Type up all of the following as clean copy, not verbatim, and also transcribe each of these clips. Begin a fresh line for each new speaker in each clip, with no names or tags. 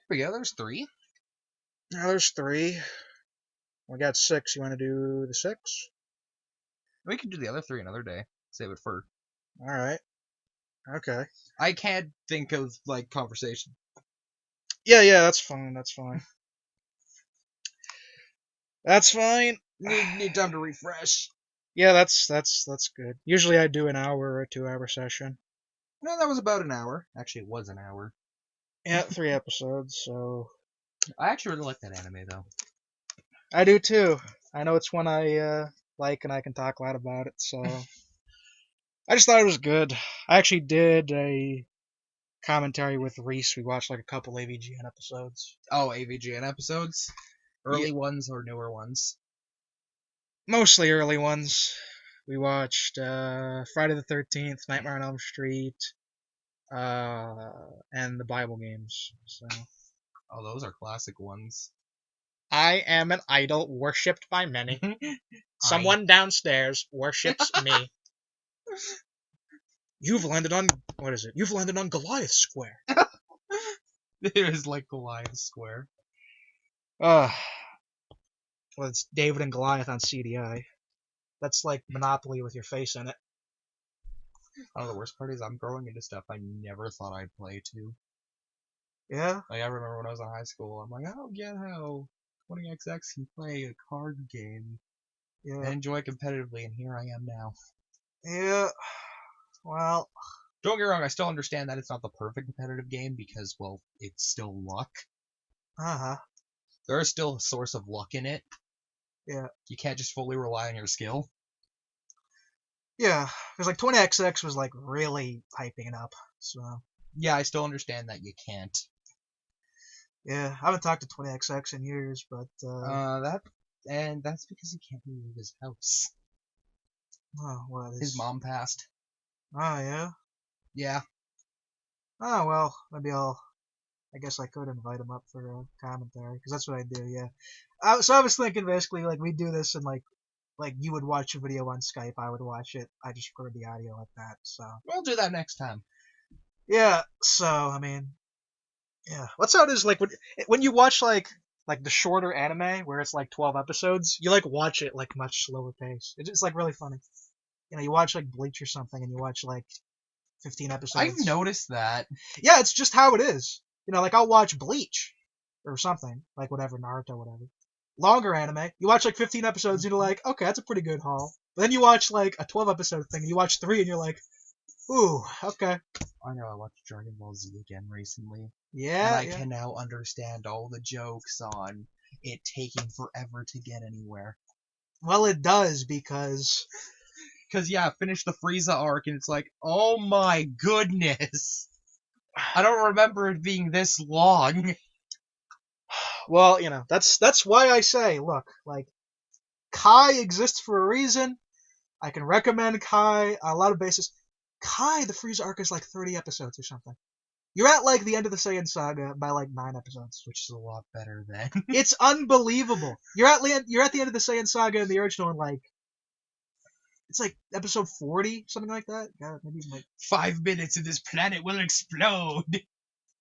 But yeah, there's 3.
Now there's 3. We got 6. You want to do the 6?
We can do the other 3 another day. Save it for.
All right. Okay.
I can't think of like conversation.
Yeah, that's fine. That's fine. That's fine.
Need time to refresh.
Yeah, that's good. Usually I do an hour or a 2-hour session.
No, that was about an hour. Actually, it was an hour.
Yeah, 3 episodes, so...
I actually really like that anime, though.
I do too. I know it's one I like and I can talk loud about it, so... I just thought it was good. I actually did a commentary with Reese. We watched like a couple AVGN episodes.
Oh, AVGN episodes? Early ones or newer ones?
Mostly early ones. We watched Friday the 13th, Nightmare on Elm Street, and the Bible games. So
Oh, those are classic ones.
I am an idol worshipped by many. Someone downstairs worships me. You've landed on what is it? You've landed on Goliath Square.
It is like Goliath Square.
Well, it's David and Goliath on CDI. That's like Monopoly with your face in it.
Oh, the worst part is I'm growing into stuff I never thought I'd play too.
Yeah?
Like, I remember when I was in high school, I'm like, I don't get how 20XX can play a card game and
Yeah.
enjoy competitively, and here I am now.
Yeah. Well,
Don't get me wrong, I still understand that it's not the perfect competitive game because, well, it's still luck.
uh-huh.
There is still a source of luck in it.
Yeah.
You can't just fully rely on your skill.
Yeah, because like 20XX was like really hyping it up. So
Yeah, I still understand that you can't.
yeah, I haven't talked to 20XX in years, but
That's because he can't leave his house.
oh, what is
His mom passed.
Oh yeah.
Yeah.
Oh well, maybe I guess I could invite him up for a commentary because that's what I do. Yeah. So I was thinking basically like we do this and like you would watch a video on Skype, I would watch it. I just record the audio like that. So
We'll do that next time.
yeah. So I mean, yeah. What's how it is like when you watch like the shorter anime where it's like 12 episodes, you like watch it like much slower pace. It's like really funny. You know, you watch like Bleach or something and you watch like 15 episodes.
I've noticed that.
Yeah, it's just how it is. You know, like I'll watch Bleach or something, like whatever, Naruto, whatever. Longer anime, you watch like 15 episodes and you're like, okay, that's a pretty good haul. But then you watch like a 12 episode thing and you watch 3 and you're like, ooh, okay.
I know I watched Dragon Ball Z again recently.
Yeah.
And I can now understand all the jokes on it taking forever to get anywhere.
Well, it does because
yeah, finish the Frieza arc and it's like, oh my goodness. I don't remember it being this long.
Well, you know, that's why I say, look, like Kai exists for a reason. I can recommend Kai on a lot of bases. Kai, the Frieza arc is like 30 episodes or something. You're at like the end of the Saiyan saga by like 9 episodes,
which is a lot better than.
It's unbelievable. You're at the end of the Saiyan saga in the original, and like it's like episode 40, something like that. God, maybe even like
5 minutes and this planet will explode.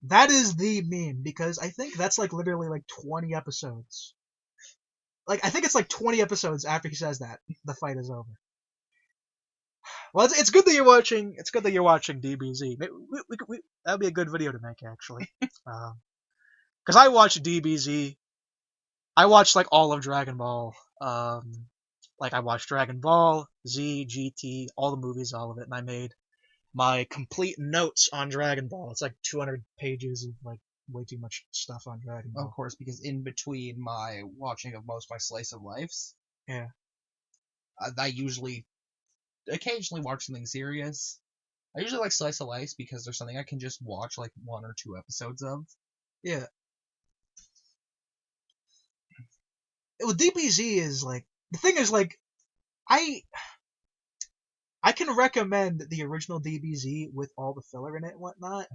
That is the meme because I think that's like literally like 20 episodes. Like I think it's like 20 episodes after he says that the fight is over. Well, it's good that you're watching. It's good that you're watching DBZ. That'd be a good video to make actually. Because I watch DBZ. I watched like all of Dragon Ball. Like I watched Dragon Ball, Z, GT, all the movies, all of it, and I made my complete notes on Dragon Ball. It's like 200 pages of like way too much stuff on Dragon Ball.
Of course, because in between my watching of most of my slice of lives,
yeah,
I usually occasionally watch something serious. I usually like slice of life because there's something I can just watch like 1 or 2 episodes of.
Yeah. Well, DBZ is like the thing is like I can recommend the original DBZ with all the filler in it and whatnot.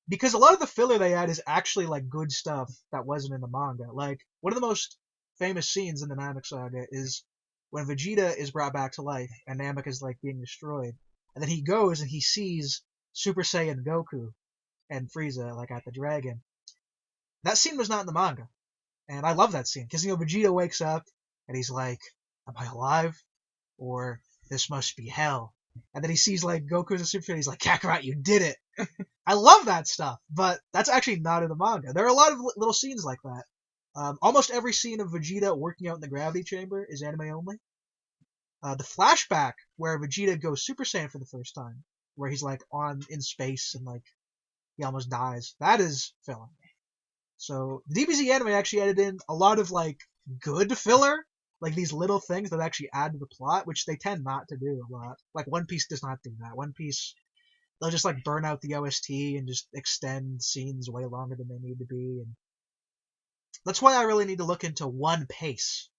Because a lot of the filler they add is actually like good stuff that wasn't in the manga. Like one of the most famous scenes in the Namek saga is when Vegeta is brought back to life and Namek is like being destroyed, and then he goes and he sees Super Saiyan Goku and Frieza like at the dragon, That scene was not in the manga. And I love that scene, because, Vegeta wakes up, and he's like, am I alive? Or, this must be hell. And then he sees, like, Goku as a Super Saiyan, he's like, Kakarot, you did it! I love that stuff, but that's actually not in the manga. There are a lot of little scenes like that. Almost every scene of Vegeta working out in the gravity chamber is anime only. The flashback where Vegeta goes Super Saiyan for the first time, where he's like in space and like he almost dies, that is filler. So the DBZ anime actually added in a lot of like good filler, like these little things that actually add to the plot, which they tend not to do a lot. Like One Piece does not do that. One Piece, they'll just like burn out the OST and just extend scenes way longer than they need to be, and that's why I really need to look into One Piece.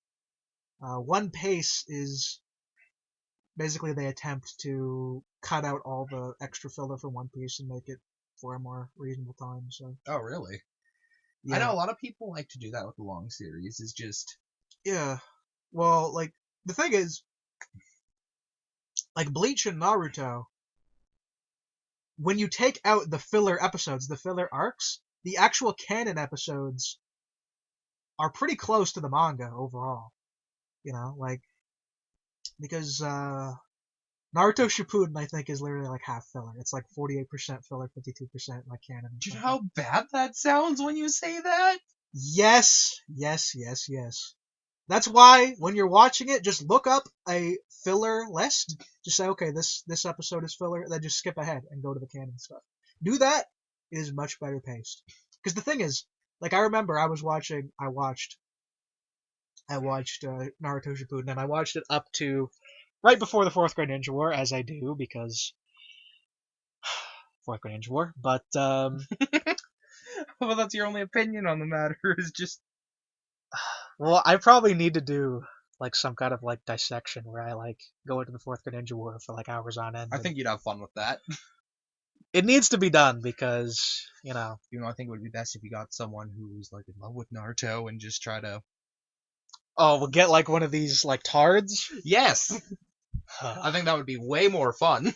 One Piece is basically they attempt to cut out all the extra filler from One Piece and make it for a more reasonable time. So.
Oh, really?
Yeah.
I know a lot of people like to do that with the long series. Is just.
Yeah. Well, like the thing is, like Bleach and Naruto, when you take out the filler episodes, the filler arcs, the actual canon episodes are pretty close to the manga overall. Like, because Naruto Shippuden, I think, is literally like half filler. It's like 48% filler, 52% like canon.
Do you know how bad that sounds when you say that?
Yes. That's why when you're watching it, just look up a filler list. Just say, okay, this episode is filler, then just skip ahead and go to the canon stuff. Do that, it is much better paced. Because the thing is, like, I remember I watched Naruto Shippuden, and I watched it up to right before the 4th grade Ninja War, as I do, because 4th grade Ninja War, but,
well, that's your only opinion on the matter, is just...
Well, I probably need to do, like, some kind of, like, dissection where I, like, go into the 4th grade Ninja War for, like, hours on end.
I think you'd have fun with that.
It needs to be done, because,
I think it would be best if you got someone who's, like, in love with Naruto and just try to...
Oh, we'll get, like, one of these, like, tards?
Yes! I think that would be way more fun.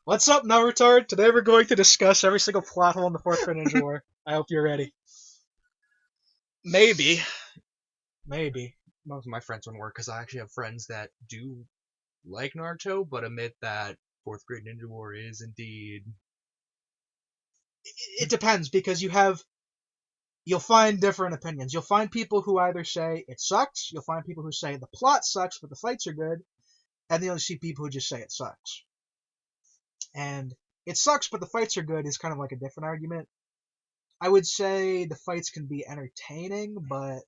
What's up, Naruto? Today we're going to discuss every single plot hole in the 4th grade Ninja War. I hope you're ready. Maybe.
Most of my friends wouldn't work, because I actually have friends that do like Naruto, but admit that 4th grade Ninja War is indeed...
It depends, because you'll find different opinions. You'll find people who either say it sucks, you'll find people who say the plot sucks, but the fights are good, and then you'll see people who just say it sucks. And it sucks, but the fights are good is kind of like a different argument. I would say the fights can be entertaining, but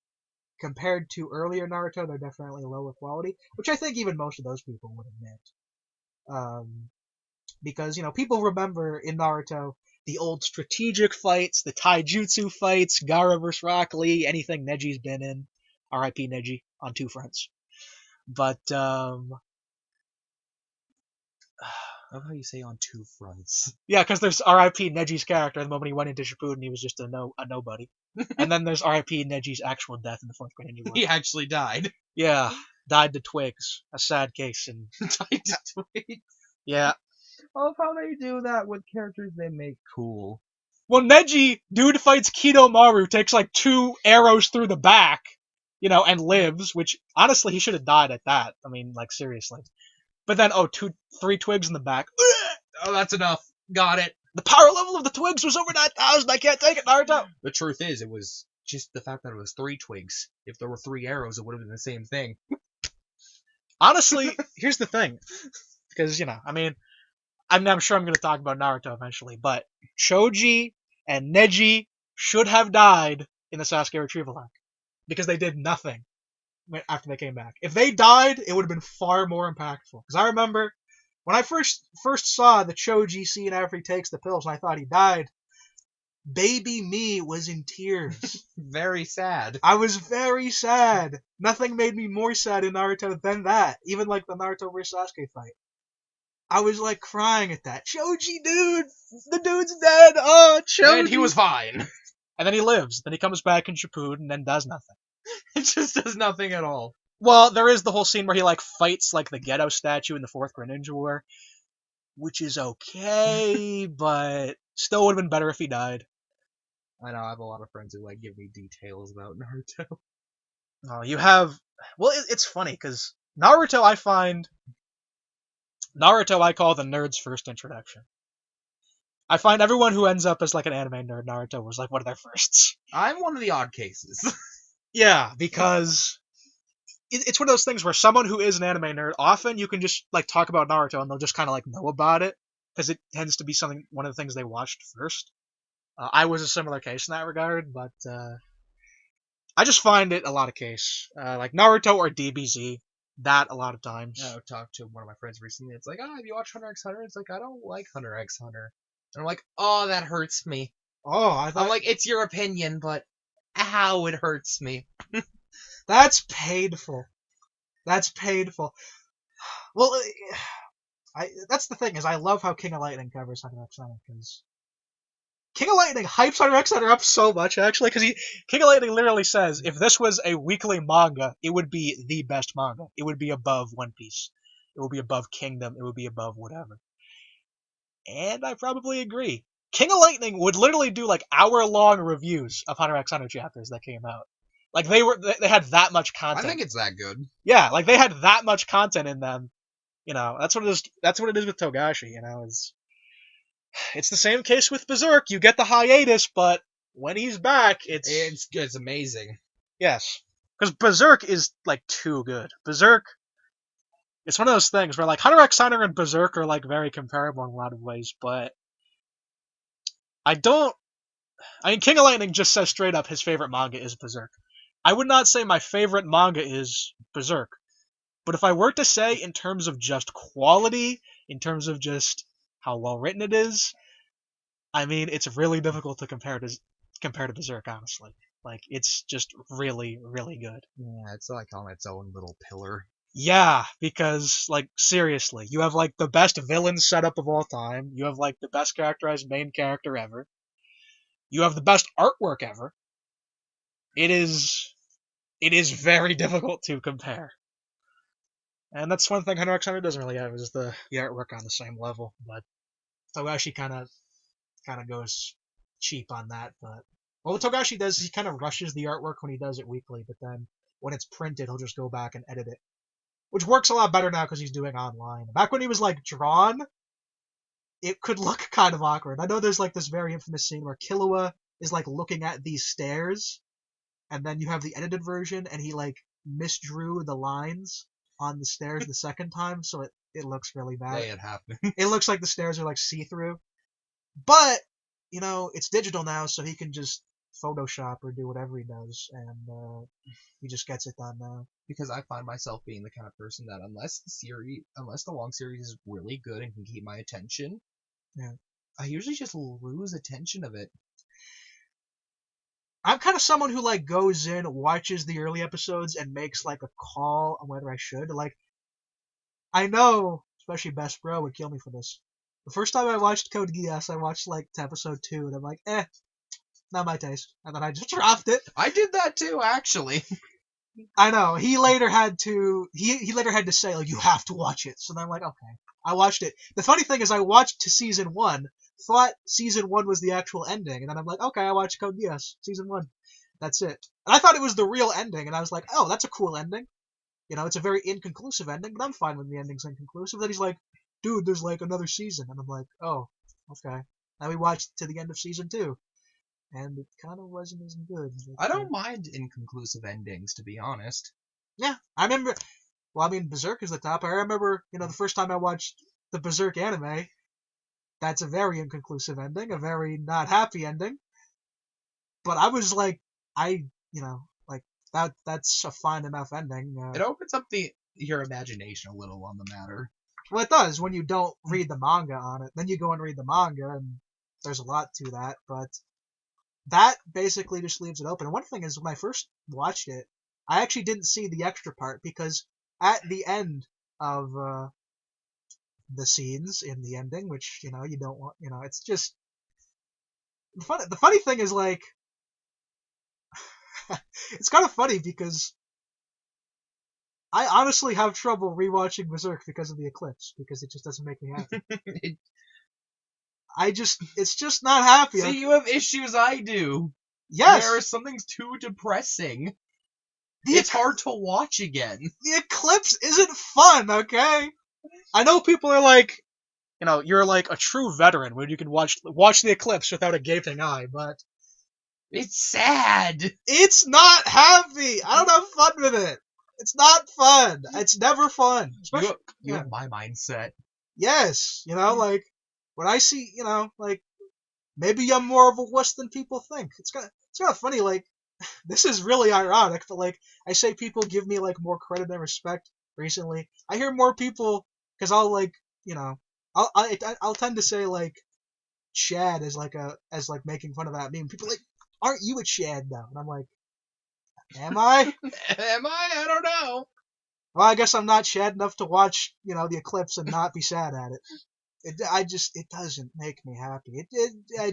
compared to earlier Naruto, they're definitely lower quality, which I think even most of those people would admit. Because, people remember in Naruto the old strategic fights, the taijutsu fights, Gaara vs. Rock Lee, anything Neji's been in. R.I.P. Neji on 2 fronts. But,
I love how you say on 2 fronts.
Yeah, because there's R.I.P. Neji's character. The moment he went into Shippuden, he was just a nobody. And then there's R.I.P. Neji's actual death in the 4th grade Ninja War.
He actually died.
Yeah, died to twigs. A sad case. And
Died to twigs.
Yeah.
I love how they do that with characters they make cool.
Well, Neji, dude fights Kidomaru, takes like 2 arrows through the back, and lives, which, honestly, he should have died at that. I mean, like, seriously. But then, 3 twigs in the back.
Oh, that's enough. Got it.
The power level of the twigs was over 9,000. I can't take it, Naruto.
The truth is, it was just the fact that it was 3 twigs. If there were 3 arrows, it would have been the same thing.
Honestly, here's the thing. Because, I'm sure I'm going to talk about Naruto eventually, but Choji and Neji should have died in the Sasuke retrieval arc. Because they did nothing after they came back. If they died, it would have been far more impactful. Because I remember when I first saw the Choji scene after he takes the pills and I thought he died, baby me was in tears.
Very sad.
I was very sad. Nothing made me more sad in Naruto than that. Even like the Naruto vs. Sasuke fight. I was like crying at that. Choji, dude! The dude's dead! Oh, Choji!
And he was fine.
And then he lives. Then he comes back in Shippuden and then does nothing.
It just does nothing at all.
Well, there is the whole scene where he like fights like the ghetto statue in the 4th grade Ninja War, which is okay, but still would have been better if he died.
I know I have a lot of friends who like give me details about Naruto.
Oh, you have. Well, it's funny because Naruto, I find Naruto, I call the nerd's first introduction. I find everyone who ends up as like an anime nerd, Naruto was like one of their firsts.
I'm one of the odd cases.
Yeah, because it's one of those things where someone who is an anime nerd, often you can just like talk about Naruto and they'll just kind of like know about it because it tends to be one of the things they watched first. I was a similar case in that regard, but I just find it a lot of case like Naruto or DBZ. That a lot of times.
I talked to one of my friends recently. It's like, have you watched Hunter x Hunter? It's like, I don't like Hunter x Hunter. And I'm like, oh, that hurts me.
Oh, I thought
I'm like, it's your opinion, but ow, it hurts me.
that's painful. That's painful. Well, that's the thing is I love how King of Lightning covers Hunter x Hunter because King of Lightning hypes Hunter x Hunter up so much actually because King of Lightning literally says if this was a weekly manga, it would be the best manga. It would be above One Piece. It would be above Kingdom. It would be above whatever. And I probably agree. King of Lightning would literally do like hour-long reviews of Hunter x Hunter chapters that came out. Like they had that much content.
I think it's that good.
Yeah, like they had that much content in them. You know, that's what it is. That's what it is with Togashi. You know, it's the same case with Berserk. You get the hiatus, but when he's back,
it's amazing.
Yes, because Berserk is like too good. Berserk, it's one of those things where like Hunter x Hunter and Berserk are like very comparable in a lot of ways, but I mean, King of Lightning just says straight up his favorite manga is Berserk. I would not say my favorite manga is Berserk. But if I were to say in terms of just quality, in terms of just how well written it is, I mean, it's really difficult to compare to Berserk, honestly. Like, it's just really, really good.
Yeah, it's like on its own little pillar.
Yeah, because, like, seriously, you have, like, the best villain setup of all time. You have, like, the best characterized main character ever. You have the best artwork ever. It is very difficult to compare. And that's one thing Hunter x Hunter doesn't really have is the artwork on the same level. But Togashi kind of goes cheap on that. But what Togashi does is he kind of rushes the artwork when he does it weekly, but then when it's printed, he'll just go back and edit it, which works a lot better now because he's doing online. Back when he was like drawn, it could look kind of awkward. I know there's like this very infamous scene where Killua is like looking at these stairs, and then you have the edited version, and he like misdrew the lines on the stairs the second time, so it looks really bad.
It happened.
It looks like the stairs are like see-through. But, you know, it's digital now, so he can just Photoshop or do whatever he does, and he just gets it done now.
Because I find myself being the kind of person that unless the long series is really good and can keep my attention,
yeah,
I usually just lose attention of it.
I'm kind of someone who like goes in, watches the early episodes, and makes like a call on whether I should. Like, I know, especially Best Bro would kill me for this. The first time I watched Code Geass, I watched like to episode 2, and I'm like, not my taste. And then I just dropped it.
I did that too, actually.
I know. He later had to say, like, you have to watch it. So then I'm like, okay. I watched it. The funny thing is I watched to season 1, thought season 1 was the actual ending, and then I'm like, okay, I watched Code Geass, season 1. That's it. And I thought it was the real ending, and I was like, oh, that's a cool ending. You know, it's a very inconclusive ending, but I'm fine when the ending's inconclusive. Then he's like, dude, there's like another season. And I'm like, oh, okay. Now we watched to the end of season 2. And it kind of wasn't as good.
I don't mind inconclusive endings, to be honest.
Yeah, I remember. Well, I mean, Berserk is the top. I remember, you know, the first time I watched the Berserk anime, that's a very inconclusive ending, a very not happy ending. But I was like, you know, like, that's a fine enough ending.
It opens up your imagination a little on the matter.
Well, it does when you don't read the manga on it. Then you go and read the manga, and there's a lot to that. But that basically just leaves it open. And one thing is, when I first watched it, I actually didn't see the extra part because at the end of the scenes in the ending, which, you know, you don't want, you know, it's just the funny thing is, like, it's kind of funny because I honestly have trouble rewatching Berserk because of the eclipse, because it just doesn't make me happy. it's just not happy.
See, you have issues I do.
Yes,
Something's too depressing.
the,
It's hard to watch again.
the eclipse isn't fun, okay? I know people are like, you're like a true veteran when you can watch the eclipse without a gaping eye, but
It's sad.
it's not happy. I don't have fun with it. It's not fun. It's never fun. Especially,
You have my mindset.
yes, like when I see, like maybe I'm more of a wuss than people think. It's kind of funny. Like this is really ironic, but like I say, people give me like more credit and respect recently. I hear more people because I'll like, I'll tend to say like Chad as like making fun of that meme. People are like, aren't you a Chad though? And I'm like, am I?
Am I? I don't know.
Well, I guess I'm not Chad enough to watch, the eclipse and not be sad at it. It doesn't make me happy. Yeah,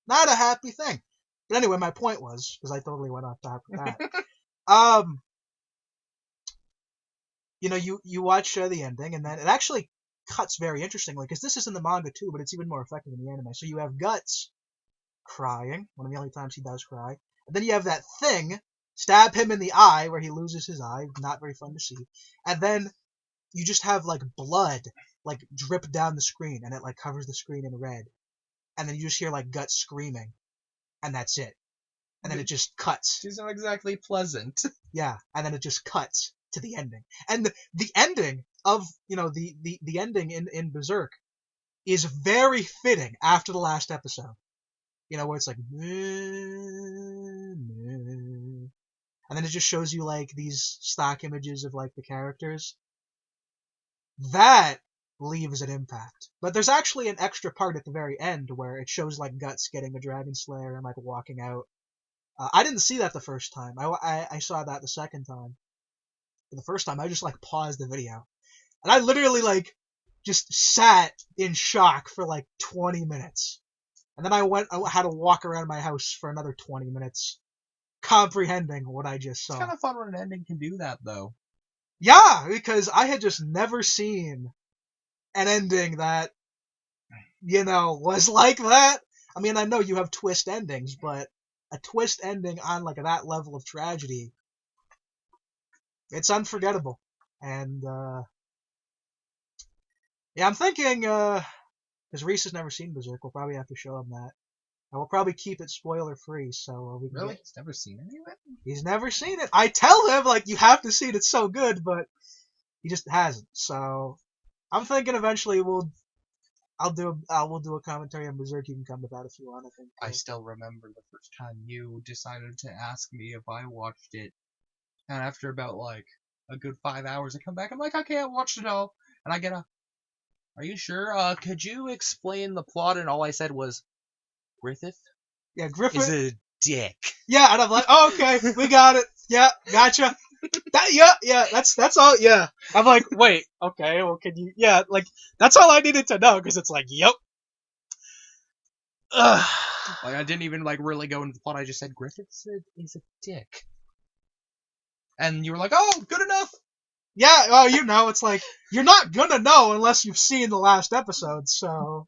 not a happy thing. But anyway, my point was, because I totally went off topic with that. You watch the ending, and then it actually cuts very interestingly, because this is in the manga too, but it's even more effective in the anime. So you have Guts crying, one of the only times he does cry. And then you have that thing stab him in the eye, where he loses his eye. Not very fun to see. And then you just have like blood like drip down the screen, and it like covers the screen in red. And then you just hear like Guts screaming, and that's it. And then it just cuts.
She's not exactly pleasant.
Yeah, and then it just cuts to the ending. And the ending of the ending in Berserk is very fitting after the last episode. Where it's like, and then it just shows you like these stock images of like the characters. That leaves an impact. But there's actually an extra part at the very end where it shows like Guts getting the Dragon Slayer and like walking out. I didn't see that the first time. I saw that the second time. For the first time, I just like paused the video, and I literally like just sat in shock for like 20 minutes. And then I had to walk around my house for another 20 minutes, comprehending what I just saw.
It's kind of fun when an ending can do that, though.
Yeah, because I had just never seen an ending that, was like that. I mean, I know you have twist endings, but a twist ending on like that level of tragedy, it's unforgettable. And, yeah, I'm thinking, because Reese has never seen Berserk, we'll probably have to show him that. And we'll probably keep it spoiler free, so we can
Really? He's never seen any of it?
He's never seen it. I tell him, like, you have to see it, it's so good, but he just hasn't. So I'm thinking eventually we'll do a commentary on Berserk. You can come to that if you want, I think.
I still remember the first time you decided to ask me if I watched it, and after about, like, a good 5 hours, I come back, I'm like, okay, I watched it all, and I get a, are you sure? Could you explain the plot? And all I said was, Griffith?
Yeah, Griffith
is a dick.
Yeah, and I'm like, oh, okay, we got it. Yeah, gotcha. That's all. Yeah, I'm like, wait, okay, well, can you? Yeah, like that's all I needed to know, because it's like, yep.
Ugh. Like I didn't even like really go into the plot. I just said Griffith is a dick, and you were like, oh, good enough.
Yeah, oh, it's like you're not gonna know unless you've seen the last episode, so.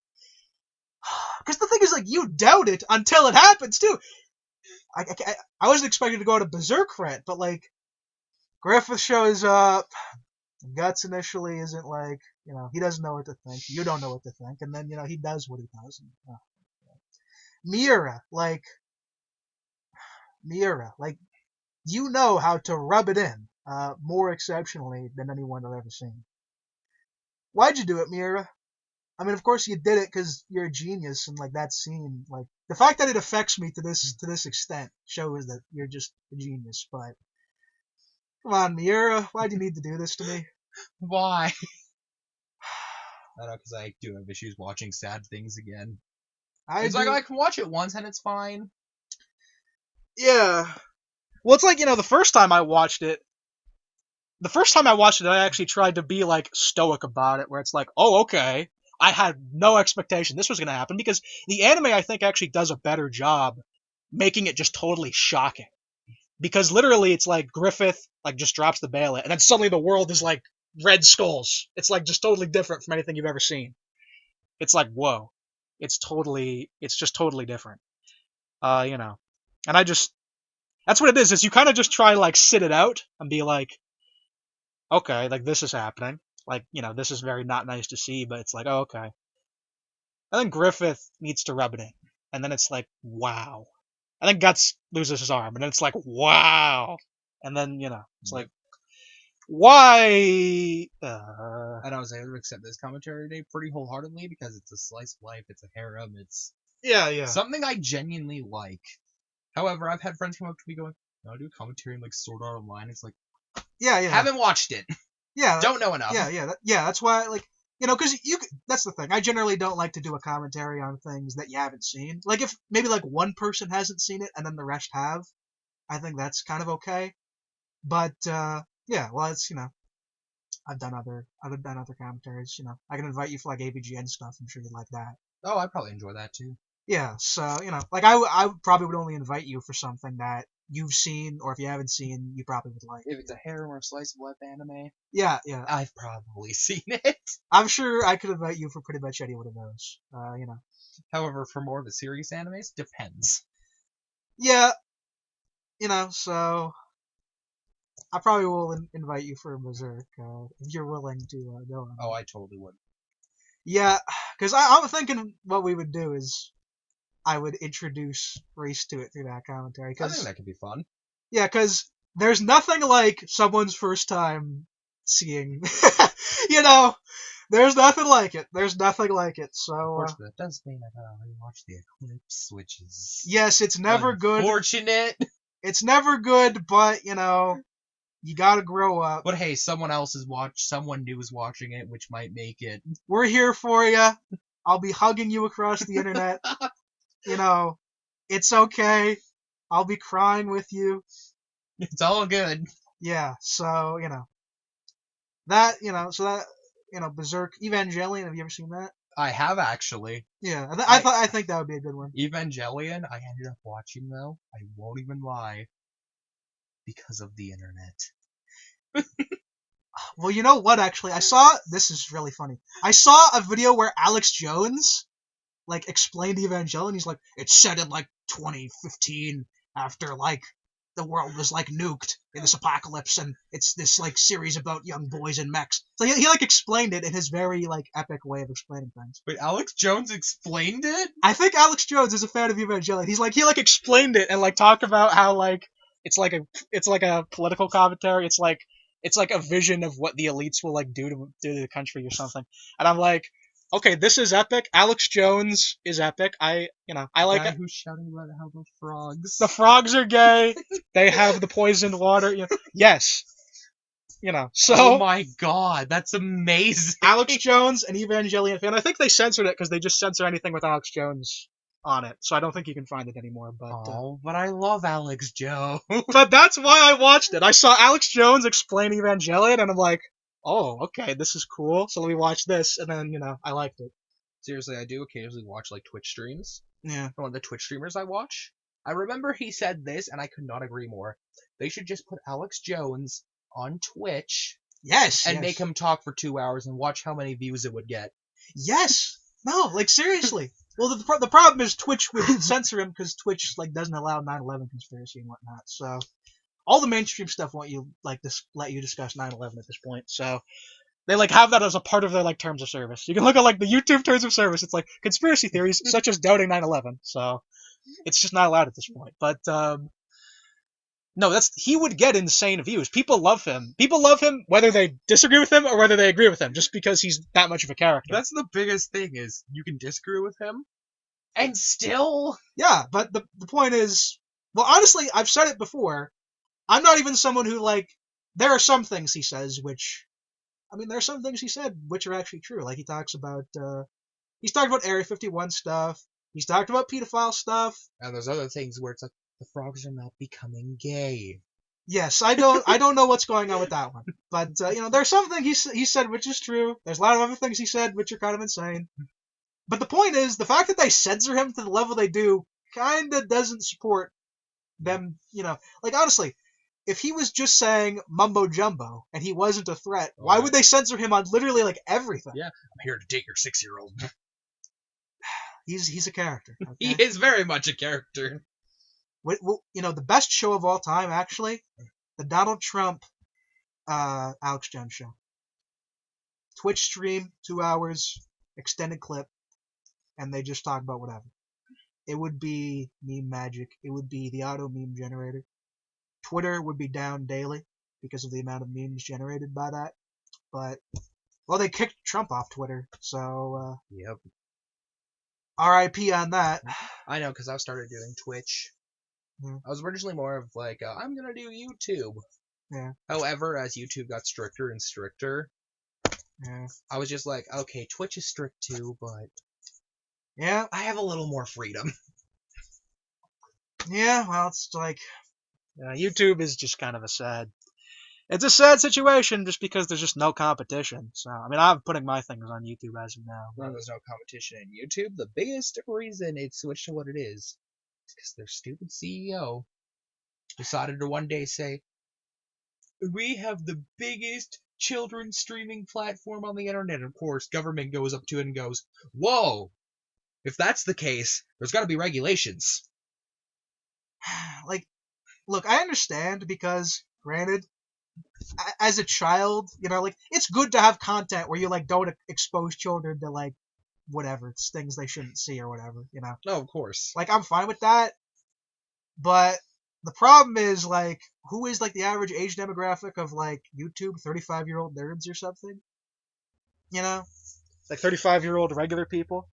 Because the thing is, like, you doubt it until it happens, too. I wasn't expecting to go to Berserk for it, but, like, Griffith shows up, Guts initially isn't, like, he doesn't know what to think, you don't know what to think, and then, he does what he does. And, Mira, like, you know how to rub it in, more exceptionally than anyone I've ever seen. Why'd you do it, Mira? I mean, of course you did it because you're a genius, and like that scene, like the fact that it affects me to this extent shows that you're just a genius. But come on, Miura, why'd you need to do this to me?
Why? I don't know, because I do have issues watching sad things again. Like I can watch it once and it's fine.
Yeah. Well, it's like the first time I watched it, I actually tried to be like stoic about it, where it's like, oh, okay. I had no expectation this was going to happen, because the anime, I think, actually does a better job making it just totally shocking. Because literally it's like Griffith like just drops the bailet, and then suddenly the world is like red skulls. It's like just totally different from anything you've ever seen. it's like, whoa, it's just totally different. You know, and that's what it is you kind of just try to like sit it out and be like, okay, like this is happening. Like, this is very not nice to see, but it's like, oh, okay. And then Griffith needs to rub it in. And then it's like, wow. And then Guts loses his arm. And then it's like, wow. And then, it's like, why?
And I was able to accept this commentary today pretty wholeheartedly because it's a slice of life, it's a harem, it's
yeah.
something I genuinely like. However, I've had friends come up to me going, "No, I do commentary in like Sword Art Online." It's like,
yeah.
Haven't watched it.
Yeah.
Don't know enough.
Yeah. That's why, like, because that's the thing. I generally don't like to do a commentary on things that you haven't seen. Like, if maybe like one person hasn't seen it and then the rest have, I think that's kind of okay. But yeah, well, it's I've done other commentaries. I can invite you for like AVGN stuff. I'm sure you'd like that.
Oh, I'd probably enjoy that too.
Yeah, so like I probably would only invite you for something that you've seen, or if you haven't seen, you probably would like.
If it's a harem or a slice of life anime,
yeah,
I've probably seen it.
I'm sure I could invite you for pretty much any one of those.
However, for more of the serious animes, depends.
Yeah, so I probably will invite you for Berserk if you're willing to go on.
Oh, I totally would.
Yeah, because I'm thinking what we would do is I would introduce Reese to it through that commentary.
I think that could be fun.
Yeah, because there's nothing like someone's first time seeing. There's nothing like it. So.
Of course, that does mean I gotta rewatch the Eclipse, which is.
Yes, it's never good.
Unfortunate.
It's never good, but you gotta grow up.
But hey, someone new is watching it, which might make it.
We're here for you. I'll be hugging you across the internet. It's okay. I'll be crying with you.
It's all good.
Yeah, so, Berserk, Evangelion, have you ever seen that?
I have actually.
Yeah, I think that would be a good one.
Evangelion, I ended up watching though. I won't even lie. Because of the internet.
Well, you know what, actually? This is really funny. I saw a video where Alex Jones, like, explained Evangelion. He's like, it's set in, like, 2015 after, like, the world was, like, nuked in this apocalypse, and it's this, like, series about young boys and mechs. So he like, explained it in his very, like, epic way of explaining things.
Wait, Alex Jones explained it?
I think Alex Jones is a fan of Evangelion. He explained it and, like, talked about how, like, it's like a political commentary. It's like a vision of what the elites will like do to the country or something. And I'm like, okay, this is epic. Alex Jones is epic. I like it.
Who's shouting about how the frogs?
The frogs are gay. They have the poisoned water. Yes. So.
Oh my god, that's amazing.
Alex Jones, an Evangelion fan. I think they censored it because they just censor anything with Alex Jones on it, so I don't think you can find it anymore. But
but I love Alex Jones.
But that's why I watched it. I saw Alex Jones explain Evangelion, and I'm like, oh, okay, this is cool. So let me watch this, and then I liked it.
Seriously, I do occasionally watch like Twitch streams.
Yeah.
One of the Twitch streamers I watch, I remember he said this, and I could not agree more. They should just put Alex Jones on Twitch.
Yes.
And make him talk for 2 hours and watch how many views it would get.
Yes. No, like seriously. Well, the problem is Twitch would censor him because Twitch like doesn't allow 9/11 conspiracy and whatnot. So all the mainstream stuff won't let you discuss 9/11 at this point. So they like have that as a part of their like terms of service. You can look at like the YouTube terms of service. It's like conspiracy theories such as doubting 9/11. So it's just not allowed at this point. But no, he would get insane views. People love him. People love him whether they disagree with him or whether they agree with him, just because he's that much of a character.
That's the biggest thing is you can disagree with him, and still...
Yeah, but the point is... Well, honestly, I've said it before. I'm not even someone who, like... There are some things he says which... I mean, there are some things he said which are actually true. Like, he talks about... he's talked about Area 51 stuff. He's talked about pedophile stuff.
And there's other things where it's like, the frogs are not becoming gay.
Yes, I don't know what's going on with that one. But, there's something he said which is true. There's a lot of other things he said which are kind of insane. But the point is, the fact that they censor him to the level they do kind of doesn't support them, Like, honestly, if he was just saying mumbo-jumbo and he wasn't a threat, why would they censor him on literally, like, everything?
Yeah, I'm here to date your 6-year-old.
He's a character.
He
Okay?
is very much a character.
Well, the best show of all time, actually, the Donald Trump, Alex Jones show. Twitch stream, 2 hours, extended clip, and they just talk about whatever. It would be meme magic. It would be the auto meme generator. Twitter would be down daily because of the amount of memes generated by that. But, well, they kicked Trump off Twitter, so
Yep.
RIP on that.
I know, because I started doing Twitch. I was originally more of like, I'm gonna do YouTube.
Yeah.
However, as YouTube got stricter and stricter,
Yeah.
I was just like, okay, Twitch is strict too, but
Yeah.
I have a little more freedom.
Yeah, well, it's like YouTube is just kind of it's a sad situation just because there's just no competition. So, I mean, I'm putting my things on YouTube as of now.
When there's no competition in YouTube, the biggest reason it switched to what it is because their stupid CEO decided to one day say, we have the biggest children's streaming platform on the internet. Of course, government goes up to it and goes, whoa, if that's the case, there's got to be regulations.
Like, look, I understand because, granted, as a child, like, it's good to have content where you, like, don't expose children to, like, whatever, it's things they shouldn't see or whatever,
Oh, of course.
Like, I'm fine with that, but the problem is, like, who is, like, the average age demographic of, like, YouTube? 35-year-old nerds or something? Like, 35-year-old regular people?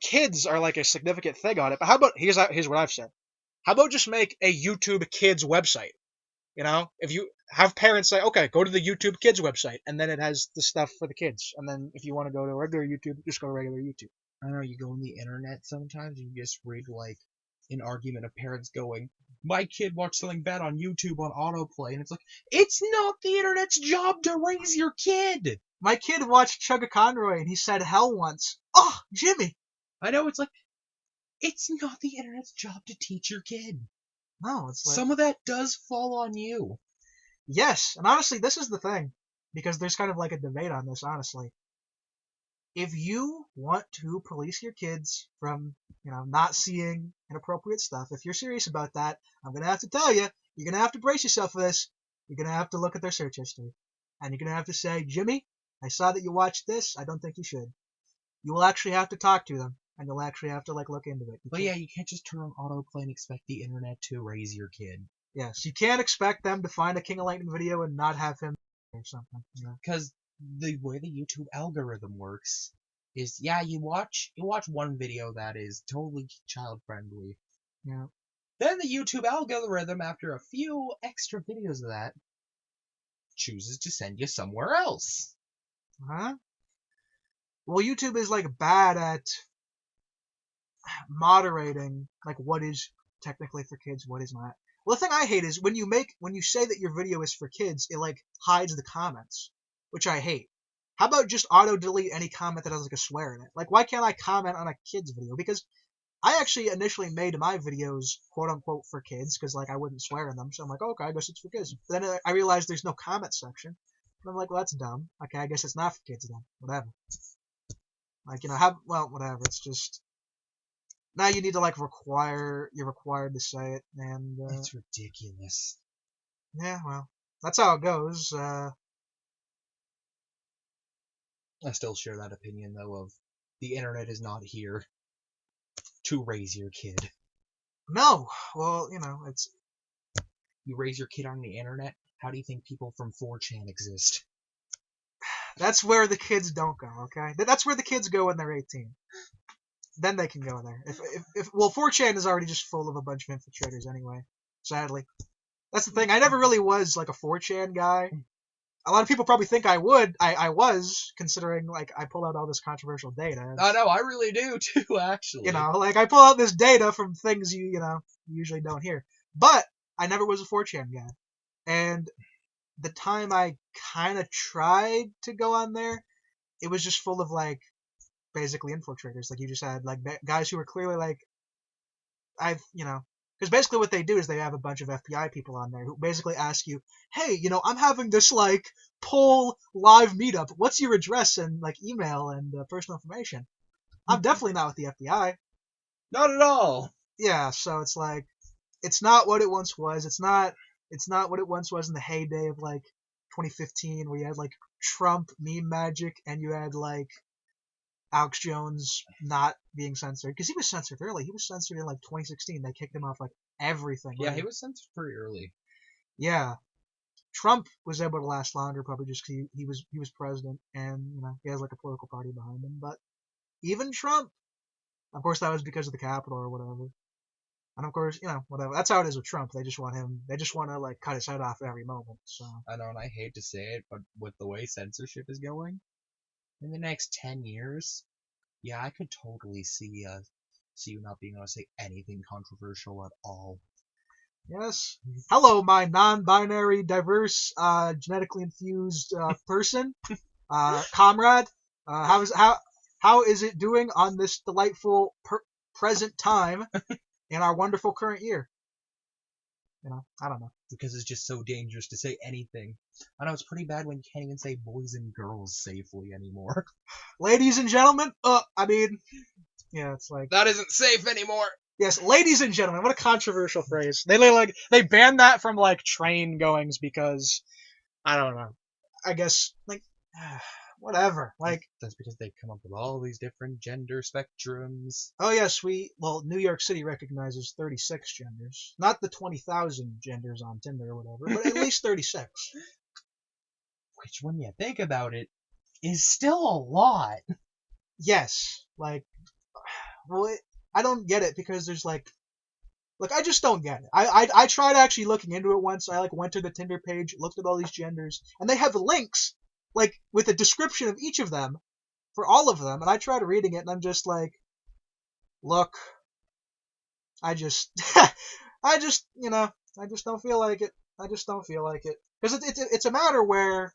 Kids are, like, a significant thing on it, but how about, here's what I've said. How about just make a YouTube Kids website? If you have parents say, okay, go to the YouTube Kids website, and then it has the stuff for the kids. And then if you want to go to regular YouTube, just go to regular YouTube.
I don't know, you go on the internet sometimes, and you just read, like, an argument of parents going, my kid watched something bad on YouTube on autoplay, and it's like, it's not the internet's job to raise your kid!
My kid watched Chugga Conroy, and he said hell once. Oh, Jimmy!
I know, it's like, it's not the internet's job to teach your kid.
No, it's like...
Some of that does fall on you.
Yes, and honestly, this is the thing, because there's kind of like a debate on this, honestly. If you want to police your kids from, not seeing inappropriate stuff, if you're serious about that, I'm going to have to tell you, you're going to have to brace yourself for this. You're going to have to look at their search history. And you're going to have to say, Jimmy, I saw that you watched this. I don't think you should. You will actually have to talk to them. And you'll actually have to, like, look into it.
But yeah, you can't just turn on autoplay and expect the internet to raise your kid.
Yes, you can't expect them to find a King of Lightning video and not have him or something.
Because the way the YouTube algorithm works is, yeah, you watch one video that is totally child-friendly.
Yeah.
Then the YouTube algorithm, after a few extra videos of that, chooses to send you somewhere else.
Huh? Well, YouTube is, like, bad at moderating, like, what is technically for kids, what is not. Well, the thing I hate is when you say that your video is for kids, it, like, hides the comments, which I hate. How about just auto-delete any comment that has, like, a swear in it? Like, why can't I comment on a kid's video? Because I actually initially made my videos, quote-unquote, for kids, because, like, I wouldn't swear in them, so I'm like, oh, okay, I guess it's for kids. But then I realized there's no comment section, and I'm like, well, that's dumb. Okay, I guess it's not for kids then. Whatever. Like, whatever, it's just... Now you need to, like, you're required to say it, and,
It's ridiculous.
Yeah, well, that's how it goes.
I still share that opinion, though, of the internet is not here to raise your kid.
No, well, it's...
You raise your kid on the internet, how do you think people from 4chan exist?
That's where the kids don't go, okay? That's where the kids go when they're 18. Then they can go there. Well, 4chan is already just full of a bunch of infiltrators anyway, sadly. That's the thing. I never really was, like, a 4chan guy. A lot of people probably think I would. I was, considering, like, I pull out all this controversial data.
Oh, no, I really do, too, actually.
Like, I pull out this data from things you usually don't hear. But I never was a 4chan guy. And the time I kind of tried to go on there, it was just full of, like, basically infiltrators, like you just had, like, guys who were clearly, like, because basically what they do is they have a bunch of FBI people on there who basically ask you, hey, I'm having this, like, poll live meetup, what's your address and, like, email and personal information? I'm definitely not with the FBI.
Not at all.
Yeah, so it's like, it's not what it once was. It's not what it once was in the heyday of like 2015, where you had like Trump meme magic and you had like Alex Jones not being censored, because he was censored early. He was censored in like 2016. They kicked him off like everything.
Yeah,
right?
he was censored pretty early.
Yeah, Trump was able to last longer, probably just because he was president, and he has like a political party behind him. But even Trump, of course, that was because of the Capitol or whatever. And of course, whatever. That's how it is with Trump. They just want him. They just want to like cut his head off at every moment. So
I know, and I hate to say it, but with the way censorship is going, in the next 10 years, yeah, I could totally see you not being able to say anything controversial at all.
yes. Hello, my non-binary, diverse, genetically infused person, comrade. How is it doing on this delightful present time in our wonderful current year? I don't know.
Because it's just so dangerous to say anything. I know it's pretty bad when you can't even say boys and girls safely anymore.
Ladies and gentlemen, yeah, it's like
That isn't safe anymore.
Yes, ladies and gentlemen. What a controversial phrase. They banned that from like train goings because I don't know. I guess like whatever. Like
that's because they've come up with all these different gender spectrums.
Oh yes, New York City recognizes 36 genders, not the 20,000 genders on Tinder or whatever, but at least 36.
Which, when you think about it, is still a lot.
Yes, like, well, I don't get it because there's like I just don't get it. I tried actually looking into it once. I like went to the Tinder page, looked at all these genders, and they have links like with a description of each of them for all of them, and I tried reading it, and I'm just like, look, I just I just don't feel like it. I just don't feel like it because it's a matter where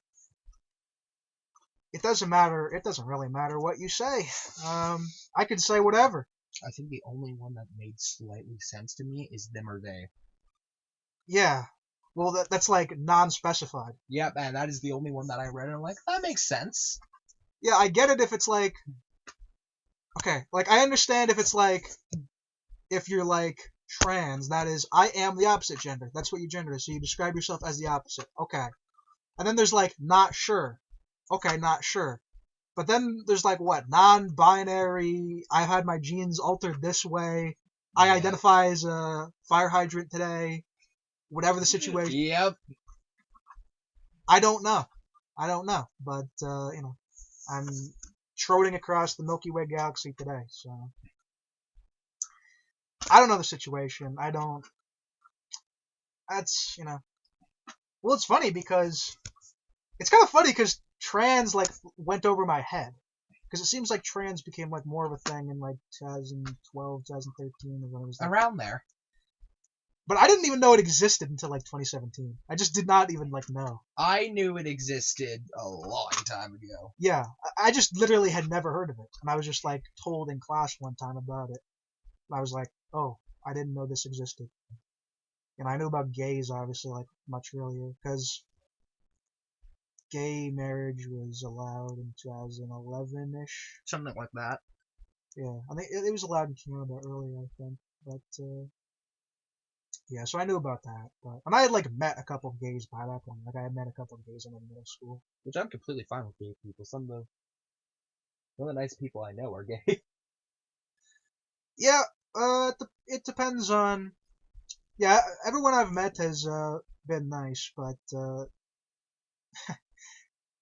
it doesn't matter. It doesn't really matter what you say. I could say whatever.
I think the only one that made slightly sense to me is them or they.
Yeah. Well, that's like non-specified.
Yep, and that is the only one that I read, and I'm like, that makes sense.
Yeah, I get it if it's like... Okay, like, I understand if it's like... If you're like trans, that is, I am the opposite gender. That's what your gender is, so you describe yourself as the opposite. Okay. And then there's like, not sure. Okay, not sure. But then there's like what? Non-binary, I've had my genes altered this way, I identify as a fire hydrant today, whatever the situation.
Yep.
I don't know. But, I'm trotting across the Milky Way galaxy today, so... I don't know the situation. That's, Well, it's funny because... It's kind of funny because trans, like, went over my head. Because it seems like trans became, like, more of a thing in, like, 2012, 2013, or whatever it was.
Around there.
But I didn't even know it existed until, like, 2017. I just did not even, like, know.
I knew it existed a long time ago.
Yeah. I just literally had never heard of it. And I was just, like, told in class one time about it. And I was like, oh, I didn't know this existed. And I knew about gays, obviously, like, much earlier. Because... gay marriage was allowed in 2011-ish.
Something like that.
Yeah, I think it was allowed in Canada earlier, I think. But, yeah, so I knew about that. And I had, like, met a couple of gays by that point. Like, I had met a couple of gays in middle school.
Which I'm completely fine with gay people. Some of the nice people I know are gay.
Yeah, it depends on... Yeah, everyone I've met has, been nice, but,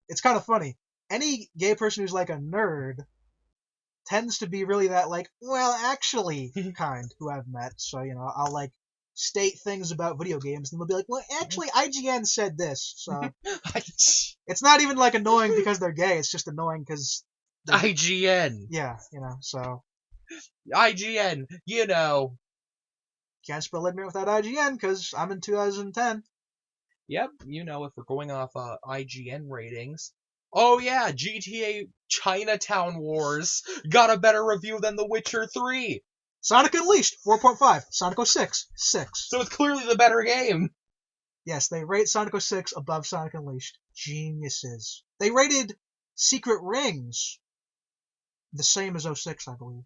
it's kind of funny. Any gay person who's like a nerd tends to be really that like, well, actually kind who I've met. So, I'll like state things about video games and they'll be like, well, actually IGN said this. So it's not even like annoying because they're gay. It's just annoying because
IGN.
Yeah, so
IGN,
Can't spell ignorant without IGN because I'm in 2010.
Yep, if we're going off IGN ratings. Oh yeah, GTA Chinatown Wars got a better review than The Witcher 3.
Sonic Unleashed, 4.5. Sonic 06, 6.
So it's clearly the better game.
Yes, they rate Sonic 06 above Sonic Unleashed. Geniuses. They rated Secret Rings the same as 06, I believe.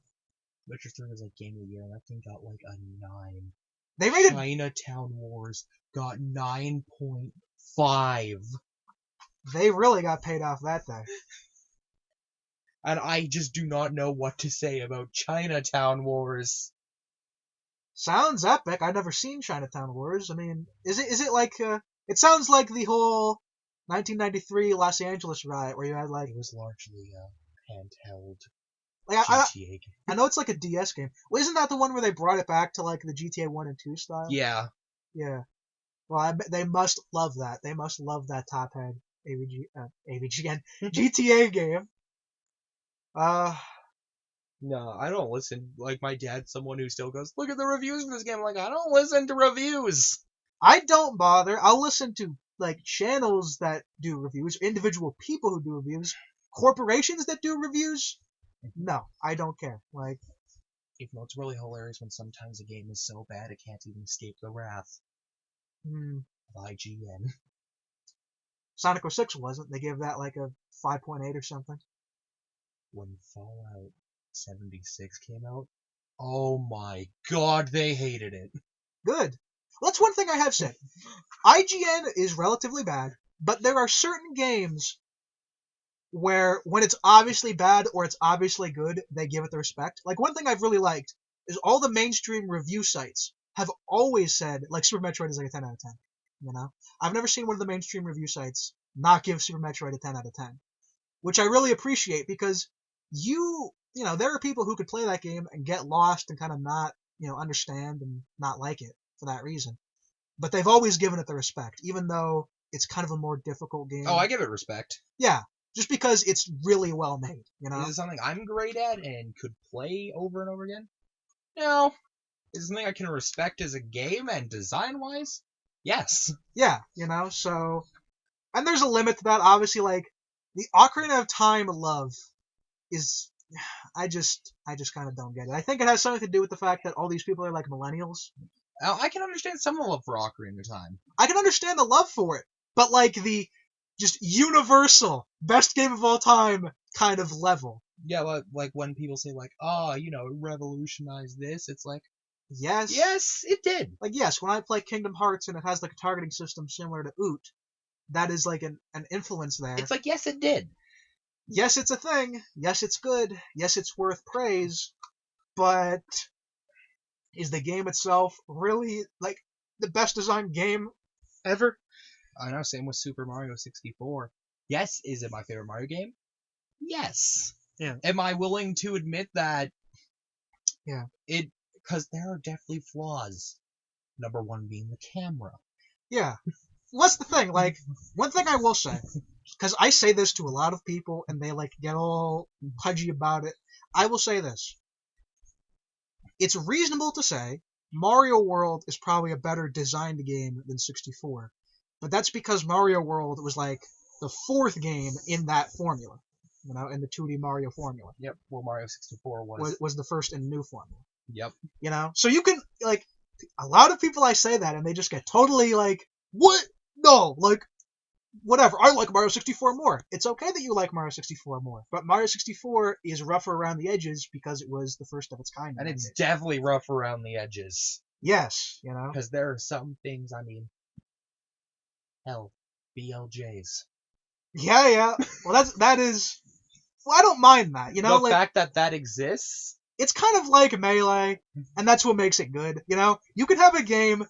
Witcher 3 was like Game of the Year, and that thing got like a 9.
They rated.
Chinatown Wars got 9.5.
They really got paid off that day.
And I just do not know what to say about Chinatown Wars.
Sounds epic. I've never seen Chinatown Wars. I mean, is it like? It sounds like the whole 1993 Los Angeles riot where you had like.
It was largely a handheld
Like
GTA game.
I know it's like a DS game. Well, isn't that the one where they brought it back to like the GTA 1 and 2 style?
Yeah.
Yeah. Well, they must love that. They must love that top head AVG again GTA game.
No, I don't listen. Like, my dad's someone who still goes, look at the reviews for this game. I'm like, I don't listen to reviews.
I don't bother. I'll listen to like channels that do reviews, individual people who do reviews, corporations that do reviews. No, I don't care. Like,
even though it's really hilarious when sometimes a game is so bad it can't even escape the wrath of IGN.
Sonic 06 wasn't. They gave that like a 5.8 or something.
When Fallout 76 came out, oh my god, they hated it.
Good. Well, that's one thing I have said. IGN is relatively bad, but there are certain games where when it's obviously bad or it's obviously good, they give it the respect. Like, one thing I've really liked is all the mainstream review sites have always said, like, Super Metroid is like a 10 out of 10. You know? I've never seen one of the mainstream review sites not give Super Metroid a 10 out of 10. Which I really appreciate because you know, there are people who could play that game and get lost and kind of not, understand and not like it for that reason. But they've always given it the respect, even though it's kind of a more difficult game.
Oh, I give it respect.
Yeah, just because it's really well made, you know?
Is it something I'm great at and could play over and over again? No. Is it something I can respect as a game and design-wise? Yes.
Yeah, so... And there's a limit to that, obviously, like, the Ocarina of Time love is... I just kind of don't get it. I think it has something to do with the fact that all these people are, like, millennials.
Now, I can understand some of the love for Ocarina of Time.
I can understand the love for it, but, like, the just universal best game of all time kind of level.
Yeah, like when people say, like, it revolutionized this, it's like,
yes,
it did.
Like, yes, when I play Kingdom Hearts and it has, like, a targeting system similar to Oot, that is, like, an influence there.
It's like, yes, it did.
Yes, it's a thing. Yes, it's good. Yes, it's worth praise. But is the game itself really, like, the best designed game ever?
I know, same with Super Mario 64. Yes, is it my favorite Mario game? Yes.
Yeah.
Am I willing to admit that?
Yeah.
Because there are definitely flaws. Number one being the camera.
Yeah. What's the thing? Like, one thing I will say, because I say this to a lot of people and they, like, get all pudgy about it. I will say this. It's reasonable to say Mario World is probably a better designed game than 64. But that's because Mario World was, like, the fourth game in that formula. In the 2D Mario formula.
Yep, well, Mario 64
was the first in new formula.
Yep.
So you can, like, a lot of people I say that and they just get totally, like, what? No, like, whatever. I like Mario 64 more. It's okay that you like Mario 64 more, but Mario 64 is rougher around the edges because it was the first of its kind.
And it's definitely rough around the edges.
Yes,
Because there are some things, hell, BLJs.
Yeah. Well, that is... Well, I don't mind that,
The fact that exists?
It's kind of like Melee, and that's what makes it good, You can have a game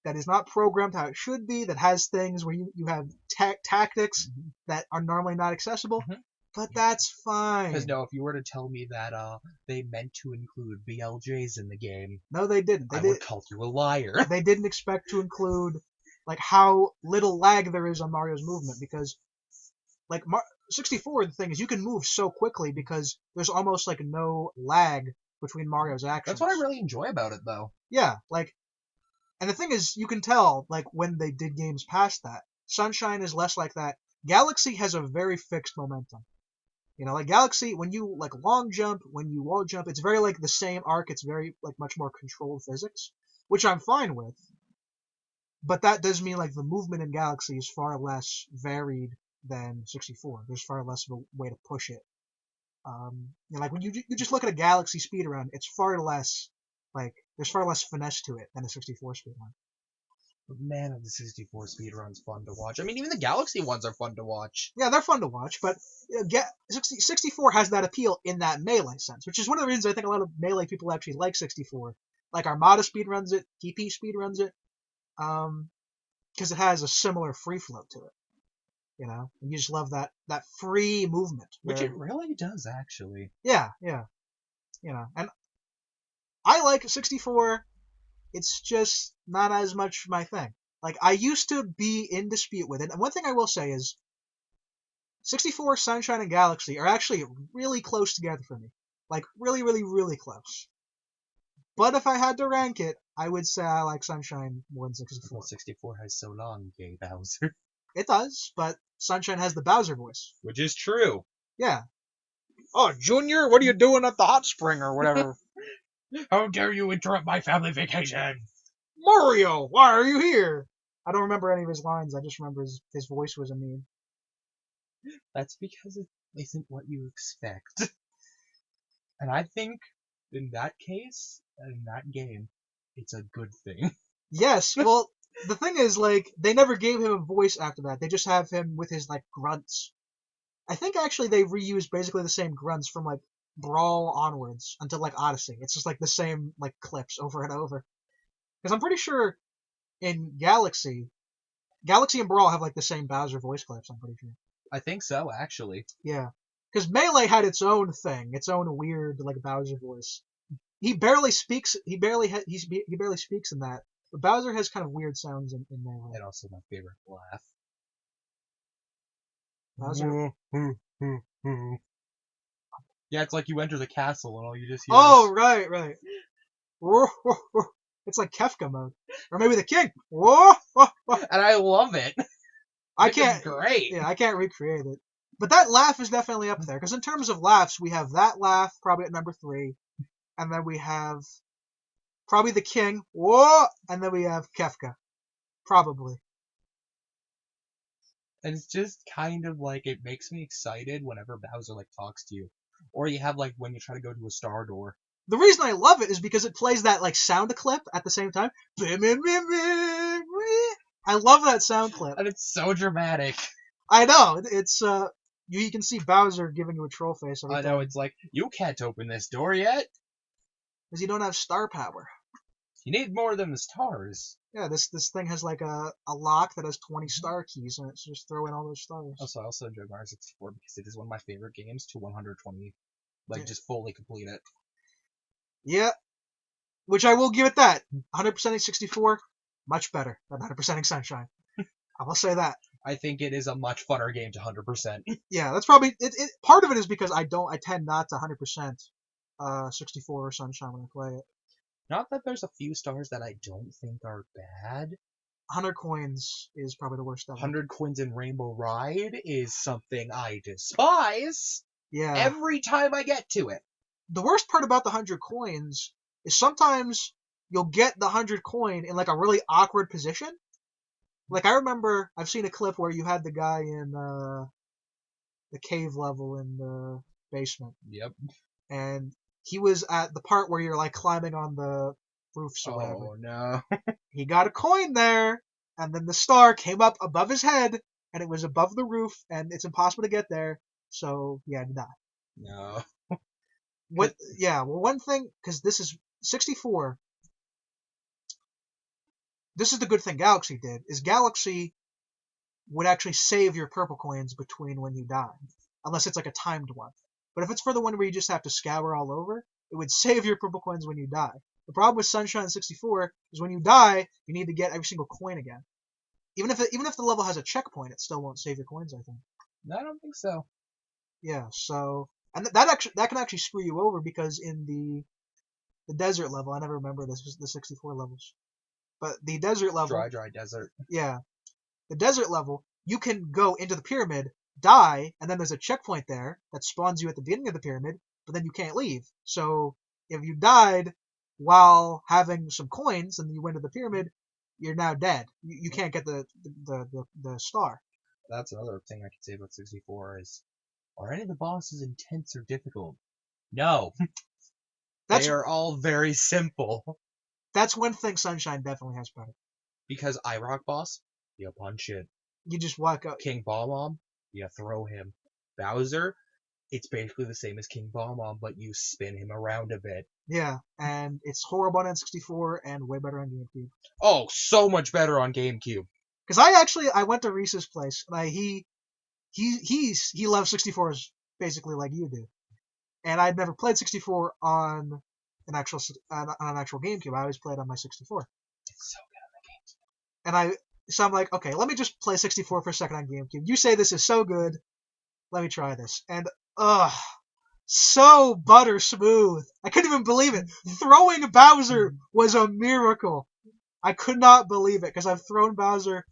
that is not programmed how it should be, that has things where you have tactics that are normally not accessible, but that's fine.
Because, no, if you were to tell me that they meant to include BLJs in the game...
No, they didn't.
I would call you a liar.
They didn't expect to include, like, how little lag there is on Mario's movement, because, like, 64, the thing is, you can move so quickly because there's almost, like, no lag between Mario's actions.
That's what I really enjoy about it, though.
Yeah, like... And the thing is, you can tell, like, when they did games past that. Sunshine is less like that. Galaxy has a very fixed momentum. Like Galaxy, when you, like, long jump, when you wall jump, it's very, like, the same arc. It's very, like, much more controlled physics, which I'm fine with. But that does mean, like, the movement in Galaxy is far less varied than 64. There's far less of a way to push it. Like when you just look at a Galaxy speedrun, it's far less like there's far less finesse to it than a 64 speedrun.
But man, are the 64 speedruns fun to watch. I mean, even the Galaxy ones are fun to watch.
Yeah, they're fun to watch, but 64 has that appeal in that Melee sense, which is one of the reasons I think a lot of Melee people actually like 64. Like Armada speedruns it, TP speedruns it, because it has a similar free flow to it. And you just love that free movement.
Which it really does, actually.
Yeah. And I like 64. It's just not as much my thing. Like, I used to be in dispute with it, and one thing I will say is 64, Sunshine, and Galaxy are actually really close together for me. Like, really, really, really close. But if I had to rank it, I would say I like Sunshine more than 64.
Well, 64 has so long, gay Bowser.
It does, but Sunshine has the Bowser voice.
Which is true.
Yeah. Oh, Junior, what are you doing at the hot spring or whatever?
How dare you interrupt my family vacation?
Mario, why are you here? I don't remember any of his lines. I just remember his voice was a meme.
That's because it isn't what you expect. And I think, in that case, in that game, it's a good thing.
Yes, well, the thing is, like, they never gave him a voice after that. They just have him with his, like, grunts. I think, actually, they reused basically the same grunts from, like, Brawl onwards until, like, Odyssey. It's just, like, the same, like, clips over and over. Because I'm pretty sure in Galaxy and Brawl have, like, the same Bowser voice clips, I'm pretty sure.
I think so, actually.
Yeah. Because Melee had its own thing, its own weird, like, Bowser voice. He barely speaks in that. But Bowser has kind of weird sounds in Melee.
And also my favorite laugh.
Bowser.
Yeah, it's like you enter the castle and all you just hear
Oh,
is...
right. It's like Kefka mode. Or maybe the king.
And I love it.
I can't.
It's great.
Yeah, I can't recreate it. But that laugh is definitely up there. Because in terms of laughs, we have that laugh probably at number 3. And then we have probably the king. And then we have Kefka. Probably.
And it's just kind of like, it makes me excited whenever Bowser, like, talks to you. Or you have, like, when you try to go to a star door.
The reason I love it is because it plays that, like, sound clip at the same time. I love that sound clip.
And it's so dramatic.
I know. It's, you can see Bowser giving you a troll face every time.
I know, it's like, you can't open this door yet.
Because you don't have star power.
You need more than the stars.
Yeah, this thing has, like, a lock that has 20 star keys, and it's just throw in all those stars.
Also, I also enjoy Mario 64 because it is one of my favorite games to 120. Like, just fully complete it.
Yeah. Which I will give it that. 100%ing 64, much better than 100%ing Sunshine. I will say that.
I think it is a much funner game to 100%.
Yeah, that's probably... part of it is because I tend not to 100% 64 or Sunshine when I play it.
Not that there's a few stars that I don't think are bad.
100 coins is probably the worst ever.
100 coins in Rainbow Ride is something I despise.
Yeah.
Every time I get to it.
The worst part about the 100 coins is sometimes you'll get the 100 coin in, like, a really awkward position. Like, I remember I've seen a clip where you had the guy in the cave level in the basement.
Yep.
And he was at the part where you're, like, climbing on the roofs or whatever.
Oh, no.
He got a coin there, and then the star came up above his head, and it was above the roof, and it's impossible to get there, so he had to die.
No.
One thing, because this is 64, this is the good thing Galaxy did, is Galaxy would actually save your purple coins between when you die, unless it's like a timed one. But if it's for the one where you just have to scour all over, it would save your purple coins when you die. The problem with Sunshine 64 is when you die, you need to get every single coin again. Even if the level has a checkpoint, it still won't save your coins, I think.
I don't think so.
Yeah, so... And that can actually screw you over, because in the desert level, I never remember the 64 levels. But the desert level...
Dry desert.
Yeah. The desert level, you can go into the pyramid, die, and then there's a checkpoint there that spawns you at the beginning of the pyramid, but then you can't leave. So if you died while having some coins and you went to the pyramid, you're now dead. You can't get the star.
That's another thing I could say about 64 is Are any of the bosses intense or difficult? No.
That's
They are all very simple.
that's one thing Sunshine definitely has better.
Because IROC boss, you punch it.
You just walk out.
King Bomb, you throw him. Bowser, it's basically the same as King Bomb, but you spin him around a bit.
Yeah, and it's horrible on N64 and way better on GameCube.
Oh, so much better on GameCube.
Because I went to Reese's place, and he loves 64s basically like you do, and I'd never played 64 on an actual GameCube. I always played on my 64.
It's so good on the GameCube.
So I'm like, okay, let me just play 64 for a second on GameCube. You say this is so good, let me try this, and so butter smooth. I couldn't even believe it. Throwing Bowser was a miracle. I could not believe it because I've thrown Bowser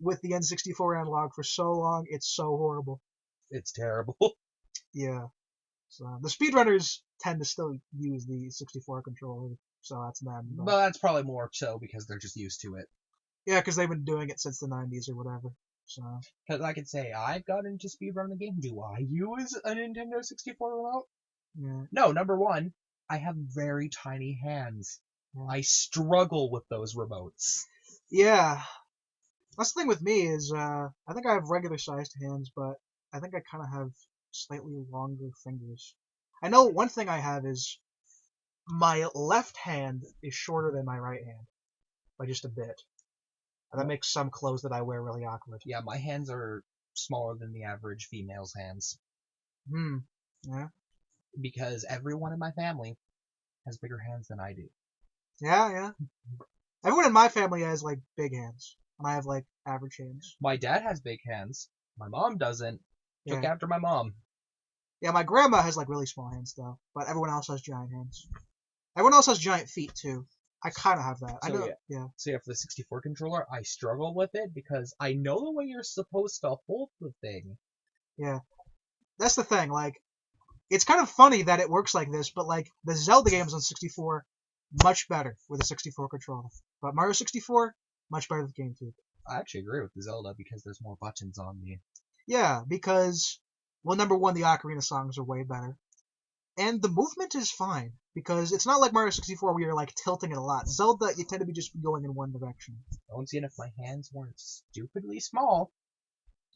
with the N64 analog for so long. It's so horrible.
It's terrible.
Yeah. So the speedrunners tend to still use the 64 controller, so that's them.
But that's probably more so because they're just used to it.
Yeah, because they've been doing it since the 90s or whatever. So.
Because I could say, I've got into speedrun the game. Do I use a Nintendo 64 remote?
Yeah.
No, number one, I have very tiny hands.
Yeah.
I struggle with those remotes.
Yeah. That's the thing with me is, I think I have regular sized hands, but I think I kind of have slightly longer fingers. I know one thing I have is my left hand is shorter than my right hand by just a bit. And that makes some clothes that I wear really awkward.
Yeah, my hands are smaller than the average female's hands.
Yeah.
Because everyone in my family has bigger hands than I do.
Yeah. Everyone in my family has, like, big hands. And I have, like, average hands.
My dad has big hands. My mom doesn't. Took
Yeah.
after my mom.
Yeah, my grandma has, like, really small hands, though. But everyone else has giant hands. Everyone else has giant feet, too. I kind of have that.
So,
I know. Yeah.
So yeah, for the 64 controller, I struggle with it because I know the way you're supposed to hold the thing.
Yeah. That's the thing, like, it's kind of funny that it works like this, but, like, the Zelda games on 64, much better with a 64 controller. But Mario 64, much better with GameCube.
I actually agree with the Zelda because there's more buttons on the...
Yeah, because, well, number one, the Ocarina songs are way better. And the movement is fine, because it's not like Mario 64 where you're, like, tilting it a lot. Zelda, you tend to be just going in one direction.
Once again, if my hands weren't stupidly small,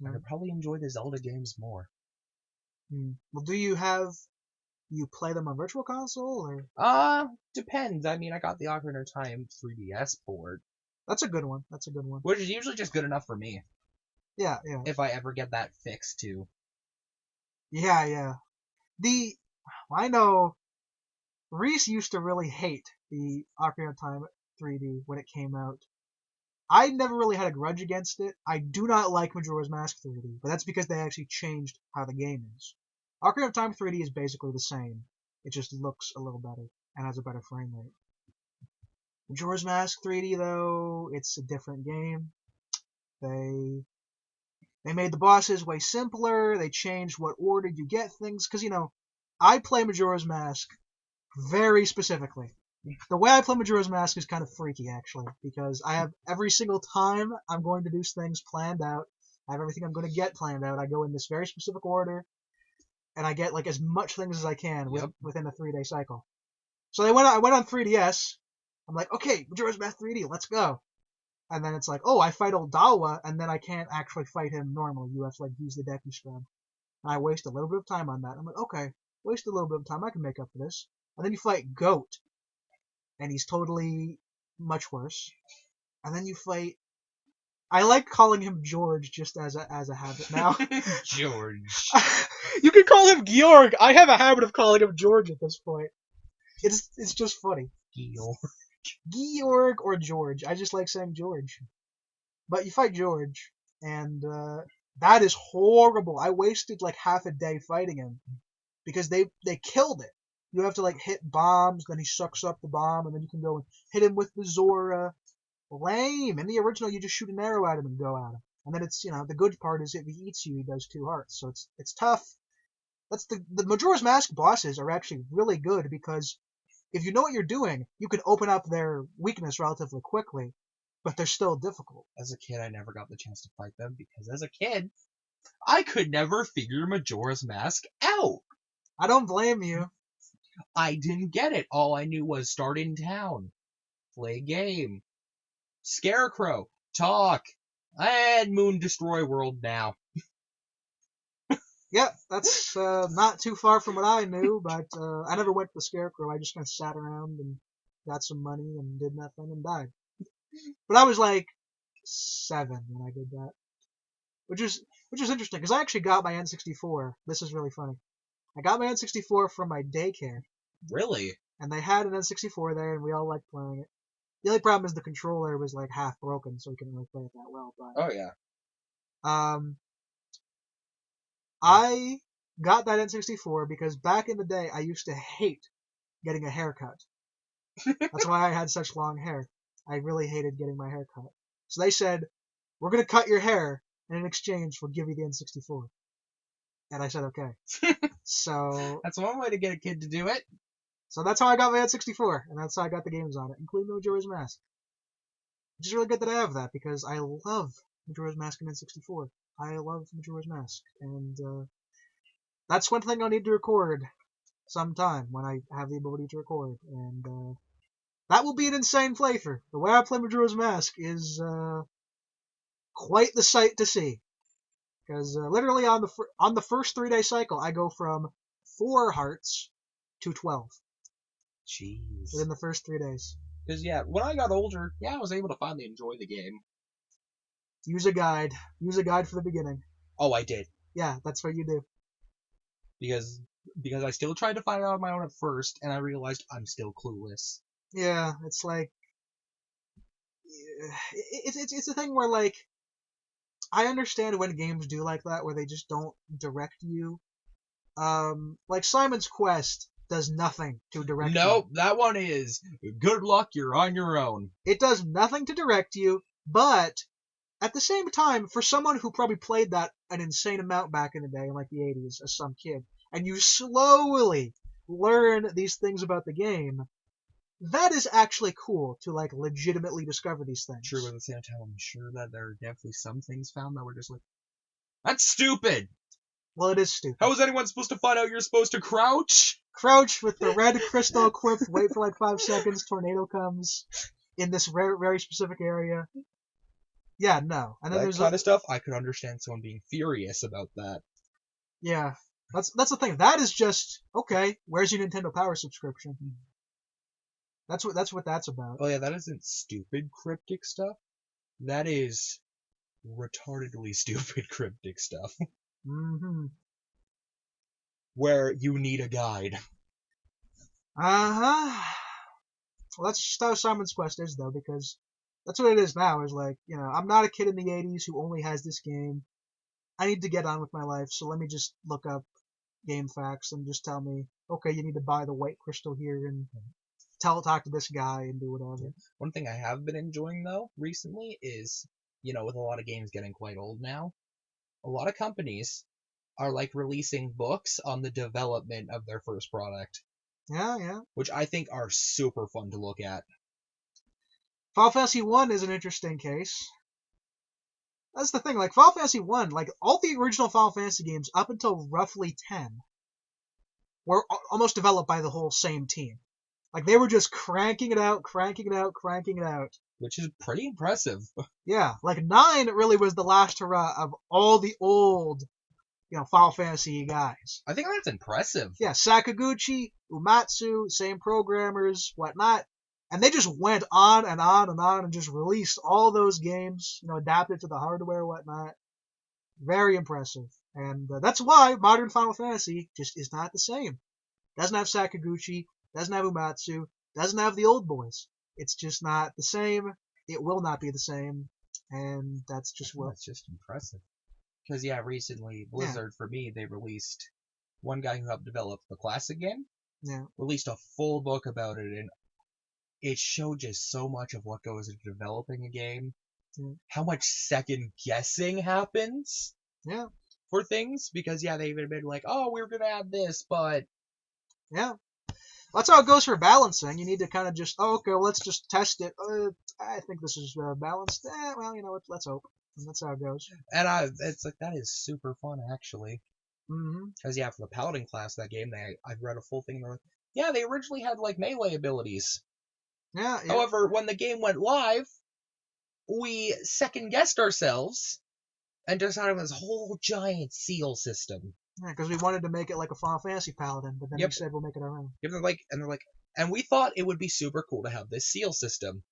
Yeah.
I could probably enjoy the Zelda games more.
Well, do you play them on Virtual Console, or?
Depends. I mean, I got the Ocarina of Time 3DS port.
That's a good one.
Which is usually just good enough for me.
Yeah.
If I ever get that fixed, too.
Yeah. I know Reese used to really hate the Ocarina of Time 3D when it came out. I never really had a grudge against it. I do not like Majora's Mask 3D, but that's because they actually changed how the game is. Ocarina of Time 3D is basically the same. It just looks a little better and has a better frame rate. Majora's Mask 3D, though, it's a different game. They made the bosses way simpler. They changed what order you get things. Because, I play Majora's Mask very specifically. The way I play Majora's Mask is kind of freaky, actually, because I have every single time I'm going to do things planned out. I have everything I'm going to get planned out. I go in this very specific order, and I get like as much things as I can within a 3-day cycle. So I went on 3DS. I'm like, okay, Majora's Mask 3D, let's go. And then it's like, oh, I fight old Dawa, and then I can't actually fight him normally. You have to like use the Deku Scrub. And I waste a little bit of time on that. I'm like, okay, waste a little bit of time. I can make up for this. And then you fight Goat, and he's totally much worse. And then you fight. I like calling him George just as a habit now.
George.
You can call him Georg. I have a habit of calling him George at this point. It's just funny. Georg or George. I just like saying George. But you fight George, and that is horrible. I wasted like half a day fighting him because they killed it. You have to like hit bombs, then he sucks up the bomb, and then you can go and hit him with the Zora. Lame. In the original, you just shoot an arrow at him and go at him. And then it's, the good part is if he eats you, he does 2 hearts. So it's tough. That's the Majora's Mask bosses are actually really good because if you know what you're doing, you can open up their weakness relatively quickly, but they're still difficult.
As a kid, I never got the chance to fight them because as a kid, I could never figure Majora's Mask out.
I don't blame you.
I didn't get it. All I knew was start in town, play game, Scarecrow, talk, and Moon Destroy World now.
Yeah, that's not too far from what I knew, but I never went to the Scarecrow. I just kind of sat around and got some money and did nothing and died. But I was like 7 when I did that, which is interesting because I actually got my N64. This is really funny. I got my N64 from my daycare,
Really?
and they had an N64 there, and we all liked playing it. The only problem is the controller was like half broken, so we couldn't really play it that well. But
Oh yeah.
I got that N64 because back in the day I used to hate getting a haircut. That's why I had such long hair. I really hated getting my hair cut. So they said, we're going to cut your hair, and in exchange we'll give you the N64. And I said, okay. So
That's one way to get a kid to do it.
so that's how I got my N64, and that's how I got the games on it, including Majora's Mask. Which is really good that I have that, because I love Majora's Mask and N64. I love Majora's Mask, and that's one thing I'll need to record sometime when I have the ability to record, and that will be an insane playthrough. The way I play Majora's Mask is quite the sight to see, because literally on the first 3-day cycle, I go from 4 hearts to 12
Jeez.
within the first 3 days.
Because yeah, when I got older, yeah, I was able to finally enjoy the game.
Use a guide. Use a guide for the beginning.
Oh, I did.
Yeah, that's what you do.
Because I still tried to find out on my own at first, and I realized I'm still clueless.
Yeah, it's like it's a thing where like I understand when games do like that, where they just don't direct you. Like Simon's Quest does nothing to direct you.
Nope, that one is good luck, you're on your own.
It does nothing to direct you, but at the same time, for someone who probably played that an insane amount back in the day, in like the 80s, as some kid, and you slowly learn these things about the game, that is actually cool to like legitimately discover these things.
True, at the same time, I'm sure that there are definitely some things found that were just like, that's stupid!
Well, it is stupid.
How is anyone supposed to find out you're supposed to crouch?
Crouch with the red crystal equipped, wait for like 5 seconds, tornado comes in this very specific area. Yeah, no. And then
That
there's
kind of stuff, I could understand someone being furious about that.
Yeah, that's the thing. That is just okay. Where's your Nintendo Power subscription? That's what that's about.
Oh yeah, that isn't stupid cryptic stuff. That is retardedly stupid cryptic stuff.
Mm-hmm.
Where you need a guide.
Uh-huh. Well, that's just how Simon's Quest is, though, because that's what it is now, is like, I'm not a kid in the 80s who only has this game. I need to get on with my life, so let me just look up game facts and just tell me, okay, you need to buy the white crystal here and talk to this guy and do whatever.
One thing I have been enjoying, though, recently is, with a lot of games getting quite old now, a lot of companies are, like, releasing books on the development of their first product.
Yeah.
Which I think are super fun to look at.
Final Fantasy 1 is an interesting case. That's the thing, like, Final Fantasy 1, like, all the original Final Fantasy games up until roughly 10 were almost developed by the whole same team. Like, they were just cranking it out.
Which is pretty impressive.
Yeah, like, 9 really was the last hurrah of all the old, Final Fantasy guys.
I think that's impressive.
Yeah, Sakaguchi, Uematsu, same programmers, whatnot. And they just went on and on and on and just released all those games, adapted to the hardware, whatnot. Very impressive. And that's why modern Final Fantasy just is not the same. Doesn't have Sakaguchi, doesn't have Uematsu, doesn't have the old boys. It's just not the same. It will not be the same. And that's just what...
That's just impressive. Because, yeah, recently, Blizzard, for me, they released... One guy who helped develop the classic game released a full book about it, and it showed just so much of what goes into developing a game.
Yeah.
How much second guessing happens for things. Because, they've been like, oh, we're going to add this, but...
Yeah. That's how it goes for balancing. You need to kind of just, okay, well, let's just test it. I think this is balanced. Well, you know what, let's hope. And that's how it goes.
And it's like, that is super fun, actually.
Mm-hmm.
Because, yeah, for the Paladin class of that game, I've read a full thing, and they're like, yeah, they originally had, like, melee abilities.
Yeah.
However, when the game went live, we second-guessed ourselves and decided on this whole giant seal system.
Yeah, because we wanted to make it like a Final Fantasy Paladin, but then we said we'll make it our own.
Yep, and we thought it would be super cool to have this seal system.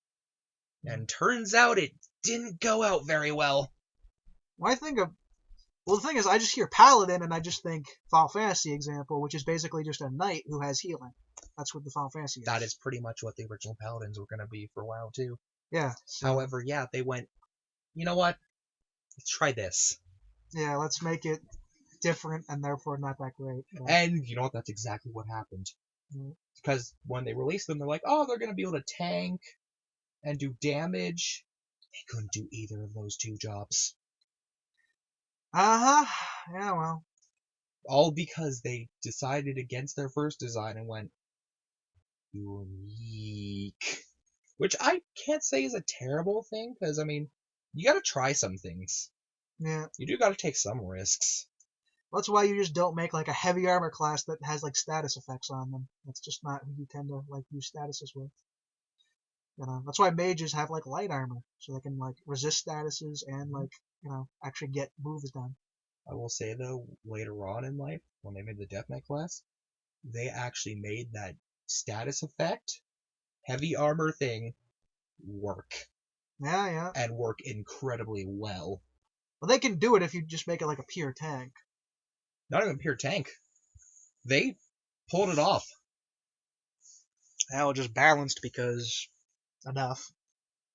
And turns out it didn't go out very well.
Well, the thing is, I just hear Paladin and I just think Final Fantasy example, which is basically just a knight who has healing. That's what the Final Fantasy is.
That is pretty much what the original Paladins were going to be for a while, too.
Yeah. So,
however, yeah, they went, you know what? Let's try this.
Yeah, let's make it different and therefore not that great.
But... And you know what? That's exactly what happened. Mm-hmm. Because when they released them, they're like, oh, they're going to be able to tank and do damage. They couldn't do either of those two jobs.
Uh-huh. Yeah, well.
All because they decided against their first design and went unique. Which I can't say is a terrible thing, because, I mean, you gotta try some things.
Yeah.
You do gotta take some risks.
That's why you just don't make, like, a heavy armor class that has, like, status effects on them. That's just not who you tend to, like, use statuses with. You know, that's why mages have, like, light armor, so they can, like, resist statuses and, like, you know, actually get moves done.
I will say, though, later on in life, when they made the Death Knight class, they actually made that status effect, heavy armor thing, work.
Yeah.
And work incredibly well.
Well, they can do it if you just make it like a pure tank.
Not even pure tank. They pulled it off.
Well, just balanced because enough.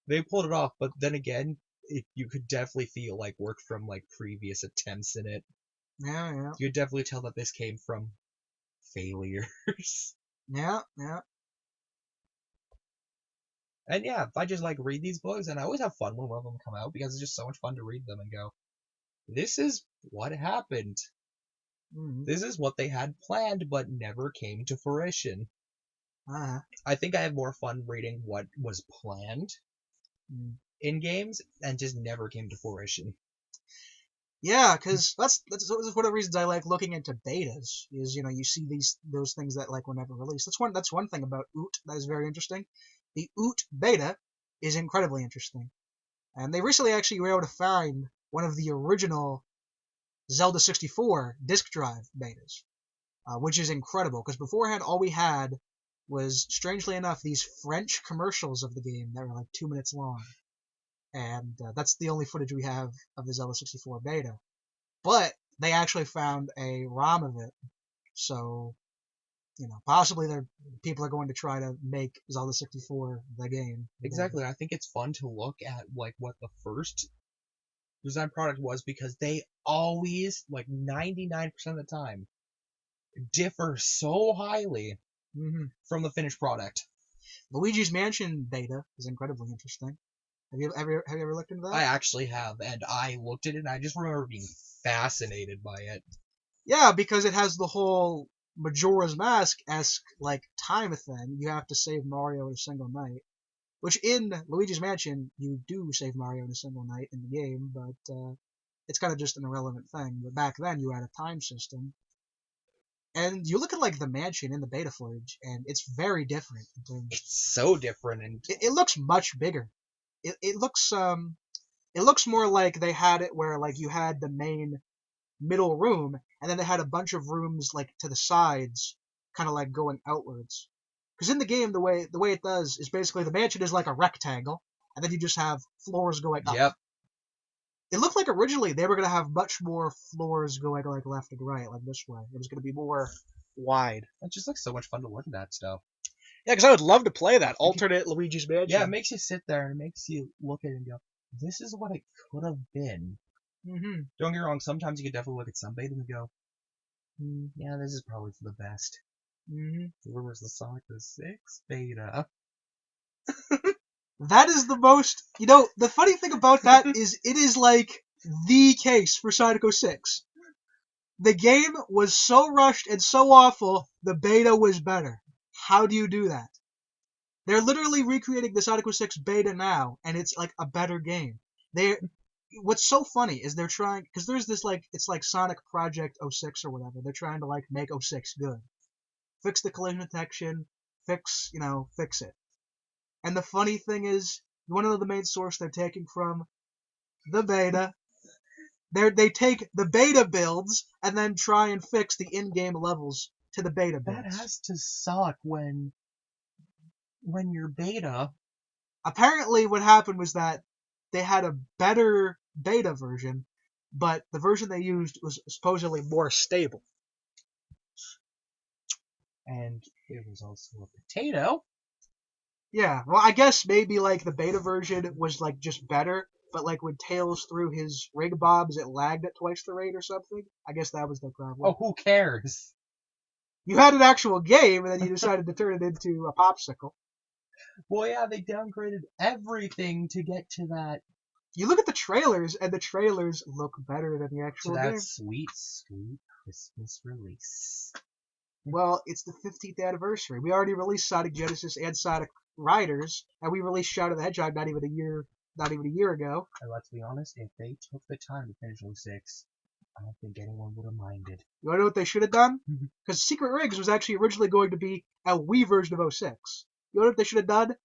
They pulled it off, but then again, you could definitely feel like work from like previous attempts in it.
Yeah.
You could definitely tell that this came from failures.
Yeah.
And yeah, I just like read these books, and I always have fun when one of them come out because it's just so much fun to read them and go, this is what happened.
Mm-hmm.
This is what they had planned but never came to fruition.
Uh-huh.
I think I have more fun reading what was planned in games and just never came to fruition.
Yeah, because that's one of the reasons I like looking into betas. Is, you know, you see those things that like were never released. That's one thing about OOT that is very interesting. The OOT beta is incredibly interesting, and they recently actually were able to find one of the original Zelda 64 disk drive betas, which is incredible because beforehand all we had was, strangely enough, these French commercials of the game that were like 2 minutes long. And that's the only footage we have of the Zelda 64 beta. But they actually found a ROM of it. So, you know, possibly people are going to try to make Zelda 64 the game.
Exactly. I think it's fun to look at like what the first design product was, because they always, like 99% of the time, differ so highly from the finished product.
Luigi's Mansion beta is incredibly interesting. Have you ever looked into that?
I actually have, and I looked at it and I just remember being fascinated by it.
Yeah, because it has the whole Majora's Mask-esque like time thing. You have to save Mario in a single night. Which in Luigi's Mansion, you do save Mario in a single night in the game, but it's kind of just an irrelevant thing. But back then, you had a time system. And you look at like the mansion in the beta footage, and it's very different.
It's so different, and
it looks much bigger. It looks more like they had it where like you had the main middle room, and then they had a bunch of rooms like to the sides, kind of like going outwards. Because in the game, the way it does is basically the mansion is like a rectangle, and then you just have floors going up.
Yep.
It looked like originally they were going to have much more floors going like left and right, like this way. It was going to be more wide.
It just looks so much fun to look at that stuff.
Yeah, because I would love to play that alternate Luigi's Mansion.
Yeah, it makes you sit there and it makes you look at it and go, this is what it could have been.
Mm-hmm.
Don't get me wrong, sometimes you could definitely look at some beta and go, yeah, this is probably for the best.
Mm-hmm.
Where was the Sonic the 6 beta?
That is the most... You know, the funny thing about that is it is like the case for Sonic 06. The game was so rushed and so awful, the beta was better. How do you do that? They're literally recreating the Sonic 06 beta now, and it's like a better game. what's so funny is they're trying, because there's this like, it's like Sonic Project 06 or whatever. They're trying to like make 06 good, fix the collision detection, fix it. And the funny thing is, one of the main source they're taking from the beta. They take the beta builds and then try and fix the in-game levels to the beta builds.
That has to suck when you're beta.
Apparently, what happened was that they had a better beta version, but the version they used was supposedly more stable.
And it was also a potato.
Yeah, well, I guess maybe like the beta version was like just better, but like when Tails threw his rig bobs, it lagged at twice the rate or something. I guess that was the problem.
Oh, who cares?
You had an actual game, and then you decided to turn it into a popsicle.
Well, yeah, they downgraded everything to get to that.
You look at the trailers, and the trailers look better than the actual
To that
game.
sweet, sweet Christmas release.
Well, it's the 15th anniversary. We already released Sonic Genesis and Sonic Riders, and we released Shadow the Hedgehog not even a year ago.
And let's be honest, if they took the time to finish 06, I don't think anyone would have minded.
You want to know what they should have done? Because Secret Rings was actually originally going to be a Wii version of 06. You know what they should have done?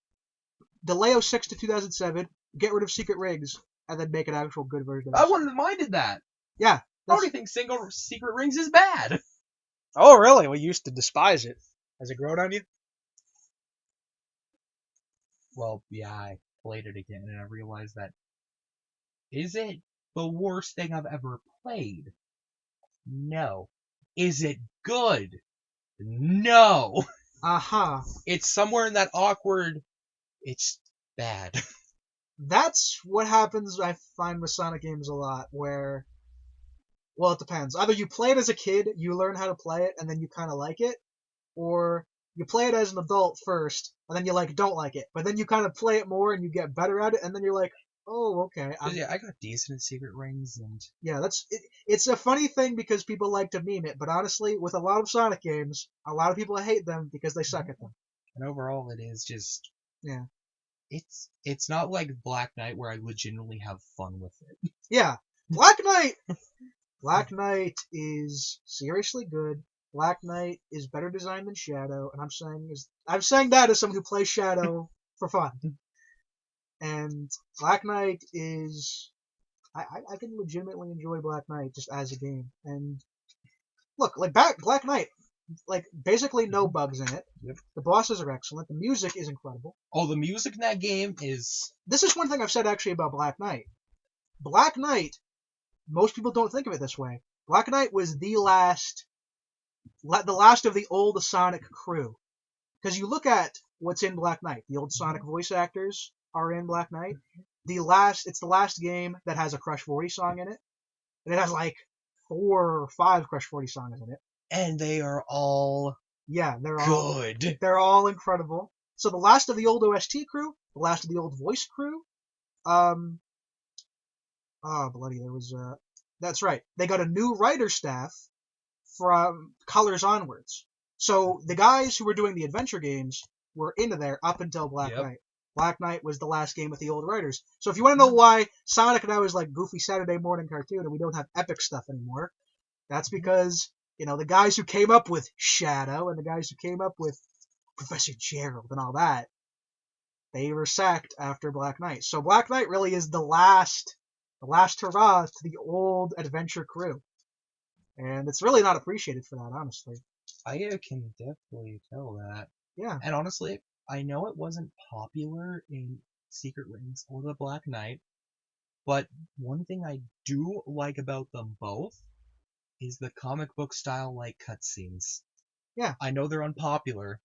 Delay 06 to 2007, get rid of Secret Rings, and then make an actual good version of 06.
I wouldn't have minded that.
Yeah.
I don't think single Secret Rings is bad.
Oh, really? Well, you used to despise it. Has it grown on you?
Well, yeah, I played it again and I realized that, is it the worst thing I've ever played? No. Is it good? No.
Uh-huh.
It's somewhere in that awkward, it's bad.
That's what happens, I find, with Sonic games a lot, where, well, it depends. Either you play it as a kid, you learn how to play it, and then you kind of like it, or you play it as an adult first, and then you don't like it, but then you kind of play it more and you get better at it, and then you're like, oh, okay.
Yeah, I got decent at Secret Rings, and
yeah, it's a funny thing because people like to meme it, but honestly, with a lot of Sonic games, a lot of people hate them because they suck at them.
And overall, it is just,
yeah.
It's not like Black Knight where I legitimately have fun with it.
Yeah, Black Knight is seriously good. Black Knight is better designed than Shadow, and I'm saying that as someone who plays Shadow for fun. And Black Knight is, I can legitimately enjoy Black Knight just as a game. And look, Black Knight, basically no bugs in it.
Yep.
The bosses are excellent. The music is incredible.
Oh, the music in that game is...
This is one thing I've said actually about Black Knight. Black Knight, most people don't think of it this way. Black Knight was the last of the old Sonic crew. Because you look at what's in Black Knight. The old Sonic voice actors are in Black Knight. It's the last game that has a Crush 40 song in it. And it has 4 or 5 Crush 40 songs in it.
And they are all
they're
good.
They're all incredible. So the last of the old OST crew, the last of the old voice crew, that's right. They got a new writer staff from Colors onwards. So the guys who were doing the adventure games were into there up until Black Knight. Black Knight was the last game with the old writers. So if you want to know why Sonic now is like goofy Saturday morning cartoon and we don't have epic stuff anymore, that's because, the guys who came up with Shadow and the guys who came up with Professor Gerald and all that, they were sacked after Black Knight. So Black Knight really is the last hurrah to the old adventure crew. And it's really not appreciated for that, honestly.
I can definitely tell that.
Yeah.
And honestly, I know it wasn't popular in Secret Rings or the Black Knight, but one thing I do like about them both is the comic book style cutscenes.
Yeah.
I know they're unpopular,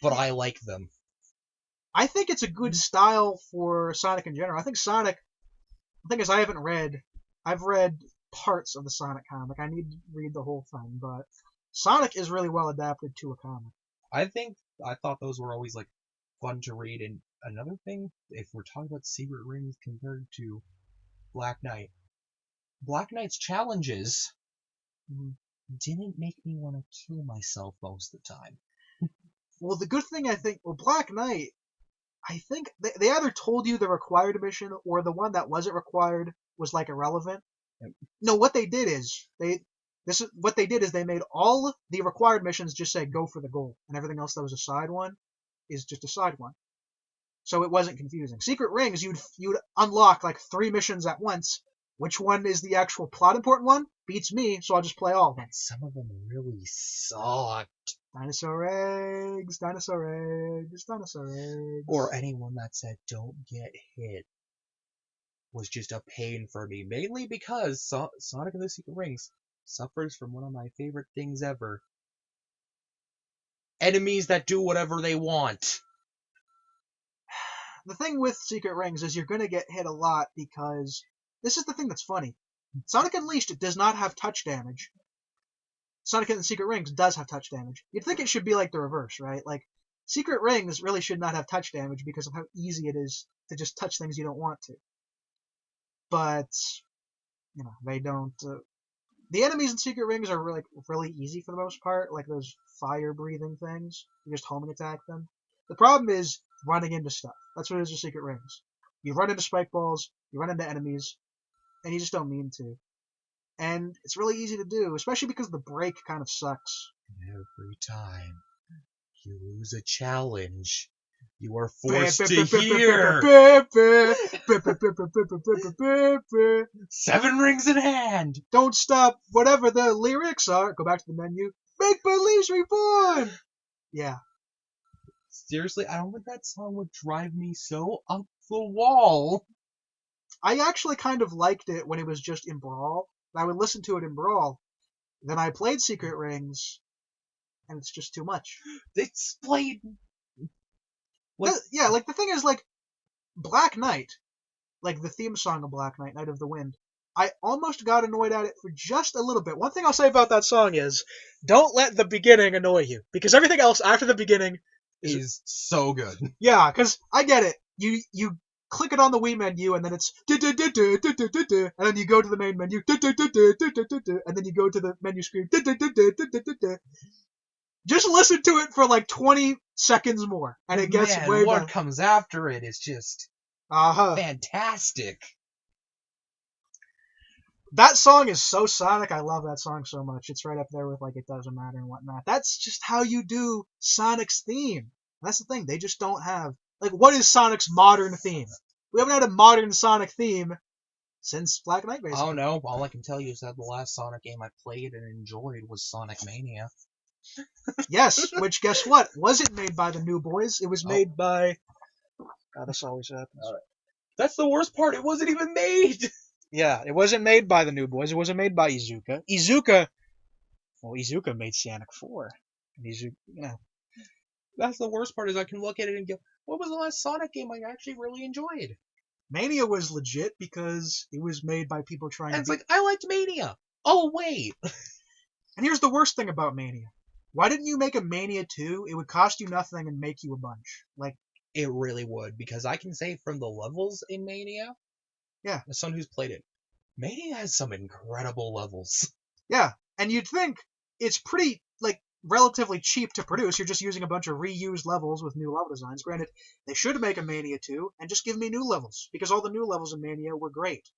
but I like them.
I think it's a good style for Sonic in general. I think Sonic, the thing is I've read parts of the Sonic comic. I need to read the whole thing, but Sonic is really well adapted to a comic.
I thought those were always fun to read. And another thing, if we're talking about Secret Rings compared to Black Knight, Black Knight's challenges didn't make me want to kill myself most of the time.
Well, the good thing Black Knight, I think they either told you the required mission or the one that wasn't required was like irrelevant.
Yep.
No, what they did is they made all the required missions just say go for the goal, and everything else that was a side one is just a side one. So it wasn't confusing. Secret Rings, you'd unlock like 3 missions at once. Which one is the actual plot important one? Beats me, so I'll just play all of them.
And some of them really sucked.
Dinosaur eggs, dinosaur eggs, dinosaur eggs.
Or anyone that said don't get hit was just a pain for me. Mainly because Sonic and the Secret Rings suffers from one of my favorite things ever. Enemies that do whatever they want.
The thing with Secret Rings is you're going to get hit a lot because this is the thing that's funny. Sonic Unleashed does not have touch damage. Sonic and the Secret Rings does have touch damage. You'd think it should be like the reverse, right? Like, Secret Rings really should not have touch damage because of how easy it is to just touch things you don't want to. But, they don't. The enemies in Secret Rings are really easy for the most part, like those fire-breathing things. You just homing attack them. The problem is running into stuff. That's what it is with Secret Rings. You run into spike balls, you run into enemies, and you just don't mean to. And it's really easy to do, especially because the break kind of sucks.
Every time you lose a challenge, you are forced to hear 7 rings in hand.
Don't stop, whatever the lyrics are. Go back to the menu. Make Believe's Reborn! Yeah.
Seriously, I don't think that song would drive me so up the wall.
I actually kind of liked it when it was just in Brawl. I would listen to it in Brawl. Then I played Secret Rings, and it's just too much.
It's played...
The thing is, like, Black Knight, like the theme song of Black Knight, Night of the Wind, I almost got annoyed at it for just a little bit. One thing I'll say about that song is, don't let the beginning annoy you, because everything else after the beginning
is so good.
Yeah, because I get it. You click it on the Wii menu, and then it's and then you go to the main menu, and then you go to the menu screen. Just listen to it for like 20 seconds more, and it gets way
what
better.
Comes after it is just fantastic.
That song is so Sonic. I love that song so much. It's right up there with like It Doesn't Matter and whatnot. That's just how you do Sonic's theme. That's the thing. They just don't have... Like, what is Sonic's modern theme? We haven't had a modern Sonic theme since Black Knight, basically.
Oh, no. All I can tell you is that the last Sonic game I played and enjoyed was Sonic Mania.
Yes, which, guess what? Wasn't made by the New Boys. It was made by... God, this always happens.
That's the worst part. It wasn't even made.
Yeah, it wasn't made by the New Boys. It wasn't made by Iizuka. Iizuka made Sonic 4. And Iizuka,
That's the worst part is I can look at it and go, what was the last Sonic game I actually really enjoyed?
Mania was legit because it was made by people trying
to... It's I liked Mania. Oh, wait.
And here's the worst thing about Mania. Why didn't you make a Mania 2? It would cost you nothing and make you a bunch. Like,
it really would, because I can say from the levels in Mania...
Yeah.
As someone who's played it, Mania has some incredible levels.
Yeah, and you'd think it's pretty, like, relatively cheap to produce. You're just using a bunch of reused levels with new level designs. Granted, they should make a Mania 2 and just give me new levels, because all the new levels in Mania were great.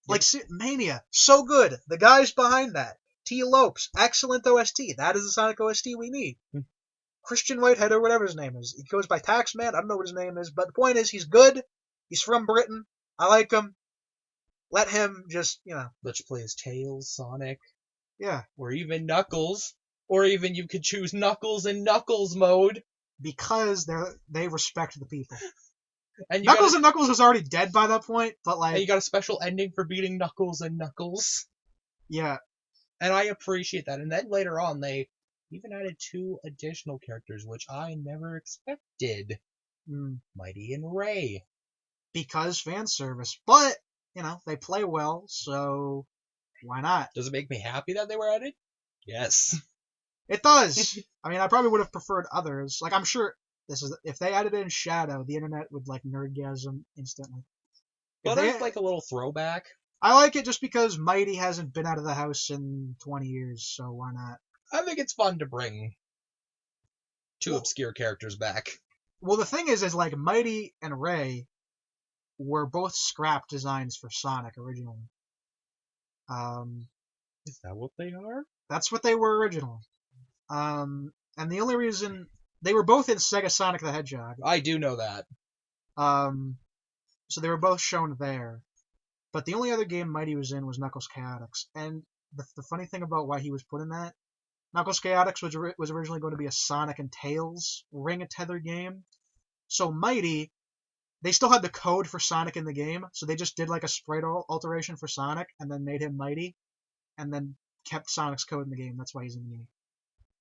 Yep. Like, Mania, so good. The guys behind that. T. Lopes, excellent OST. That is the Sonic OST we need. Christian Whitehead, or whatever his name is. He goes by Taxman. I don't know what his name is, but the point is, he's good. He's from Britain. I like him. Let him just,
Let you play as Tails, Sonic.
Yeah.
Or even Knuckles. Or even you could choose Knuckles in Knuckles mode.
Because they respect the people.
And
Knuckles was already dead by that point, but like...
And you got a special ending for beating Knuckles and Knuckles.
Yeah.
And I appreciate that. And then later on, they even added 2 additional characters, which I never expected. Mighty and Ray. Because
fan service. But, they play well, so why not?
Does it make me happy that they were added? Yes.
It does. I mean, I probably would have preferred others. Like, I'm sure if they added in Shadow, the internet would, like, nerdgasm instantly.
But it's like a little throwback.
I like it just because Mighty hasn't been out of the house in 20 years, so why not?
I think it's fun to bring 2 obscure characters back.
Well, the thing is like, Mighty and Ray were both scrap designs for Sonic originally.
Is that what they are?
That's what they were originally. And the only reason they were both in Sega Sonic the Hedgehog.
I do know that.
So they were both shown there. But the only other game Mighty was in was Knuckles Chaotix. And the funny thing about why he was put in that, Knuckles Chaotix was originally going to be a Sonic and Tails ring a tether game. So Mighty, they still had the code for Sonic in the game, so they just did like a sprite alteration for Sonic and then made him Mighty, and then kept Sonic's code in the game. That's why he's in the game.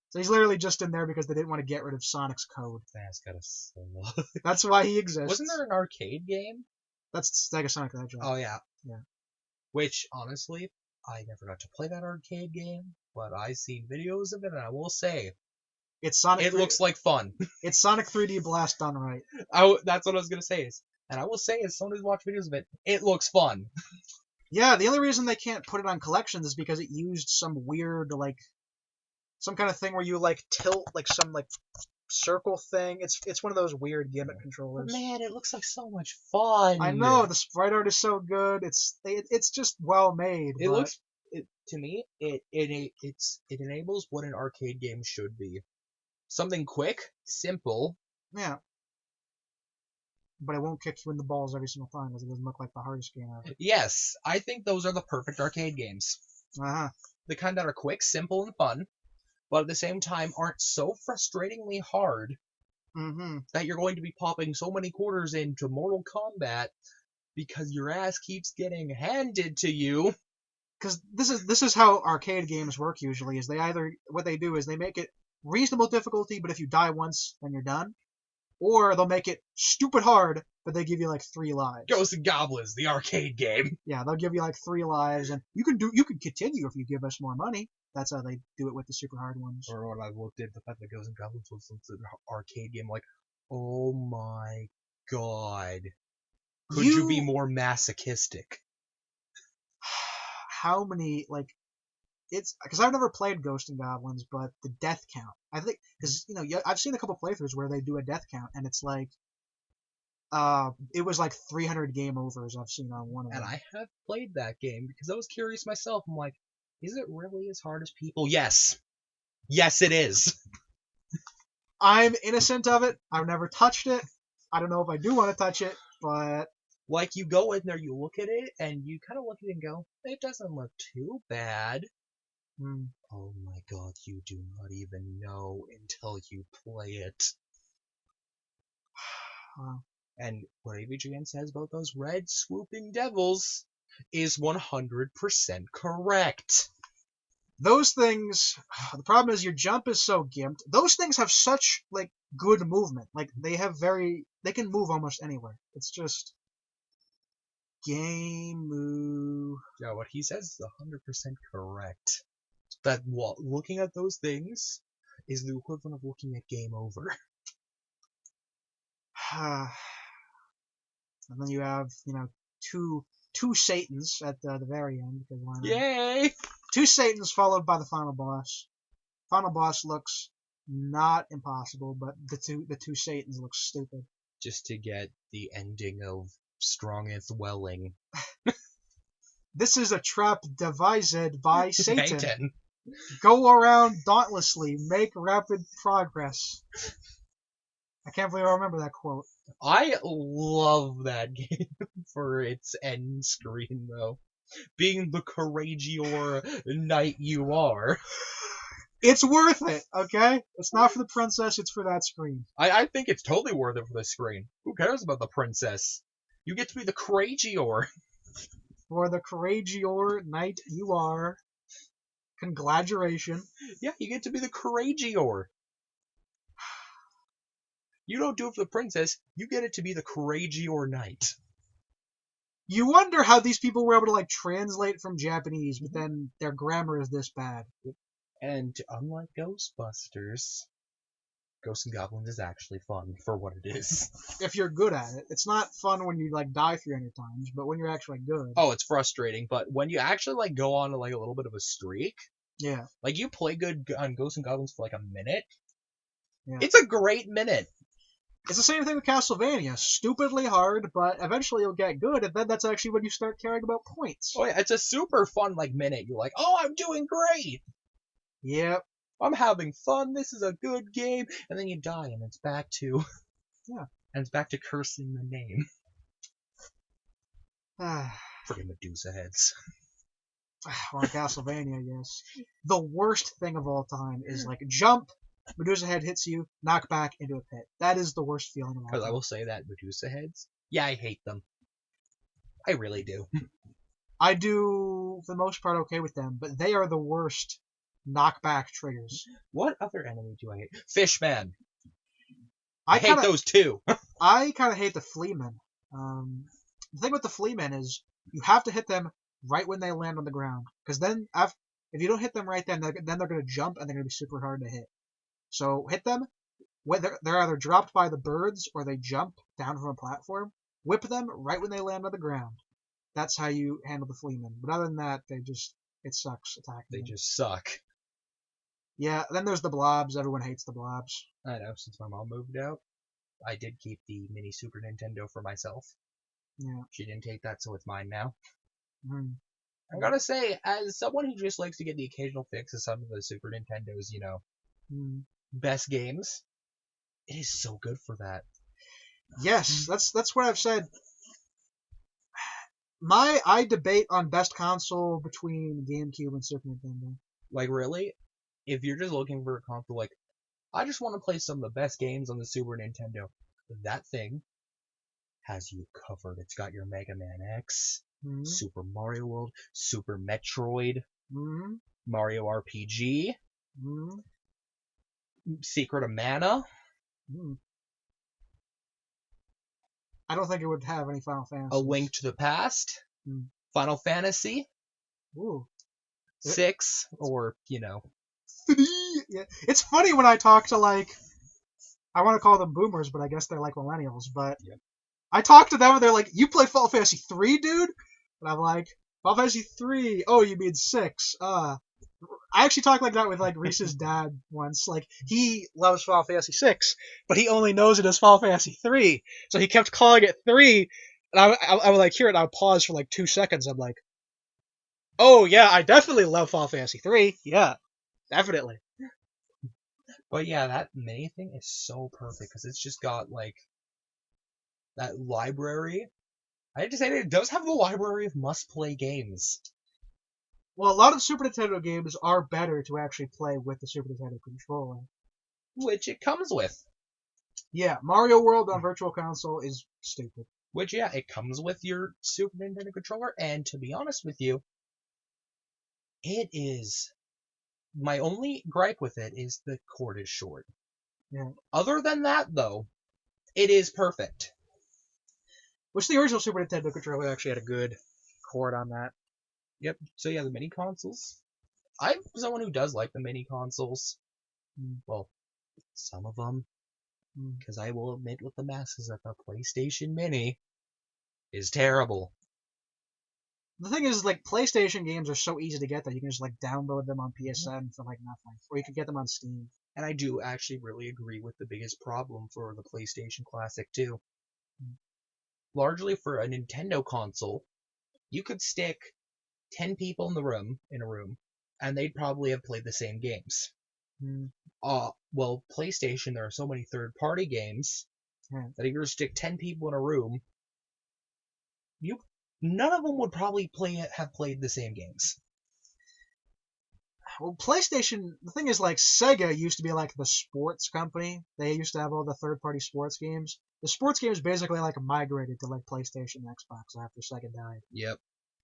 So he's literally just in there because they didn't want to get rid of Sonic's code.
That's gotta suck.
That's why he exists.
Wasn't there an arcade game?
That's Sega Sonic the Hedgehog.
Oh, yeah.
Yeah.
Which, honestly, I never got to play that arcade game, but I've seen videos of it, and I will say,
It's Sonic.
it looks like fun.
It's Sonic 3D Blast done right.
That's what I was gonna say. And I will say, as someone who's watched videos of it looks fun.
Yeah, the only reason they can't put it on collections is because it used some weird, like, some kind of thing where you, like, tilt, like, some, like, circle thing. It's one of those weird gimmick controllers.
But man, it looks like so much fun.
I know, the sprite art is so good. It's just well made.
To me, it enables what an arcade game should be. Something quick, simple.
Yeah. But it won't kick you in the balls every single time because it doesn't look like the hardest game ever.
Yes, I think those are the perfect arcade games.
Uh-huh.
The kind that are quick, simple, and fun, but at the same time aren't so frustratingly hard that you're going to be popping so many quarters into Mortal Kombat because your ass keeps getting handed to you.
Because this is how arcade games work usually. Is what they do is they make it reasonable difficulty, but if you die once, then you're done. Or they'll make it stupid hard, but they give you like 3 lives.
Ghosts and Goblins, the arcade game.
Yeah, they'll give you like 3 lives, and you can continue if you give us more money. That's how they do it with the super hard ones.
Or what I looked at, the fact that Ghosts and Goblins was an arcade game, like, oh my god. Could you be more masochistic?
How many, like, it's because I've never played Ghosts and Goblins, but the death count, I think, because I've seen a couple playthroughs where they do a death count, and it's like, it was like 300 game overs I've seen on one of them.
And I have played that game because I was curious myself. I'm like, is it really as hard as people? Yes, it is.
I'm innocent of it. I've never touched it. I don't know if I do want to touch it, but
like you go in there, you look at it, and you kind of look at it and go, it doesn't look too bad. Oh my god, you do not even know until you play it.
Wow.
And what AVGN says about those red swooping devils is 100% correct.
Those things, the problem is your jump is so gimped. Those things have such, like, good movement. Like, they can move almost anywhere. It's just game move.
Yeah, what he says is 100% correct. That looking at those things is the equivalent of looking at game over.
And then you have, two Satans at the very end. Because why not?
Yay!
2 Satans followed by the final boss. Final boss looks not impossible, but the two Satans look stupid.
Just to get the ending of Strongeth Welling.
This is a trap devised by Satan.
Satan.
Go around dauntlessly, make rapid progress. I can't believe I remember that quote.
I love that game for its end screen, though. Being the courageous knight you are.
It's worth it, okay? It's not for the princess, it's for that screen.
I think it's totally worth it for the screen. Who cares about the princess? You get to be the courageous.
For the courageous knight you are. Congratulations.
Yeah, you get to be the courageous. You don't do it for the princess, you get it to be the courageous knight.
You wonder how these people were able to, like, translate from Japanese, but then their grammar is this bad.
And unlike Ghostbusters, Ghosts and Goblins is actually fun for what it is.
If you're good at it. It's not fun when you, like, die 300 times, but when you're actually good.
Oh, it's frustrating, but when you actually, like, go on, like, a little bit of a streak,
yeah.
Like, you play good on Ghosts and Goblins for, like, a minute,
Yeah.
It's a great minute.
It's the same thing with Castlevania. Stupidly hard, but eventually you'll get good, and then that's actually when you start caring about points.
Oh yeah, it's a super fun like minute. You're like, oh, I'm doing great.
Yep.
I'm having fun. This is a good game. And then you die, and it's back to
Yeah.
and it's back to cursing the name.
Ah,
Freaking Medusa heads.
well, Castlevania, yes. The worst thing of all time is like jump, Medusa head hits you, knock back into a pit. That is the worst feeling of all
Because I
time.
will say that Medusa heads. Yeah, I hate them. I really do.
I do, for the most part, okay with them, but they are the worst knockback triggers.
What other enemy do I hate? Fishman.
I
hate
kinda,
those too.
I kind of hate the Fleamen. The thing with the Fleamen is you have to hit them right when they land on the ground, because then if you don't hit them right then they're going to jump and they're going to be super hard to hit. So hit them when they're either dropped by the birds or they jump down from a platform. Whip them right when they land on the ground. That's how you handle the Fleamen. But other than that, it sucks attacking
They
them.
just suck.
Yeah, then there's the blobs. Everyone hates the blobs.
I know, since my mom moved out, I did keep the mini Super Nintendo for myself.
Yeah.
She didn't take that, so it's mine now.
Mm.
I gotta say, as someone who just likes to get the occasional fix of some of the Super Nintendo's, best games, it is so good for that.
Yes, that's what I've said. I debate on best console between GameCube and Super Nintendo.
Like, really? If you're just looking for a console, like, I just want to play some of the best games on the Super Nintendo, that thing has you covered. It's got your Mega Man X,
Mm-hmm.
Super Mario World, Super Metroid,
Mm-hmm.
Mario RPG,
Mm-hmm.
Secret of Mana.
Mm-hmm. I don't think it would have any Final Fantasy.
A Link to the Past, Final Fantasy,
Ooh.
6, or,
3. Yeah. It's funny when I talk to, like, I want to call them boomers, but I guess they're like millennials, but
Yep.
I talk to them and they're like, you play Final Fantasy 3, dude? And I'm like, Final Fantasy 3? Oh, you mean 6? I actually talked like that with like Reese's dad once. Like he loves Final Fantasy 6, but he only knows it as Final Fantasy 3, so he kept calling it 3. And I would like hear it, and I would pause for like 2 seconds. I'm like, oh yeah, I definitely love Final Fantasy 3. Yeah, definitely.
But yeah, that mini thing is so perfect because it's just got like that library. I have to say that it does have the library of must-play games.
Well, a lot of Super Nintendo games are better to actually play with the Super Nintendo controller.
Which it comes with.
Yeah, Mario World on Virtual Console is stupid.
Which, yeah, it comes with your Super Nintendo controller, and to be honest with you, it is... My only gripe with it is the cord is short.
Yeah.
Other than that, though, it is perfect.
Which the original Super Nintendo controller actually had a good cord on that.
Yep, so yeah, the mini consoles. I'm someone who does like the mini consoles. Well, some of them. Because I will admit with the masses that the PlayStation Mini is terrible.
The thing is, like, PlayStation games are so easy to get that you can just, like, download them on PSN for, like, nothing. Or you can get them on Steam.
And I do actually really agree with the biggest problem for the PlayStation Classic, too. Largely for a Nintendo console, you could stick 10 people in a room, and they'd probably have played the same games. Well, PlayStation, there are so many third-party games that if you were to stick 10 people in a room, none of them would probably have played the same games.
Well, PlayStation, the thing is, like, Sega used to be, like, the sports company. They used to have all the third-party sports games. The sports games basically, like, migrated to, like, PlayStation and Xbox after Sega died.
Yep.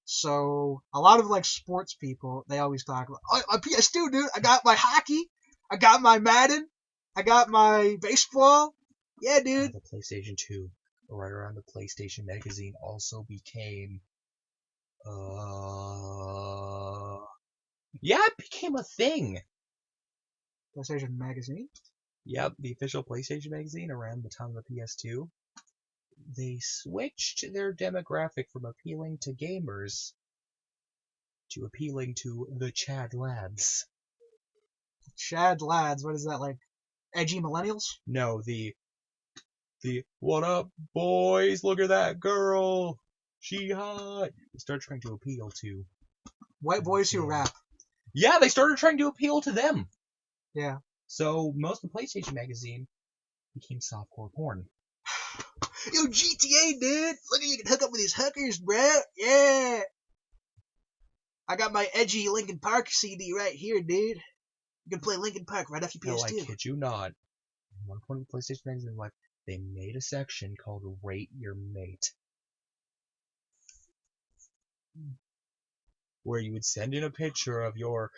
So, a lot of, like, sports people, they always talk about, oh, my PS2, dude, I got my hockey, I got my Madden, I got my baseball. Yeah, dude.
The PlayStation 2, right around the PlayStation Magazine, also became... Yeah, it became a thing.
PlayStation Magazine?
Yep, the official PlayStation Magazine around the time of the PS2. They switched their demographic from appealing to gamers to appealing to the Chad lads.
Chad lads, what is that, like, edgy millennials?
No, the what up, boys? Look at that girl. She hot. They started trying to appeal to
White boys who rap.
Yeah, they started trying to appeal to them.
Yeah.
So most of the PlayStation magazine became softcore porn.
Yo, GTA, dude! Look at you can hook up with these hookers, bruh! Yeah! I got my edgy Linkin Park CD right here, dude. You can play Linkin Park right off your
Hell,
PS2.
I kid you not. In one point of the PlayStation magazine, like, they made a section called Rate Your Mate, where you would send in a picture of your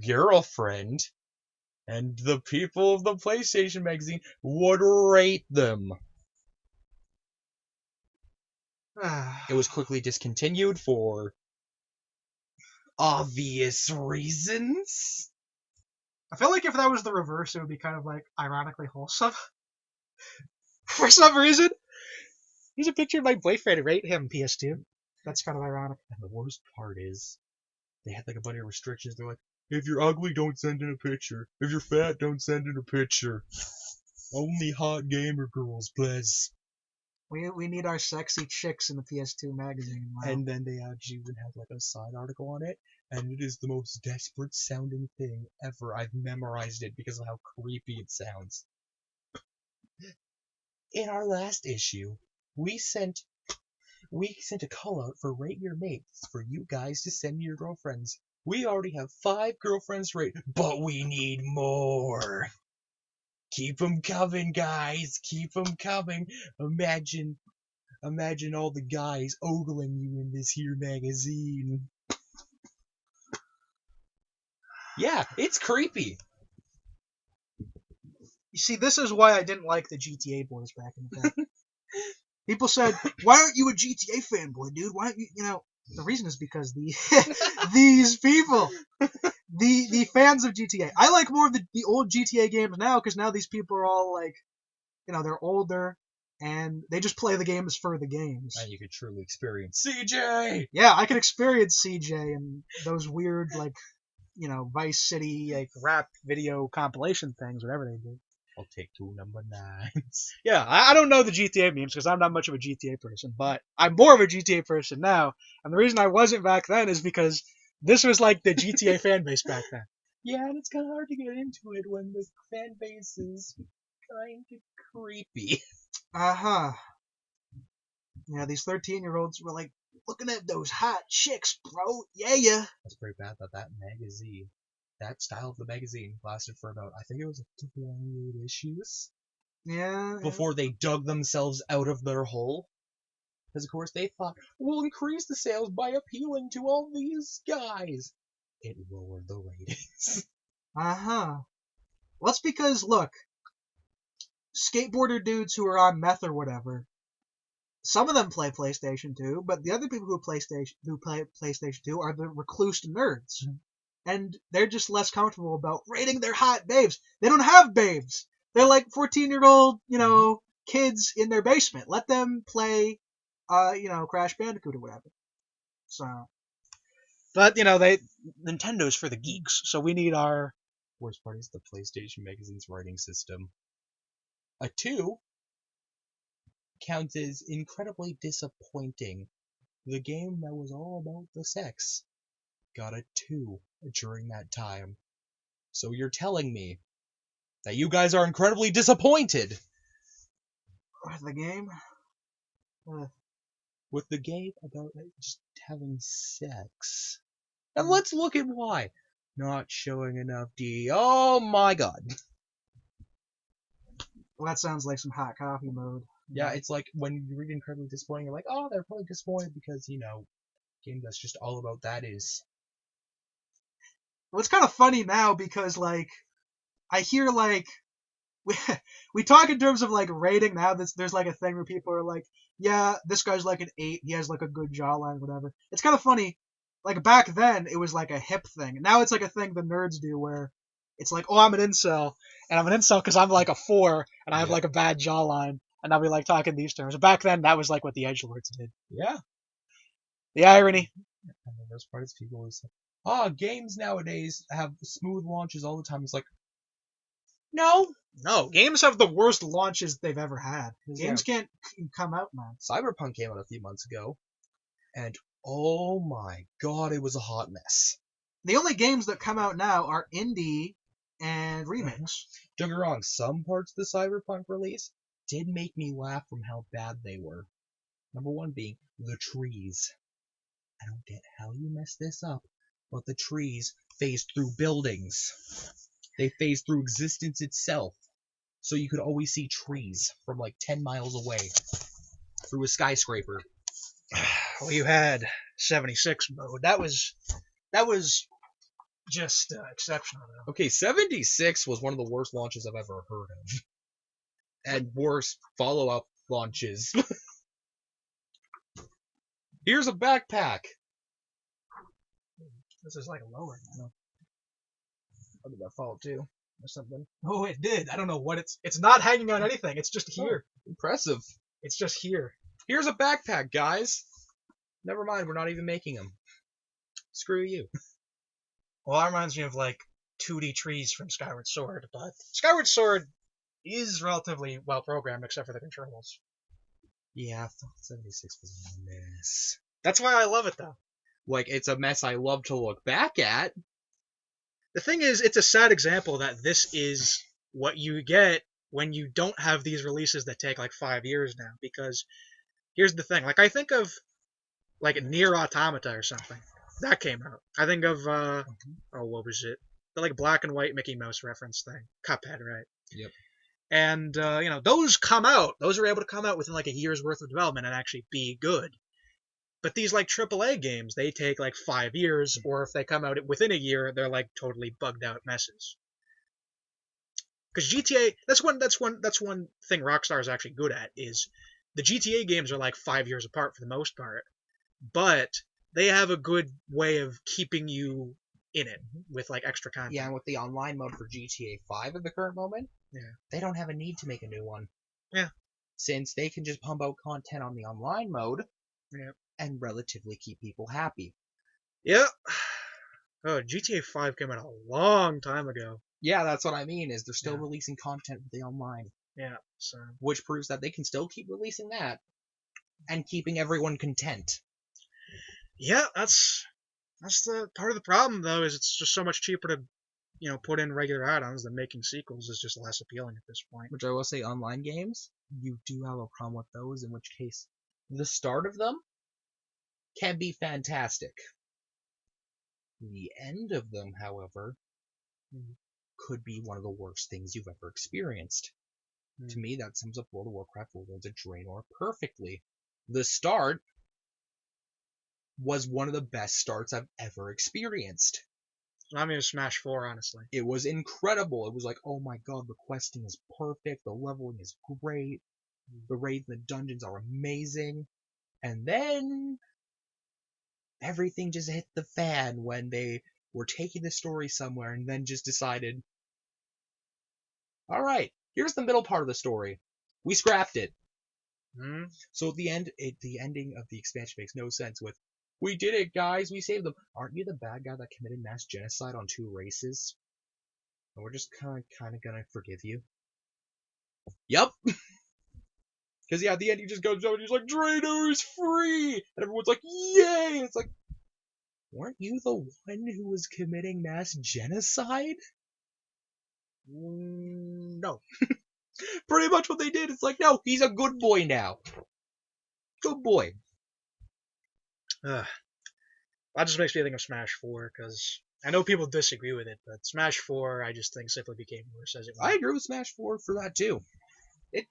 girlfriend, and the people of the PlayStation magazine would rate them. It was quickly discontinued for obvious reasons.
I feel like if that was the reverse, it would be kind of like ironically wholesome. For some reason. Here's a picture of my boyfriend. Rate him, PS2. That's kind of ironic.
And the worst part is, they had like a bunch of restrictions. They're like, if you're ugly, don't send in a picture. If you're fat, don't send in a picture. Only hot gamer girls, please.
We need our sexy chicks in the PS2 magazine. Wow.
And then they actually even have like a side article on it, and it is the most desperate sounding thing ever. I've memorized it because of how creepy it sounds. In our last issue, we sent a call out for Rate Your Mates for you guys to send your girlfriends. We already have 5 girlfriends rated, but we need more. Keep them coming, guys. Keep them coming. Imagine all the guys ogling you in this here magazine. Yeah, it's creepy.
You see, this is why I didn't like the GTA boys back in the day. People said, why aren't you a GTA fanboy, dude? Why aren't you, the reason is because these people, the fans of GTA. I like more of the old GTA games now, because now these people are all like, they're older, and they just play the games for the games.
And you could truly experience CJ!
Yeah, I could experience CJ and those weird, like, Vice City, like, rap video compilation things, whatever they do.
I'll take 2 number 9s.
Yeah, I don't know the GTA memes because I'm not much of a GTA person, but I'm more of a GTA person now. And the reason I wasn't back then is because this was like the GTA fan base back then.
Yeah, and it's kind of hard to get into it when the fan base is kind of creepy.
Uh-huh. Yeah, these 13-year-olds were like, looking at those hot chicks, bro. Yeah.
That's pretty bad that magazine, that style of the magazine lasted for about, I think it was 28 issues.
Yeah.
Before they dug themselves out of their hole. Because, of course, they thought, we'll increase the sales by appealing to all these guys. It lowered the ratings.
Uh-huh. Well, that's because, look, skateboarder dudes who are on meth or whatever, some of them play PlayStation 2, but the other people who play PlayStation 2 are the recluse nerds. Mm-hmm. And they're just less comfortable about rating their hot babes. They don't have babes. They're like 14-year-old, kids in their basement. Let them play, Crash Bandicoot or whatever. So, but, Nintendo's for the geeks, so we need our...
Worst part is the PlayStation magazine's writing system. A 2 counts as incredibly disappointing. The game that was all about the sex got a 2 during that time. So you're telling me that you guys are incredibly disappointed
with the game?
With the game about just having sex. And let's look at why. Not showing enough D. Oh my god.
Well, that sounds like some hot coffee mode.
Yeah, it's like when you read incredibly disappointing, you're like, oh, they're probably disappointed because, game that's just all about that is...
Well, it's kind of funny now because, like, I hear, like, we talk in terms of, like, rating now. There's, like, a thing where people are like, yeah, this guy's, like, an 8. He has, like, a good jawline, whatever. It's kind of funny. Like, back then, it was, like, a hip thing. Now it's, like, a thing the nerds do where it's like, oh, I'm an incel. And I'm an incel because I'm, like, a 4, and I have, like, a bad jawline. And now we, like, talk in these terms. Back then, that was, like, what the edgelords did.
Yeah.
The irony.
And the worst part is people always say, games nowadays have smooth launches all the time. It's like, No.
No, games have the worst launches they've ever had.
Yeah.
Games can't come out, man.
Cyberpunk came out a few months ago, and oh my god, it was a hot mess.
The only games that come out now are indie and remakes.
Don't get me wrong, some parts of the Cyberpunk release did make me laugh from how bad they were. Number one being the trees. I don't get how you messed this up, but the trees phased through buildings. They phased through existence itself. So you could always see trees from like 10 miles away through a skyscraper.
Well, you had 76 mode. That was just exceptional. Though.
Okay, 76 was one of the worst launches I've ever heard of. And worst follow-up launches. Here's a backpack.
This is like lower now.
How did that fall too? Or something?
Oh, it did. I don't know what it's not hanging on anything. It's just here.
Oh, impressive.
It's just here.
Here's a backpack, guys. Never mind, we're not even making them. Screw you.
Well, that reminds me of like 2D trees from Skyward Sword, but Skyward Sword is relatively well programmed except for the controls.
Yeah, I thought 76 was a mess.
That's why I love it though.
Like, it's a mess I love to look back at.
The thing is, it's a sad example that this is what you get when you don't have these releases that take like 5 years now. Because here's the thing, like I think of like Nier Automata or something that came out. I think of what was it? The like black and white Mickey Mouse reference thing, Cuphead, right?
Yep.
And those come out. Those are able to come out within like a year's worth of development and actually be good. But these like AAA games, they take like 5 years, or if they come out within a year, they're like totally bugged out messes. Because GTA, that's one thing Rockstar is actually good at is the GTA games are like 5 years apart for the most part, but they have a good way of keeping you in it with like extra content.
Yeah, and with the online mode for GTA 5 at the current moment, they don't have a need to make a new one.
Yeah.
Since they can just pump out content on the online mode.
Yeah.
And relatively keep people happy.
Yeah. Oh, GTA 5 came out a long time ago.
Yeah, that's what I mean, is they're still releasing content with the online.
Yeah, so...
Which proves that they can still keep releasing that, and keeping everyone content.
Yeah, that's the part of the problem, though, is it's just so much cheaper to, put in regular add-ons than making sequels is just less appealing at this point.
Which I will say, online games, you do have a problem with those, in which case, the start of them can be fantastic. The end of them, however, could be one of the worst things you've ever experienced. To me, that sums up World of Warcraft Worlds of Draenor perfectly. The start was one of the best starts I've ever experienced.
I mean, Smash 4, honestly.
It was incredible. It was like, oh my god, the questing is perfect, the leveling is great, the raids and the dungeons are amazing, and then everything just hit the fan when they were taking the story somewhere and then just decided, alright, here's the middle part of the story. We scrapped it. So at the end, the ending of the expansion makes no sense with, we did it, guys, we saved them. Aren't you the bad guy that committed mass genocide on 2 races? And we're just kind of gonna forgive you. Yep. Because, yeah, at the end, he just goes out and he's like, Draenor is free! And everyone's like, yay! And it's like, weren't you the one who was committing mass genocide? No. Pretty much what they did. It's like, no, he's a good boy now. Good boy.
That just makes me think of Smash 4, because I know people disagree with it, but Smash 4, I just think simply became worse as it went.
I agree with Smash 4 for that, too.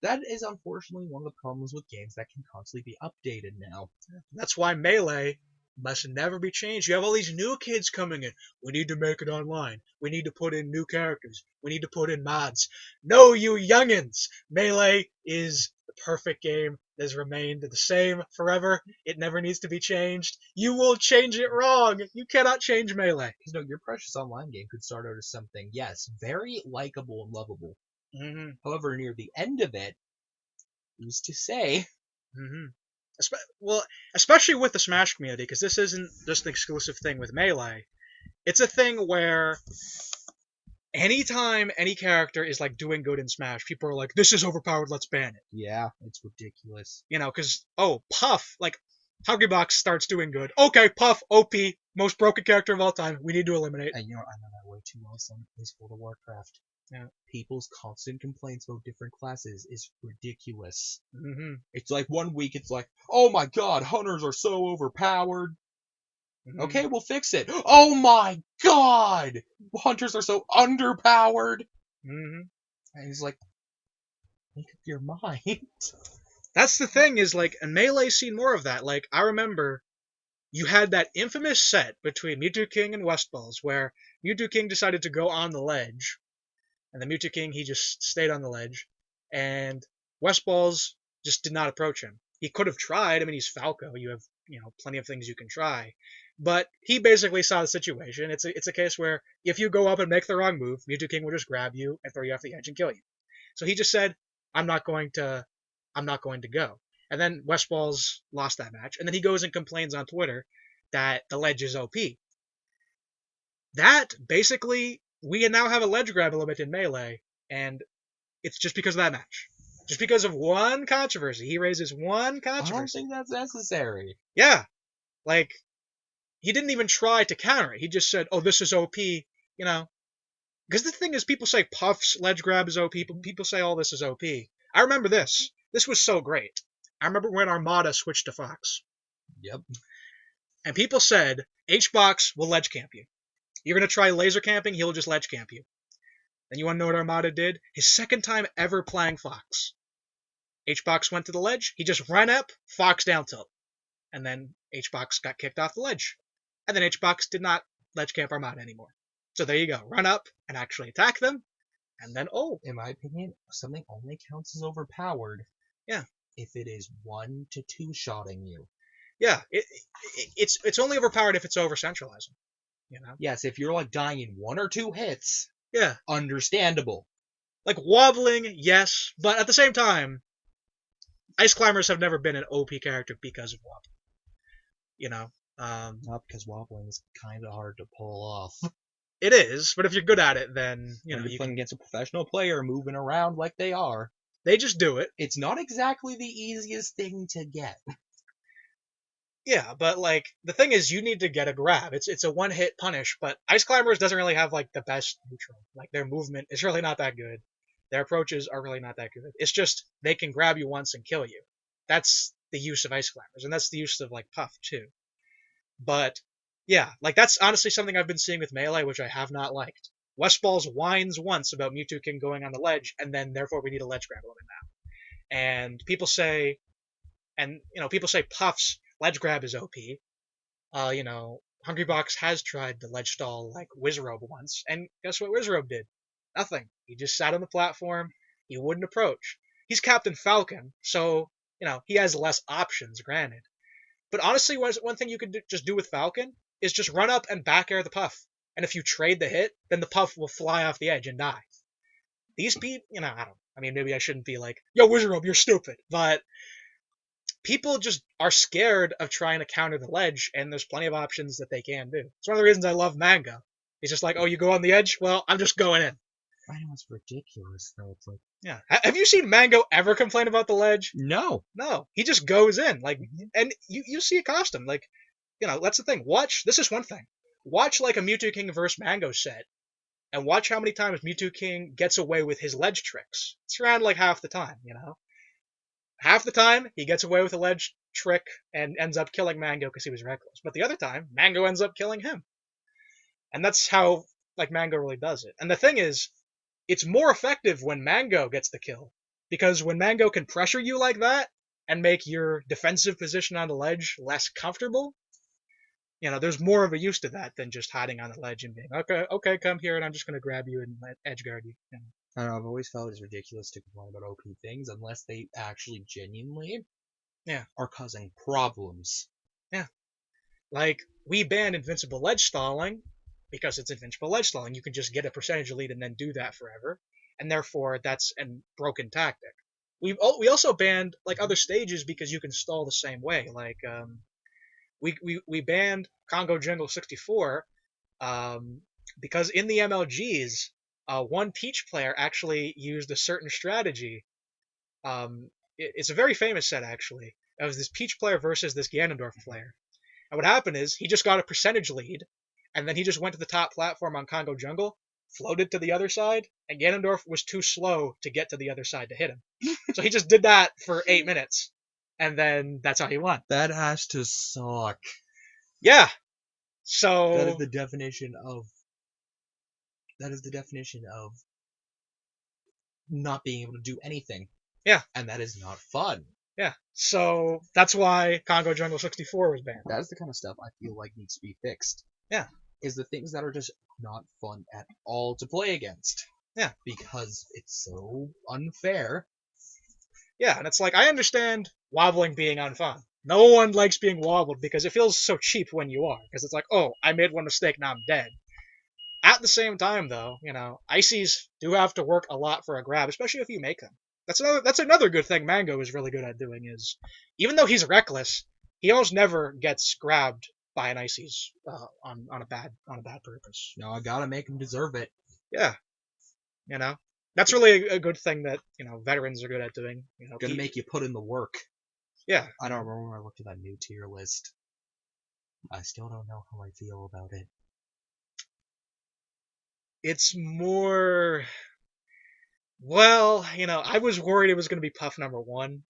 That is unfortunately one of the problems with games that can constantly be updated now.
That's why Melee must never be changed. You have all these new kids coming in. We need to make it online. We need to put in new characters. We need to put in mods. No, you youngins! Melee is the perfect game that has remained the same forever. It never needs to be changed. You will change it wrong. You cannot change Melee.
Because no, your precious online game could start out as something, yes, very likable and lovable.
Mm-hmm.
However, near the end of it, who's to say?
Mm-hmm. Well, especially with the Smash community, because this isn't just an exclusive thing with Melee. It's a thing where anytime any character is like doing good in Smash, people are like, "This is overpowered. Let's ban it."
Yeah, it's ridiculous.
You know, because Puff, like Hungrybox starts doing good. Okay, Puff, OP, most broken character of all time. We need to eliminate.
And you know, I know that way too well. Someone plays World of Warcraft.
Yeah.
People's constant complaints about different classes is ridiculous.
Mm-hmm.
It's like 1 week, it's like, oh my god, hunters are so overpowered.
Mm-hmm.
Okay, we'll fix it. Oh my god, hunters are so underpowered.
Mm-hmm.
And he's like, make up your mind.
That's the thing is like, and Melee's seen more of that. Like, I remember you had that infamous set between Mewtwo King and Westballs where Mewtwo King decided to go on the ledge, and the Mewtwo King, he just stayed on the ledge, and Westballs just did not approach him. He could have tried. I mean, he's Falco. You have, plenty of things you can try. But he basically saw the situation. It's a case where if you go up and make the wrong move, Mewtwo King will just grab you and throw you off the edge and kill you. So he just said, I'm not going to go. And then Westballs lost that match. And then he goes and complains on Twitter that the ledge is OP. That, basically, we now have a ledge grab limit in Melee, and it's just because of that match. Just because of one controversy. He raises one controversy.
I don't think that's necessary.
Yeah. Like, he didn't even try to counter it. He just said, oh, this is OP, Because the thing is, people say Puff's ledge grab is OP. People say all this is OP. I remember this. This was so great. I remember when Armada switched to Fox.
Yep.
And people said, H-Box will ledge camp you. You're going to try laser camping, he'll just ledge camp you. Then you want to know what Armada did? His second time ever playing Fox. H-Box went to the ledge, he just ran up, Fox down tilt. And then H-Box got kicked off the ledge. And then H-Box did not ledge camp Armada anymore. So there you go. Run up and actually attack them. And then,
in my opinion, something only counts as overpowered.
Yeah.
If it is 1 to 2 shotting you.
Yeah. It's only overpowered if it's over centralizing.
Yes, if you're like dying in 1 or 2 hits.
Yeah.
Understandable.
Like wobbling, yes, but at the same time, Ice Climbers have never been an OP character because of wobbling.
Not because wobbling is kind of hard to pull off.
It is, but if you're good at it, then
you're playing against a professional player moving around like they are.
They just do it.
It's not exactly the easiest thing to get.
Yeah, but like the thing is, you need to get a grab. It's a one-hit punish, but Ice Climbers doesn't really have like the best neutral. Like their movement is really not that good. Their approaches are really not that good. It's just they can grab you once and kill you. That's the use of Ice Climbers, and that's the use of like Puff too. But yeah, like that's honestly something I've been seeing with Melee, which I have not liked. Westballs whines once about Mewtwo King going on the ledge, and then therefore we need a ledge grab limit now. And people say Puff's ledge grab is OP. Hungrybox has tried the ledge stall like Wizrobe once, and guess what Wizrobe did? Nothing. He just sat on the platform. He wouldn't approach. He's Captain Falcon, so he has less options, granted. But honestly, one thing you could just do with Falcon is just run up and back air the Puff. And if you trade the hit, then the Puff will fly off the edge and die. These people, maybe I shouldn't be like, yo, Wizrobe, you're stupid. But people just are scared of trying to counter the ledge, and there's plenty of options that they can do. It's one of the reasons I love Mango. He's just like, oh, you go on the edge? Well, I'm just going in.
I know, it's ridiculous, though. It's like,
yeah. Have you seen Mango ever complain about the ledge?
No.
He just goes in. And you see a costume. That's the thing. This is one thing. Watch like a Mewtwo King versus Mango set, and watch how many times Mewtwo King gets away with his ledge tricks. It's around like half the time, Half the time, he gets away with a ledge trick and ends up killing Mango because he was reckless. But the other time, Mango ends up killing him. And that's how, Mango really does it. And the thing is, it's more effective when Mango gets the kill. Because when Mango can pressure you like that and make your defensive position on the ledge less comfortable, there's more of a use to that than just hiding on the ledge and being, okay, come here and I'm just going to grab you and edge guard you.
I don't know, I've always felt it's ridiculous to complain about OP things unless they actually genuinely are causing problems.
Yeah. Like, we banned invincible ledge stalling because it's invincible ledge stalling. You can just get a percentage lead and then do that forever. And therefore, that's a broken tactic. We also banned, other stages because you can stall the same way. We banned Congo Jungle 64 because in the MLGs, one Peach player actually used a certain strategy. It's a very famous set, actually. It was this Peach player versus this Ganondorf player. And what happened is he just got a percentage lead, and then he just went to the top platform on Congo Jungle, floated to the other side, and Ganondorf was too slow to get to the other side to hit him. So he just did that for 8 minutes, and then that's how he won.
That has to suck.
Yeah. So
That is the definition of not being able to do anything.
Yeah.
And that is not fun.
Yeah. So that's why Congo Jungle 64 was banned.
That's the kind of stuff I feel like needs to be fixed.
Yeah.
Is the things that are just not fun at all to play against.
Yeah.
Because it's so unfair.
Yeah, and it's like, I understand wobbling being unfun. No one likes being wobbled because it feels so cheap when you are. Because it's like, oh, I made one mistake, now I'm dead. At the same time, though, ices do have to work a lot for a grab, especially if you make them. That's another good thing Mango is really good at doing is, even though he's reckless, he almost never gets grabbed by an ices on a bad purpose.
No, I gotta make him deserve it.
Yeah, that's really a good thing that veterans are good at doing.
Gonna make you put in the work.
Yeah.
I don't remember when I looked at that new tier list. I still don't know how I feel about it.
It's more... Well, I was worried it was going to be Puff number 1.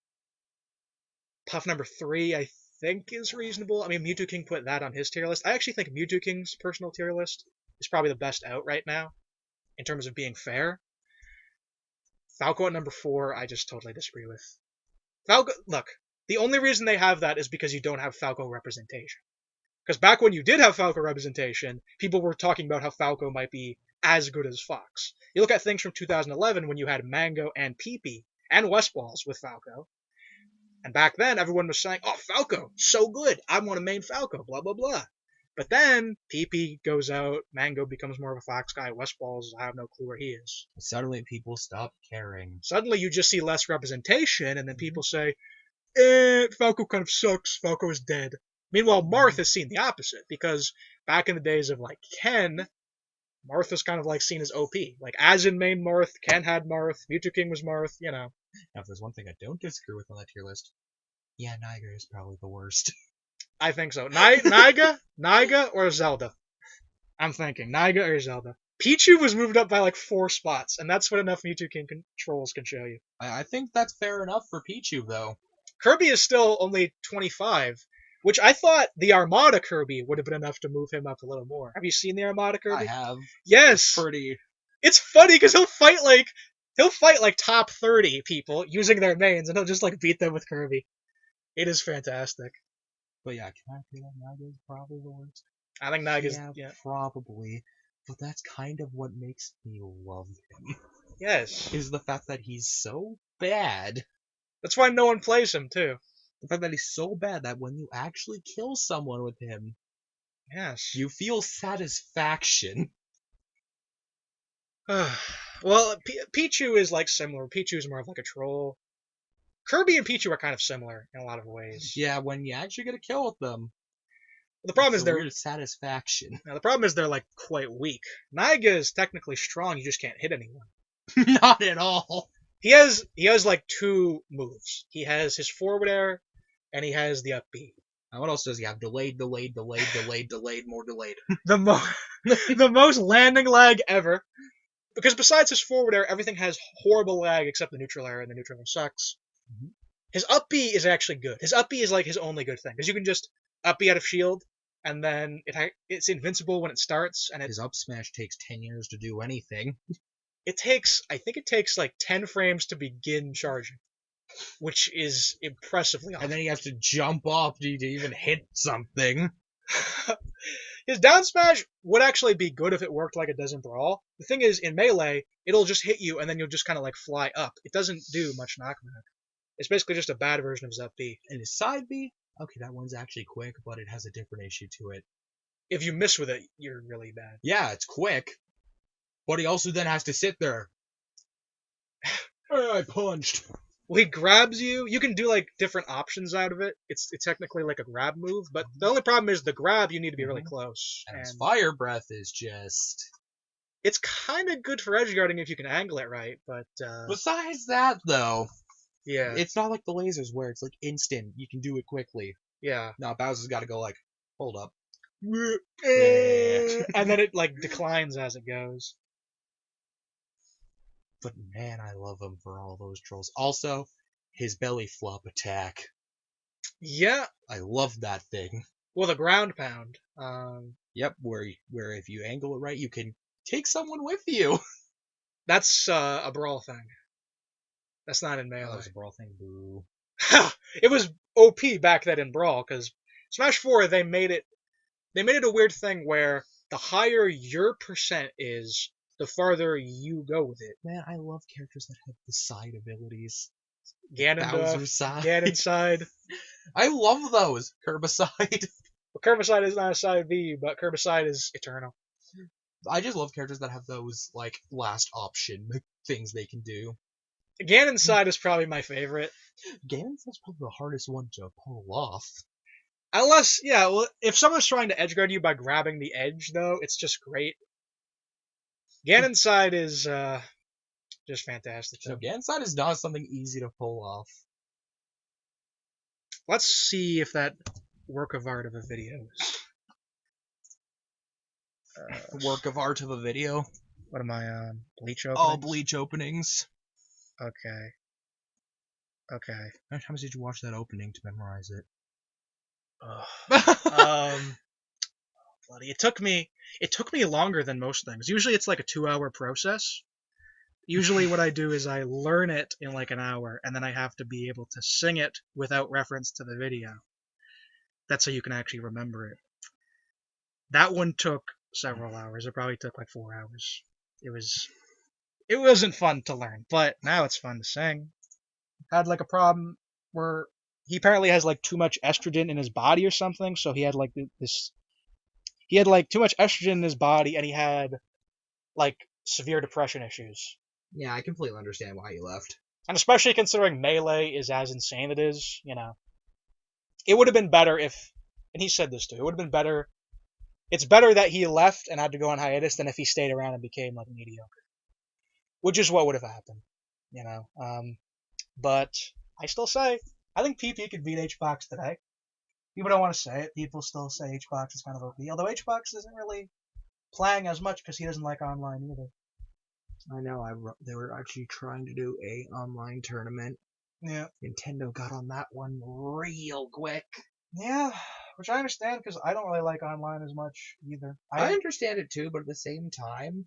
Puff number 3, I think, is reasonable. I mean, Mewtwo King put that on his tier list. I actually think Mewtwo King's personal tier list is probably the best out right now, in terms of being fair. Falco at number 4, I just totally disagree with. Falco, look, the only reason they have that is because you don't have Falco representation. Because back when you did have Falco representation, people were talking about how Falco might be as good as Fox. You look at things from 2011 when you had Mango and Pee-Pee and West Balls with Falco. And back then, everyone was saying, oh, Falco, so good. I want to main Falco, blah, blah, blah. But then, Pee-Pee goes out, Mango becomes more of a Fox guy, West Balls, I have no clue where he is.
Suddenly, people stop caring.
Suddenly, you just see less representation, and then people say, Falco kind of sucks, Falco is dead. Meanwhile, Marth has seen the opposite, because back in the days of, Ken, Marth was kind of, seen as OP. As in main Marth, Ken had Marth, Mewtwo King was Marth,
Now, if there's one thing I don't disagree with on that tier list, yeah, Niger is probably the worst.
I think so. Niga, or Zelda? I'm thinking, Niga or Zelda. Pichu was moved up by, 4 spots, and that's what enough Mewtwo King controls can show you.
I think that's fair enough for Pichu, though.
Kirby is still only 25, which I thought the Armada Kirby would have been enough to move him up a little more. Have you seen the Armada Kirby?
I have.
Yes. It's funny because he'll fight top 30 people using their mains, and he'll just beat them with Kirby. It is fantastic.
But yeah, can I feel like Naga's probably the worst?
I think Naga's
probably. But that's kind of what makes me love him.
Yes.
Is the fact that he's so bad.
That's why no one plays him too.
The fact that he's so bad that when you actually kill someone with him,
yes,
you feel satisfaction.
Well, Pichu is similar. Pichu is more of a troll. Kirby and Pichu are kind of similar in a lot of ways.
Yeah, when you actually get a kill with them.
The problem is they're
satisfaction.
Now the problem is they're quite weak. Niga is technically strong. You just can't hit anyone.
Not at all.
He has 2 moves. He has his forward air, and he has the up B.
Now what else does he have? Delayed, more delayed.
The most landing lag ever. Because besides his forward air, everything has horrible lag except the neutral air, and the neutral air sucks.
Mm-hmm.
His up B is actually good. His up B is his only good thing, because you can just up B out of shield, and then it's invincible when it starts. And
his up smash takes 10 years to do anything.
I think it takes 10 frames to begin charging, which is impressively awesome.
And then he has to jump off to even hit something.
His down smash would actually be good if it worked like it does in Brawl. The thing is, in Melee, it'll just hit you, and then you'll just kind of fly up. It doesn't do much knockback. It's basically just a bad version of his up B.
And his side B? Okay, that one's actually quick, but it has a different issue to it.
If you miss with it, you're really bad.
Yeah, it's quick. But he also then has to sit there. I punched.
Well, he grabs you. You can do different options out of it. It's technically a grab move, but the only problem is the grab, you need to be really close.
And his fire breath is just...
It's kind of good for edgeguarding if you can angle it right, but
Besides that, though,
yeah,
it's not like the lasers where it's like instant. You can do it quickly.
yeah.
No, Bowser's got to go like, hold up.
And then it like declines as it goes.
But man, I love him for all those trolls. Also, his belly flop attack.
Yeah.
I love that thing.
Well, the ground pound.
Yep, where if you angle it right, you can take someone with you.
That's a brawl thing. That's not in
Oh, that
melee.
was a brawl thing. Boo.
It was OP back then in brawl because Smash 4 they made it a weird thing where the higher your percent is, the farther you go with it.
Man, I love characters that have the side abilities.
Ganondorf,
Bowser's side.
Ganon side.
I love those. Kerbicide.
Well, Kerbicide is not a side B, but Kerbicide is eternal.
I just love characters that have those like last option things they can do.
Ganon's side is probably my favorite.
Ganon's probably the hardest one to pull off.
Unless, yeah, well, if someone's trying to edgeguard you by grabbing the edge, though, it's just great. Ganon's side is just fantastic.
So Ganon's side is not something easy to pull off.
Let's see if that work of art of a video is.
Work of art of a video.
What am I on? Bleach openings?
All Bleach openings.
Okay. Okay.
How many times did you watch that opening to memorize it?
Bloody. It took me longer than most things. Usually it's like a 2-hour process. Usually what I do is I learn it in like an hour, and then I have to be able to sing it without reference to the video. That's how you can actually remember it. That one took several hours. It probably took like 4 hours. It wasn't fun to learn, but now it's fun to sing. Had like a problem where he apparently has like too much estrogen in his body or something, so he had like this. He had like too much estrogen in his body, and he had like severe depression issues.
Yeah, I completely understand why you left.
And especially considering Melee is as insane it is, you know. It would have been better if, and he said this too, it would have been better. It's better that he left and had to go on hiatus than if he stayed around and became like mediocre. Which is what would have happened, you know. But I still say, I think PP could beat HBox today. People don't want to say it. People still say HBox is kind of OP. Although HBox isn't really playing as much because he doesn't like online either.
I know. They were actually trying to do a online tournament.
Yeah.
Nintendo got on that one real quick.
Yeah, which I understand because I don't really like online as much either.
I understand it too, but at the same time,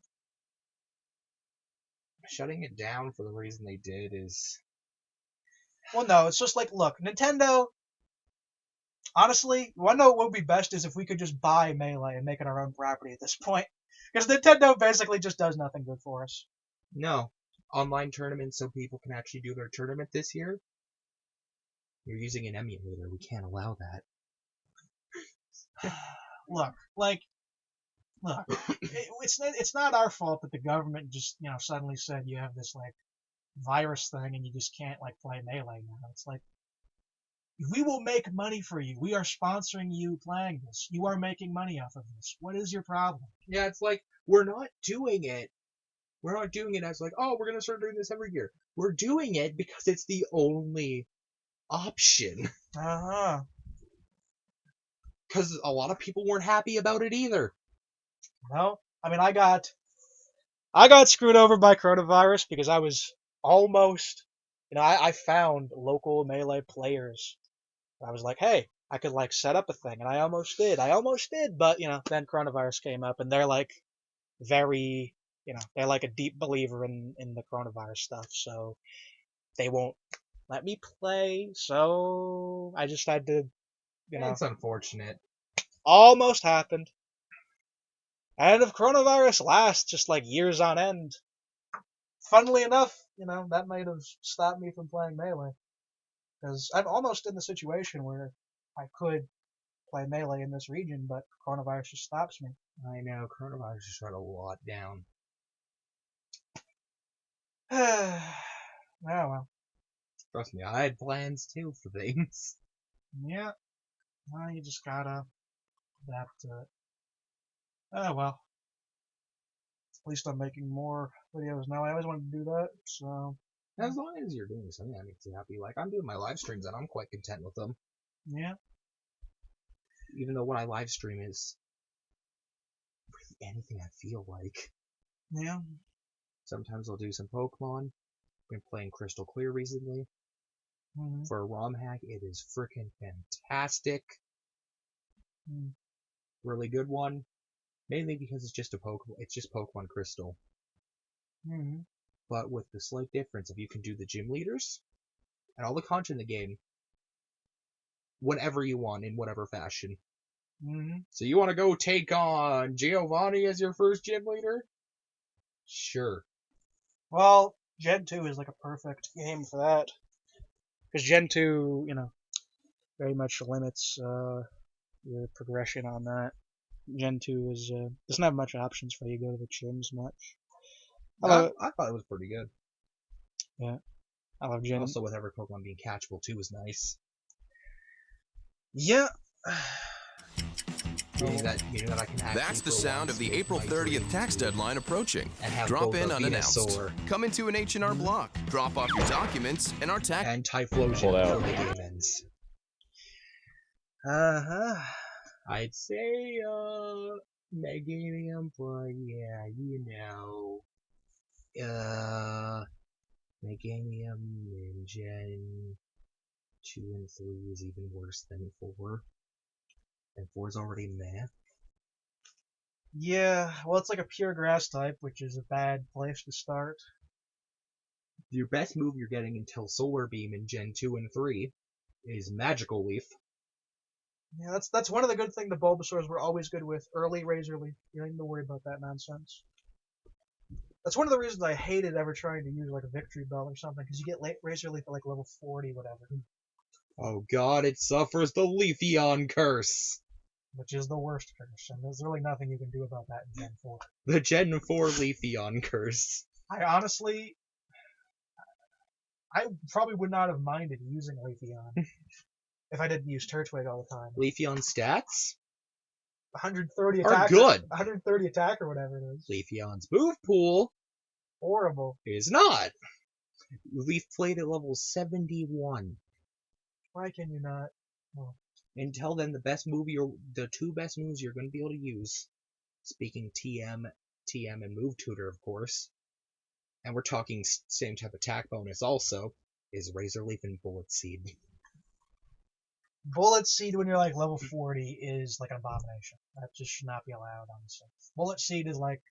shutting it down for the reason they did is...
Well, no, it's just like, look, Nintendo... Honestly, you want to know what would be best is if we could just buy Melee and make it our own property at this point. Because Nintendo basically just does nothing good for us.
No. Online tournaments so people can actually do their tournament this year? You're using an emulator. We can't allow that.
Look, it's not our fault that the government just, you know, suddenly said you have this, like, virus thing and you just can't, like, play Melee now. It's like, we will make money for you. We are sponsoring you playing this. You are making money off of this. What is your problem?
Yeah, it's like, we're not doing it. We're not doing it as like, oh, we're going to start doing this every year. We're doing it because it's the only option.
Uh-huh.
Because a lot of people weren't happy about it either.
No, I mean, I got screwed over by coronavirus because I was almost, you know, I found local Melee players. I was like, hey, I could like set up a thing, and I almost did, but you know, then coronavirus came up, and they're like very, you know, they're like a deep believer in the coronavirus stuff, so they won't let me play. So I just had to, you know,
It's unfortunate.
almost happened. And if coronavirus lasts just like years on end, funnily enough, you know, that might have stopped me from playing Melee. Because I'm almost in the situation where I could play Melee in this region, but coronavirus just stops me.
I know, coronavirus just shut a lot down.
Oh, well.
Trust me, I had plans too for things.
Yeah. Well, you just gotta adapt to it. Oh, well. At least I'm making more videos now. I always wanted to do that, so
As long as you're doing something that makes you happy. Like, I'm doing my live streams and I'm quite content with them.
yeah.
Even though what I live stream is really anything I feel like.
Yeah.
Sometimes I'll do some Pokemon. Been playing Crystal Clear recently.
Mm-hmm.
For a ROM hack, it is freaking fantastic.
Mm.
Really good one. Mainly because it's just Pokemon Crystal.
Mm-hmm.
But with the slight difference of you can do the gym leaders and all the content in the game whenever you want, in whatever fashion.
Mm-hmm.
So you want to go take on Giovanni as your first gym leader? Sure.
Well, Gen 2 is like a perfect game for that. Because Gen 2, very much limits your progression on that. Gen 2 doesn't have much options for you to go to the gyms much.
I thought it was pretty good.
Yeah. I love Gen.
Also, with every Pokemon being catchable too is nice.
Yeah.
Meaning that I can actually
That's the sound of the April 30th tax deadline approaching. Drop in unannounced. Come into an H&R Block, drop off your documents, and our tax...
And Typhlosion before the game ends. I'd say, Meganium, but yeah, Meganium in Gen 2 and 3 is even worse than 4. And 4 is already meh.
Yeah, well, it's like a pure grass type, which is a bad place to start.
Your best move you're getting until Solar Beam in Gen 2 and 3 is Magical Leaf.
Yeah, that's one of the good things the Bulbasaurs were always good with. Early Razor Leaf. You don't need to worry about that nonsense. That's one of the reasons I hated ever trying to use like a Victory Bell or something, because you get Razor Leaf at like level 40, whatever.
Oh god, it suffers the Leafeon curse!
Which is the worst curse, and there's really nothing you can do about that in Gen 4.
The Gen 4 Leafeon curse.
I probably would not have minded using Leafeon if I didn't use Turtwig all the time.
Leafeon stats
130
are
attack.
good.
130 attack or whatever it is.
Leafeon's move pool
Horrible.
is not. Leaf played at level 71.
Why can you not? Oh.
Until then, the two best moves you're going to be able to use, speaking TM and Move Tutor, of course, and we're talking same type attack bonus also, is Razor Leaf and Bullet Seed.
Bullet Seed when you're like level 40 is like an abomination. That just should not be allowed, honestly. Bullet Seed is like...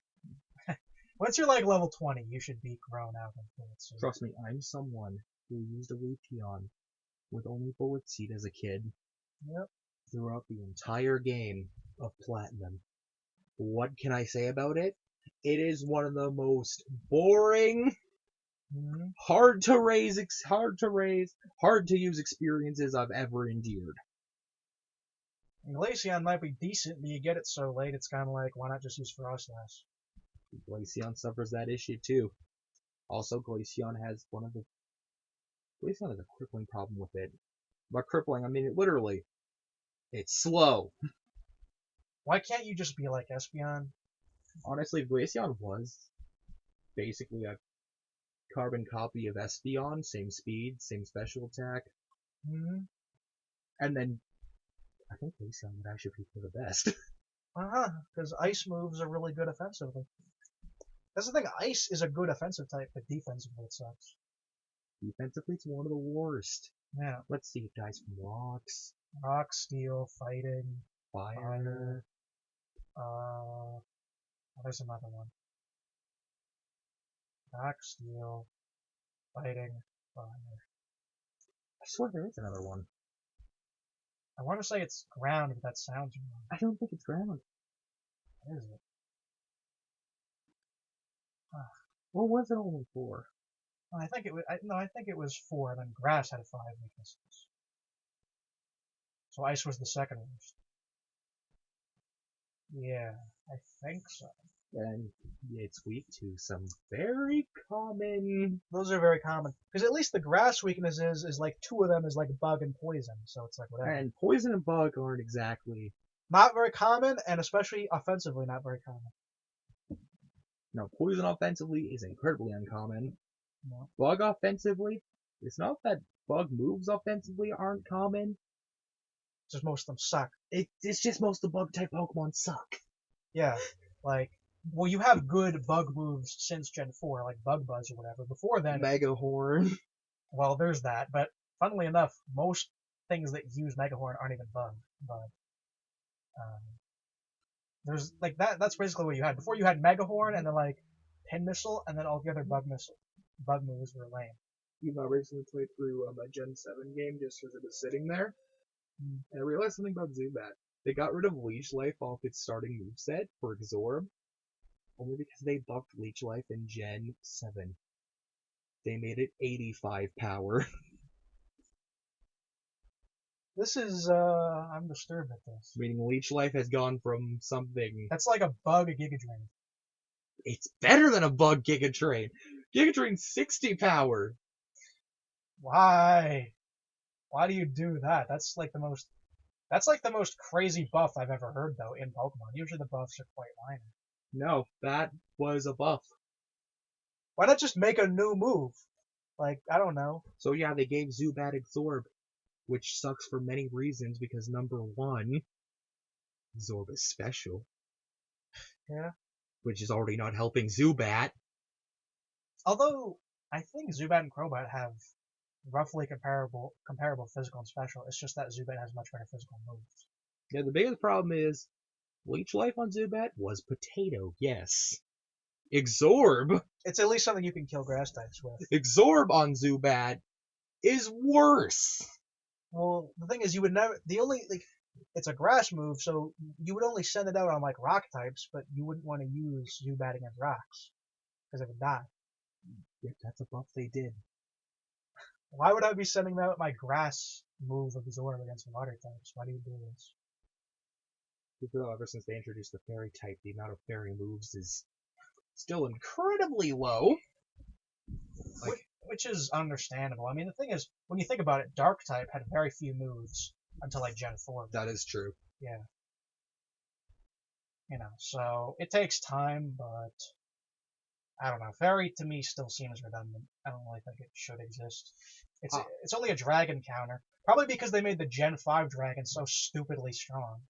Once you're like level 20, you should be grown out of Bullet Seed.
Trust me, I'm someone who used a Leafeon with only Bullet Seed as a kid.
Yep.
Throughout the entire game of Platinum. What can I say about it? It is one of the most boring, hard to use experiences I've ever endured.
And Glaceon might be decent, but you get it so late, it's kind of like, why not just use Frostlass?
Glaceon suffers that issue too. Also, Glaceon has a crippling problem with it. By crippling, I mean it literally. It's slow.
Why can't you just be like Espeon?
Honestly, if Glaceon was basically a carbon copy of Espeon, same speed, same special attack, and then I think Glaceon would actually be for the best.
Because Ice moves are really good offensively. That's the thing, Ice is a good offensive type, but defensively it sucks.
Defensively, it's one of the worst.
Yeah.
Let's see, it dies from rocks.
Rock, Steel, Fighting,
Fire.
There's another one. Rock, Steel, Fighting, Fire.
I swear there is another one.
I want to say it's Ground, but that sounds wrong.
I don't think it's Ground.
What is it?
What was it only for?
I think it was. I think it was 4. And then Grass had 5 weaknesses. So Ice was the second worst. Yeah, I think so.
And it's weak to some very common...
Those are very common. Because at least the Grass weakness is like 2 of them is like Bug and Poison, so it's like whatever.
And Poison and Bug aren't exactly...
Not very common, and especially offensively not very common.
Now, poison offensively is incredibly uncommon.
No.
Bug offensively, it's not that bug moves offensively aren't common.
Just most of them suck.
It's just most of the bug type Pokemon suck.
Yeah, like, well, you have good bug moves since Gen 4, like Bug Buzz or whatever. Before then,
Mega Horn.
well, there's that, but funnily enough, most things that use Mega Horn aren't even bug. But there's like that's basically what you had. Before you had Mega Horn and then like Pin Missile, and then all the other bug moves were lame.
I recently played through a Gen 7 game just because it was sitting there. And I realized something about Zubat. They got rid of Leech Life off its starting moveset for Absorb, only because they buffed Leech Life in Gen 7. They made it 85 power.
This is, I'm disturbed at this.
Meaning Leech Life has gone from something...
That's like a bug Giga Drain.
It's better than a bug Giga Drain. Giga Drain's 60 power.
Why? Why do you do that? That's like the most crazy buff I've ever heard, though, in Pokemon. Usually the buffs are quite minor.
No, that was a buff.
Why not just make a new move? Like, I don't know.
So yeah, they gave Zubat Absorb, which sucks for many reasons because number one, Absorb is special.
Yeah.
Which is already not helping Zubat.
Although, I think Zubat and Crobat have roughly comparable physical and special. It's just that Zubat has much better physical moves.
Yeah, the biggest problem is Leech Life on Zubat was potato, yes. Absorb!
It's at least something you can kill grass types with.
Absorb on Zubat is worse!
Well, the thing is, you would never... it's a grass move, so you would only send it out on, like, rock types, but you wouldn't want to use Zubat against rocks, because it would die.
Yep, that's a buff they did.
Why would I be sending out my grass move of Absorb against water types? Why do you do this?
Ever since they introduced the fairy type, the amount of fairy moves is still incredibly low.
Which is understandable. I mean, the thing is, when you think about it, Dark type had very few moves until like Gen 4.
That is true.
Yeah. You know, so it takes time, but I don't know. Fairy to me still seems redundant. I don't really think it should exist. It's only a dragon counter. Probably because they made the Gen 5 dragon so stupidly strong.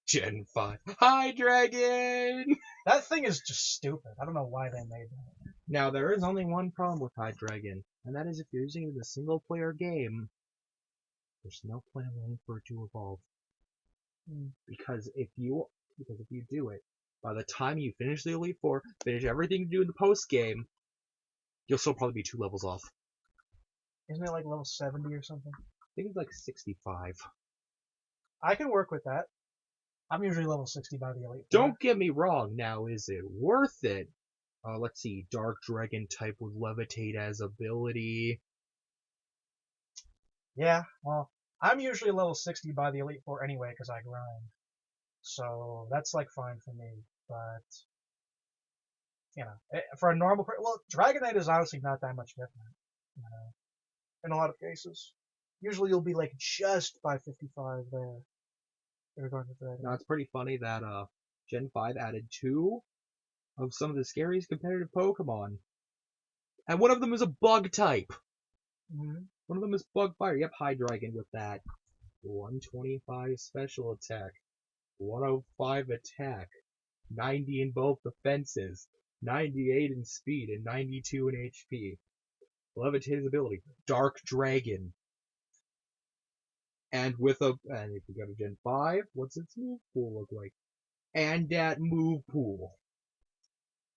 Gen 5. Hi, dragon!
That thing is just stupid. I don't know why they made that.
Now, there is only one problem with High Dragon, and that is if you're using it in a single-player game, there's no plan for it to evolve. Because if you do it, by the time you finish the Elite Four, finish everything you do in the post-game, you'll still probably be 2 levels off.
Isn't it like level 70 or something?
I think it's like 65.
I can work with that. I'm usually level 60 by the Elite Four.
Don't get me wrong, now is it worth it? Let's see, Dark Dragon type with Levitate as ability.
Yeah, well, I'm usually level 60 by the Elite Four anyway because I grind. So that's like fine for me, but you know, for a normal well, Dragonite is honestly not that much different, you know, in a lot of cases. Usually you'll be like just by 55 there. If you're going to Dragonite.
Now it's pretty funny that Gen 5 added 2 of some of the scariest competitive Pokemon. And one of them is a bug type.
Mm-hmm.
One of them is Bug Fire. Yep, Hydreigon with that 125 special attack, 105 attack, 90 in both defenses, 98 in speed, and 92 in HP. Levitate's ability, Dark Dragon. And if you go to Gen 5, what's its move pool look like? And that move pool.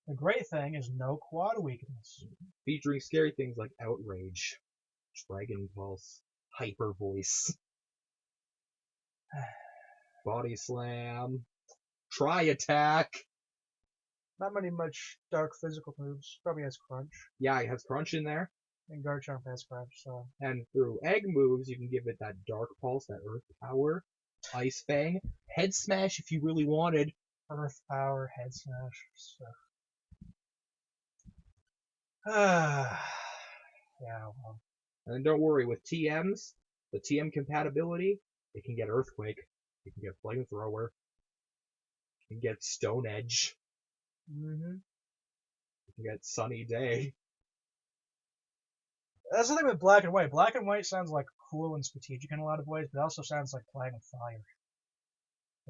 The great thing is no quad weakness.
Featuring scary things like Outrage, Dragon Pulse, Hyper Voice, Body Slam, Tri Attack.
Not much dark physical moves. Probably has Crunch.
Yeah, it has Crunch in there.
And Garchomp has Crunch, so.
And through Egg moves, you can give it that Dark Pulse, that Earth Power, Ice Fang, Head Smash if you really wanted.
Earth Power, Head Smash, so. Yeah, well.
And don't worry, with TMs, the TM compatibility, it can get Earthquake, it can get Flamethrower, it can get Stone Edge.
Mm-hmm.
You get sunny day.
That's the thing with black and white. Black and white sounds like cool and strategic in a lot of ways, but it also sounds like playing with fire.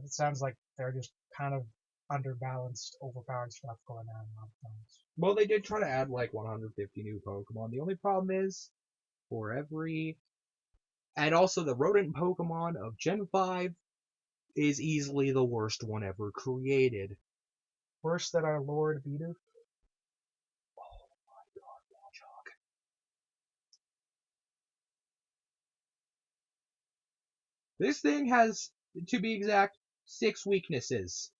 It sounds like they're just kind of underbalanced, overpowered stuff going on a lot of times.
Well, they did try to add like 150 new Pokemon. The only problem is, for every... And also the rodent Pokemon of Gen 5 is easily the worst one ever created.
Worse than our Lord Bidoof?
Oh my god, Warthog. This thing has, to be exact, 6 weaknesses.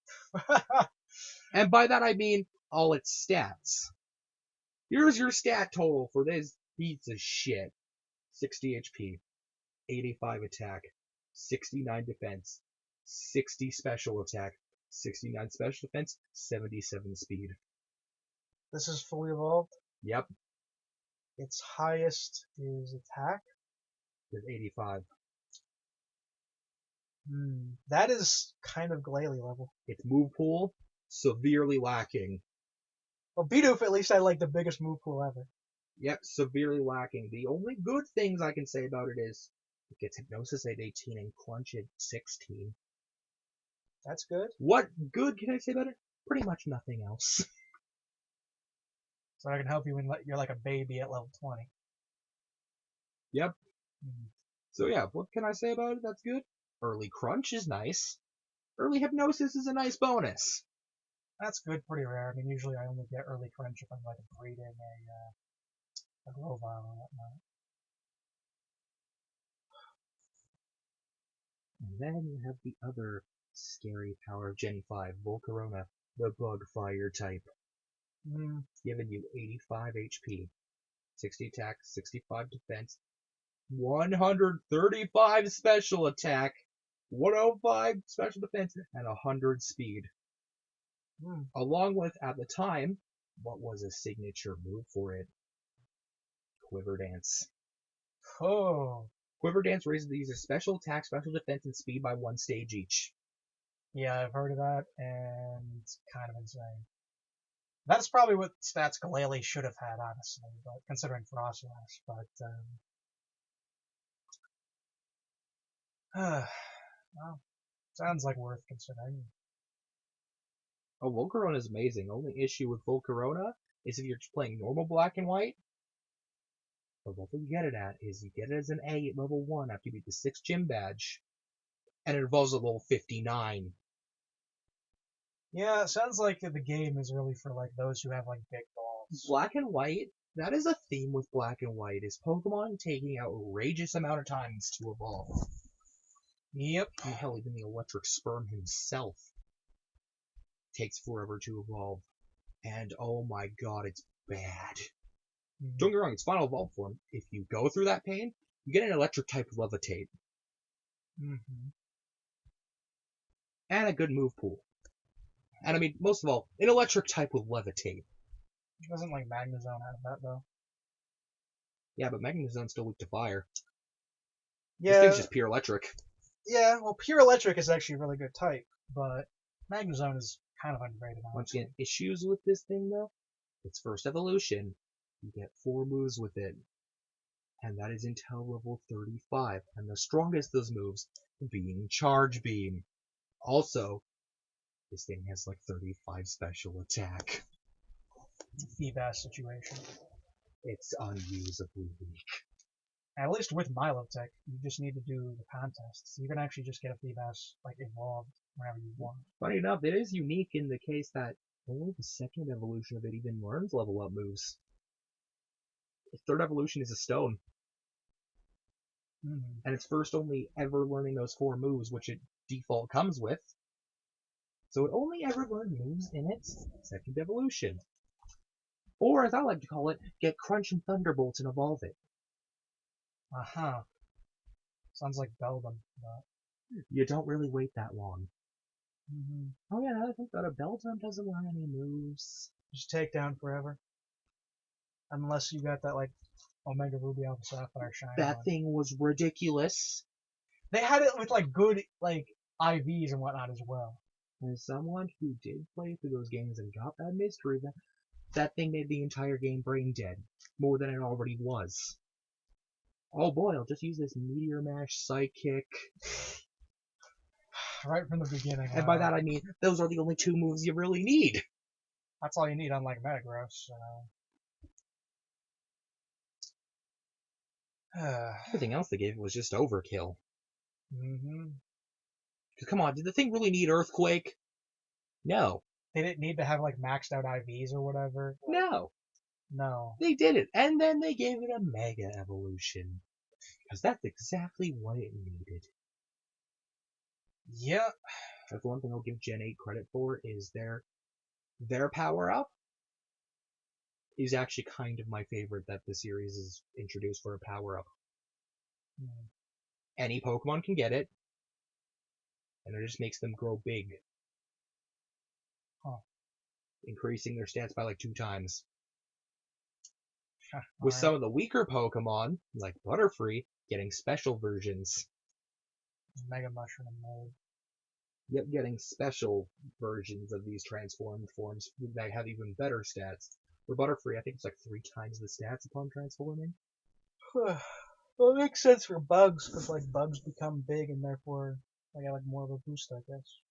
And by that I mean all its stats. Here's your stat total for this piece of shit. 60 HP, 85 attack, 69 defense, 60 special attack, 69 special defense, 77 speed.
This is fully evolved.
Yep.
Its highest is attack.
With 85.
That is kind of Glalie level.
Its move pool, severely lacking.
Well, Bidoof at least had like the biggest move pool ever.
Yep, severely lacking. The only good things I can say about it is it gets Hypnosis at 18 and Crunch at 16.
That's good.
What good can I say about it? Pretty much nothing else.
So I can help you when you're like a baby at level 20.
Yep. So yeah, what can I say about it that's good? Early Crunch is nice. Early Hypnosis is a nice bonus.
That's good, pretty rare. I mean, usually I only get early Crunch if I'm like breeding a Glovile or whatnot.
And then you have the other scary power of Gen 5, Volcarona, the Bug Fire type. Giving you 85 HP, 60 attack, 65 defense, 135 special attack, 105 special defense, and 100 speed. Along with, at the time, what was a signature move for it? Quiver Dance.
Oh.
Quiver Dance raises the user's special attack, special defense, and speed by 1 stage each.
Yeah, I've heard of that, and it's kind of insane. That's probably what stats Glalie should have had, honestly, but considering Frostlass, well, sounds like worth considering.
Oh, Volcarona is amazing. Only issue with Volcarona is if you're just playing normal black and white. But what you get it at is you get it as an A at level 1 after you beat the 6th gym badge, and it evolves at level 59.
Yeah, it sounds like the game is really for like those who have like big balls.
Black and white, that is a theme with black and white, is Pokemon taking outrageous amount of times to evolve.
Yep.
And hell, even the electric sperm himself takes forever to evolve. And oh my god, it's bad. Don't get me wrong, it's final evolve form. If you go through that pain, you get an electric type Levitate. And a good move pool. And I mean, most of all, an electric type with Levitate.
Doesn't like Magnezone have that though?
Yeah, but Magnezone's still weak to fire.
Yeah.
This thing's just pure electric.
Yeah, well, pure electric is actually a really good type, but Magnezone is kind of underrated.
Once again, issues with this thing though, its first evolution, you get 4 moves with it. And that is until level 35, and the strongest of those moves being Charge Beam. Also, this thing has like 35 special attack.
It's a Feebas situation.
It's unusably weak.
At least with Milotech, you just need to do the contests. You can actually just get a Feebas like evolved whenever you want.
Funny enough, it is unique in the case that only the 2nd evolution of it even learns level up moves. Its 3rd evolution is a stone. And it's first only ever learning those 4 moves, which it default comes with. So it only ever learned moves in its 2nd evolution. Or, as I like to call it, get Crunch and Thunderbolts and evolve it.
Sounds like Beldum, but...
You don't really wait that long. Oh yeah, I think that a Beldum doesn't learn any moves.
Just take down forever. Unless you got that, like, Omega Ruby Alpha Sapphire Shine.
That thing was ridiculous.
They had it with, like, good, like, IVs and whatnot as well.
As someone who did play through those games and got that mystery, That thing made the entire game brain dead, more than it already was. Oh boy, I'll just use this Meteor Mash Sidekick.
Right from the beginning.
And by that I mean, those are the only two moves you really need.
That's all you need, unlike Metagross.
Everything else they gave was just overkill.
Mm-hmm.
Come on, did the thing really need Earthquake? No.
They didn't need to have, like, maxed out IVs or whatever?
No.
No.
They did it, and then they gave it a Mega Evolution. Because that's exactly what it needed.
Yeah.
That's one thing I'll give Gen 8 credit for, is their power-up is actually kind of my favorite that the series is introduced for a power-up. Any Pokemon can get it, and it just makes them grow big.
Huh.
Increasing their stats by like 2 times. With some of the weaker Pokemon, like Butterfree, getting special versions.
Mega Mushroom mode.
Yep, getting special versions of these transformed forms that have even better stats. For Butterfree, I think it's like 3 times the stats upon transforming.
Well, it makes sense for bugs, because, like, bugs become big, and therefore they get, like, more of a boost, I guess.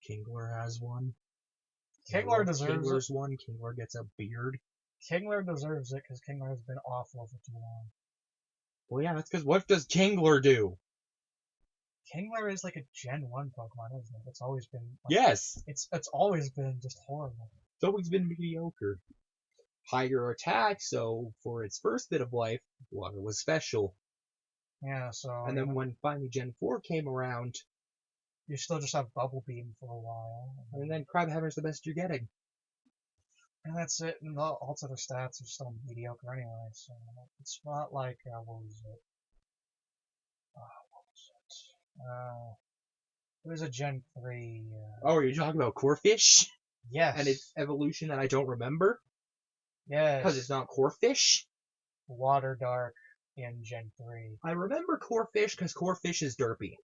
Kingler has one.
Kingler deserves
Kingler's one. Kingler gets a beard.
Kingler deserves it, because Kingler has been awful for too long.
Well, yeah, that's because what does Kingler do?
Kingler is like a Gen 1 Pokemon, isn't it? It's always been... Like,
Yes!
It's always been just horrible.
It's always been mediocre. Higher attack, so for its first bit of life, water was special.
Yeah, so...
And then when finally Gen 4 came around...
You still just have Bubble Beam for a while.
And then Crabhammer's the best you're getting.
And that's it, and all its other stats are still mediocre anyway, so... It's not like... what was it? It was a Gen 3...
Oh, are you talking about Corphish?
Yes.
And its evolution that I don't remember?
Yes.
Because it's not Corphish?
Water Dark in Gen 3.
I remember Corphish because Corphish is derpy.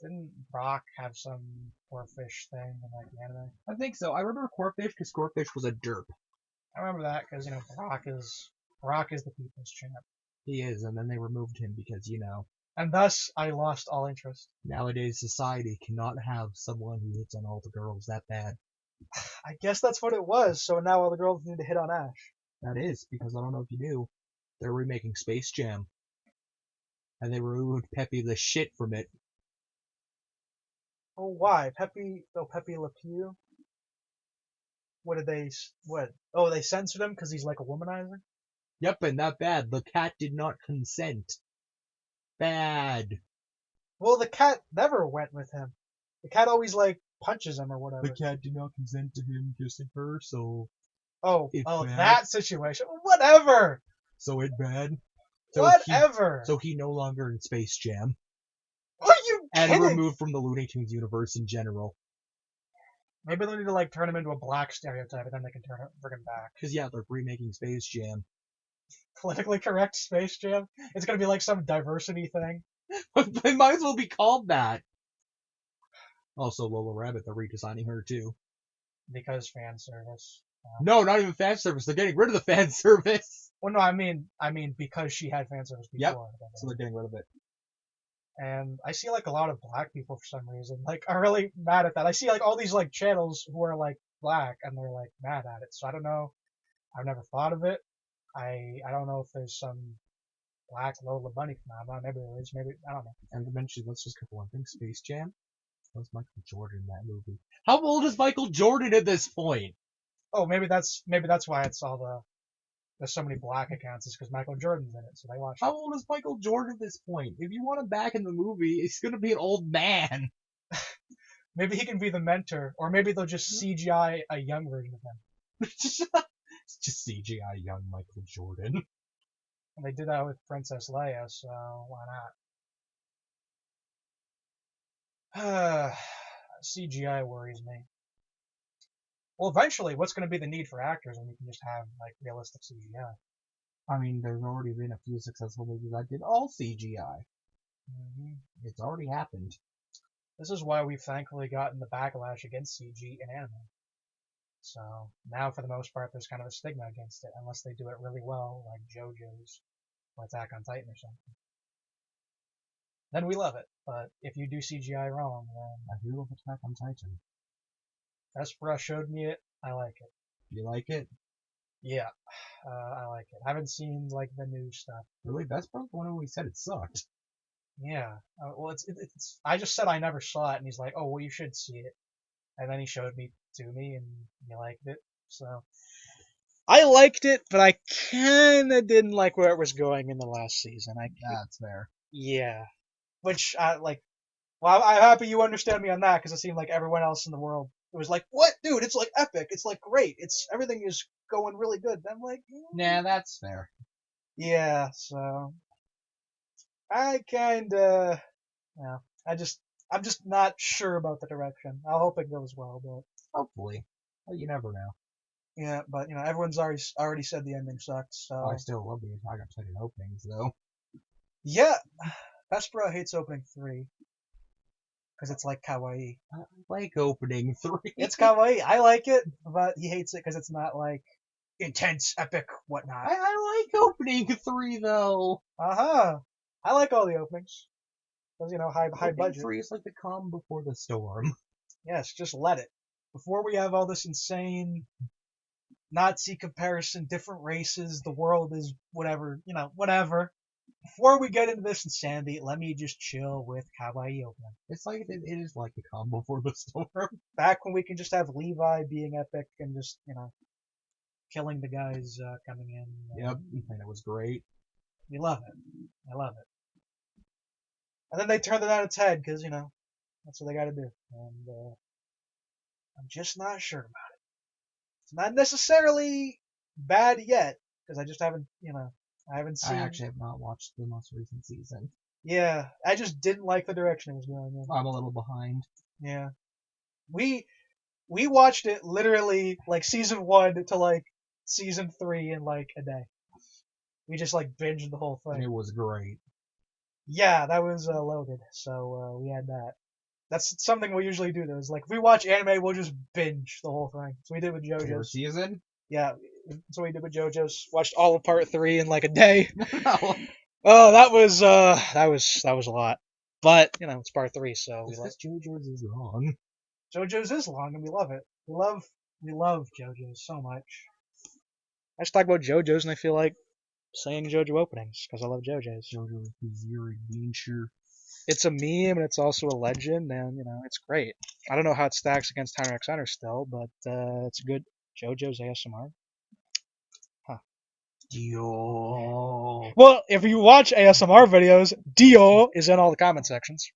Didn't Brock have some Corphish thing in, like, the anime?
I think so. I remember Corphish because Corphish was a derp.
I remember that because, Brock is the people's champ.
He is, and then they removed him because,
And thus, I lost all interest.
Nowadays, society cannot have someone who hits on all the girls that bad.
I guess that's what it was, so now all the girls need to hit on Ash.
That is, because I don't know if you knew, they're remaking Space Jam. And they removed Pepe the shit from it.
Oh, why? Pepe Le Pew? What? Oh, they censored him because he's like a womanizer?
Yep, and that bad. The cat did not consent. Bad.
Well, the cat never went with him. The cat always, like, punches him or whatever.
The cat did not consent to him kissing her, so...
Oh,
bad.
That situation. Whatever!
So it bad.
Whatever!
So he no longer in Space Jam.
Are you kidding?
And removed from the Looney Tunes universe in general.
Maybe they need to, like, turn him into a black stereotype, and then they can bring him back.
Because, yeah, they're remaking Space Jam.
Politically correct Space Jam? It's gonna be like some diversity thing.
It might as well be called that. Also, Lola Rabbit, they're redesigning her, too.
Because fan service.
No, not even fan service. They're getting rid of the fan service.
Well, no, I mean because she had fan service before.
Yep. So they're getting rid of it.
And I see, like, a lot of black people for some reason, like, are really mad at that. I see, like, all these, like, channels who are, like, black, and they're, like, mad at it. So I don't know. I've never thought of it. I don't know if there's some black Lola Bunny phenomenon. Maybe there is. Maybe, I don't know.
And eventually, let's just go for one thing. Space Jam. Was Michael Jordan in that movie? How old is Michael Jordan at this point?
Oh, maybe that's why it's all there's so many black accounts, is because Michael Jordan's in it, so they watch it.
How old is Michael Jordan at this point? If you want him back in the movie, he's gonna be an old man.
Maybe he can be the mentor, or maybe they'll just CGI a young version of him.
Just CGI young Michael Jordan.
And they did that with Princess Leia, so why not? CGI worries me. Well, eventually, what's going to be the need for actors when you can just have, like, realistic CGI?
I mean, there's already been a few successful movies that did all CGI.
Mm-hmm.
It's already happened.
This is why we've thankfully gotten the backlash against CG in anime. So now, for the most part, there's kind of a stigma against it, unless they do it really well, like JoJo's or Attack on Titan or something. Then we love it. But if you do CGI wrong, then
I do love Attack on Titan.
Espera showed me it. I like it.
You like it?
Yeah, I like it. I haven't seen like the new stuff.
Really? That's probably the one where we said it sucked.
Yeah. Well, it's. I just said I never saw it, and he's like, "Oh, well, you should see it." And then he showed me and he liked it. So I liked it, but I kind of didn't like where it was going in the last season.
That's fair.
Yeah. Which I like. Well, I'm happy you understand me on that, because it seemed like everyone else in the world it was like, "What, dude? It's like epic. It's like great. It's everything is going really good." And I'm like,
Nah, that's fair.
yeah. So I kinda, yeah. I'm just not sure about the direction. I hope it goes well, but
Hopefully. Well, you never know.
yeah. But everyone's already said the ending sucks. So
I still love the Attack on Titan openings, though.
yeah, Vespera hates opening 3 because it's like kawaii.
I like opening 3.
It's kawaii. I like it, but he hates it because it's not like intense, epic, whatnot.
I like opening 3, though.
I like all the openings. Because, high budget.
3 is like the calm before the storm.
Yes, just let it. Before we have all this insane Nazi comparison, different races, the world is whatever, whatever. Before we get into this insanity, let me just chill with kawaii opening.
It's like, it is like the calm before the storm.
Back when we can just have Levi being epic and just, killing the guys coming in.
Yep, and it was great.
We love it. I love it. And then they turned it on its head, because, that's what they gotta do. And I'm just not sure about it. It's not necessarily bad yet, because I just haven't, I haven't seen.
I actually have not watched the most recent season.
Yeah, I just didn't like the direction it was going in.
I'm a little behind.
Yeah. We watched it literally, like, season 1 to, like, season 3 in, like, a day. We just, like, binged the whole thing.
And it was great.
Yeah, that was loaded, so we had that. That's something we usually do, though. Is like, if we watch anime, we'll just binge the whole thing. So we did with JoJo's.
First season?
Yeah, that's what we did with JoJo's. Watched all of part 3 in like a day.
No.
Oh, that was a lot. But it's part 3, so we
This JoJo's is long.
JoJo's is long, and we love it. We love JoJo's so much. I just talk about JoJo's, and I feel like saying JoJo openings because I love JoJo's.
JoJo's Bizarre Adventure.
It's a meme, and it's also a legend, and it's great. I don't know how it stacks against Hunter x Hunter still, but it's good. JoJo's ASMR. Huh.
Dio.
Well, if you watch ASMR videos, Dio is in all the comment sections.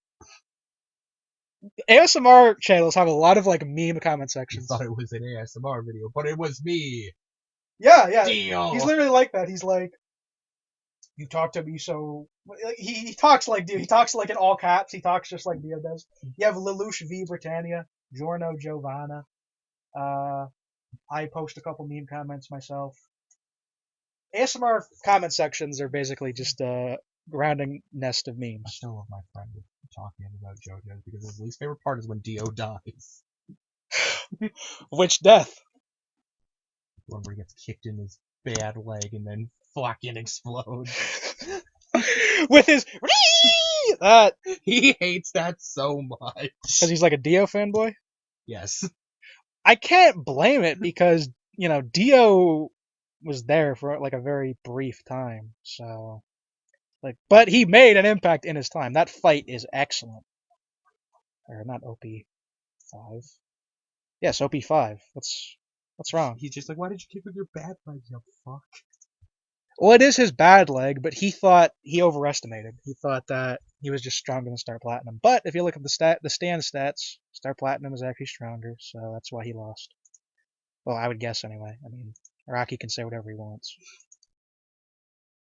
ASMR channels have a lot of like meme comment sections.
I thought it was an ASMR video, but it was me.
Yeah.
Dio.
He's literally like that. He's like, "You talk to me so." He talks like Dio. He talks like in all caps. He talks just like Dio does. You have Lelouch V Britannia, Giorno Giovanna. I post a couple meme comments myself. ASMR comment sections are basically just a grounding nest of
I
memes.
still love my friend talking about JoJo because his least favorite part is when Dio dies.
Which death?
When he gets kicked in his bad leg and then fucking explodes.
With his that
He hates that so much.
because he's like a Dio fanboy.
Yes.
I can't blame it because Dio was there for like a very brief time, so but he made an impact in his time. That fight is excellent. Or not OP5. Yes, OP5. What's wrong?
He's just like, why did you kick with your bad leg, you fuck?
Well, it is his bad leg, but he thought he overestimated. He thought that he was just stronger than Star Platinum. But if you look at the stand stats, Star Platinum is actually stronger, so that's why he lost. Well, I would guess anyway. I mean, Araki can say whatever he wants.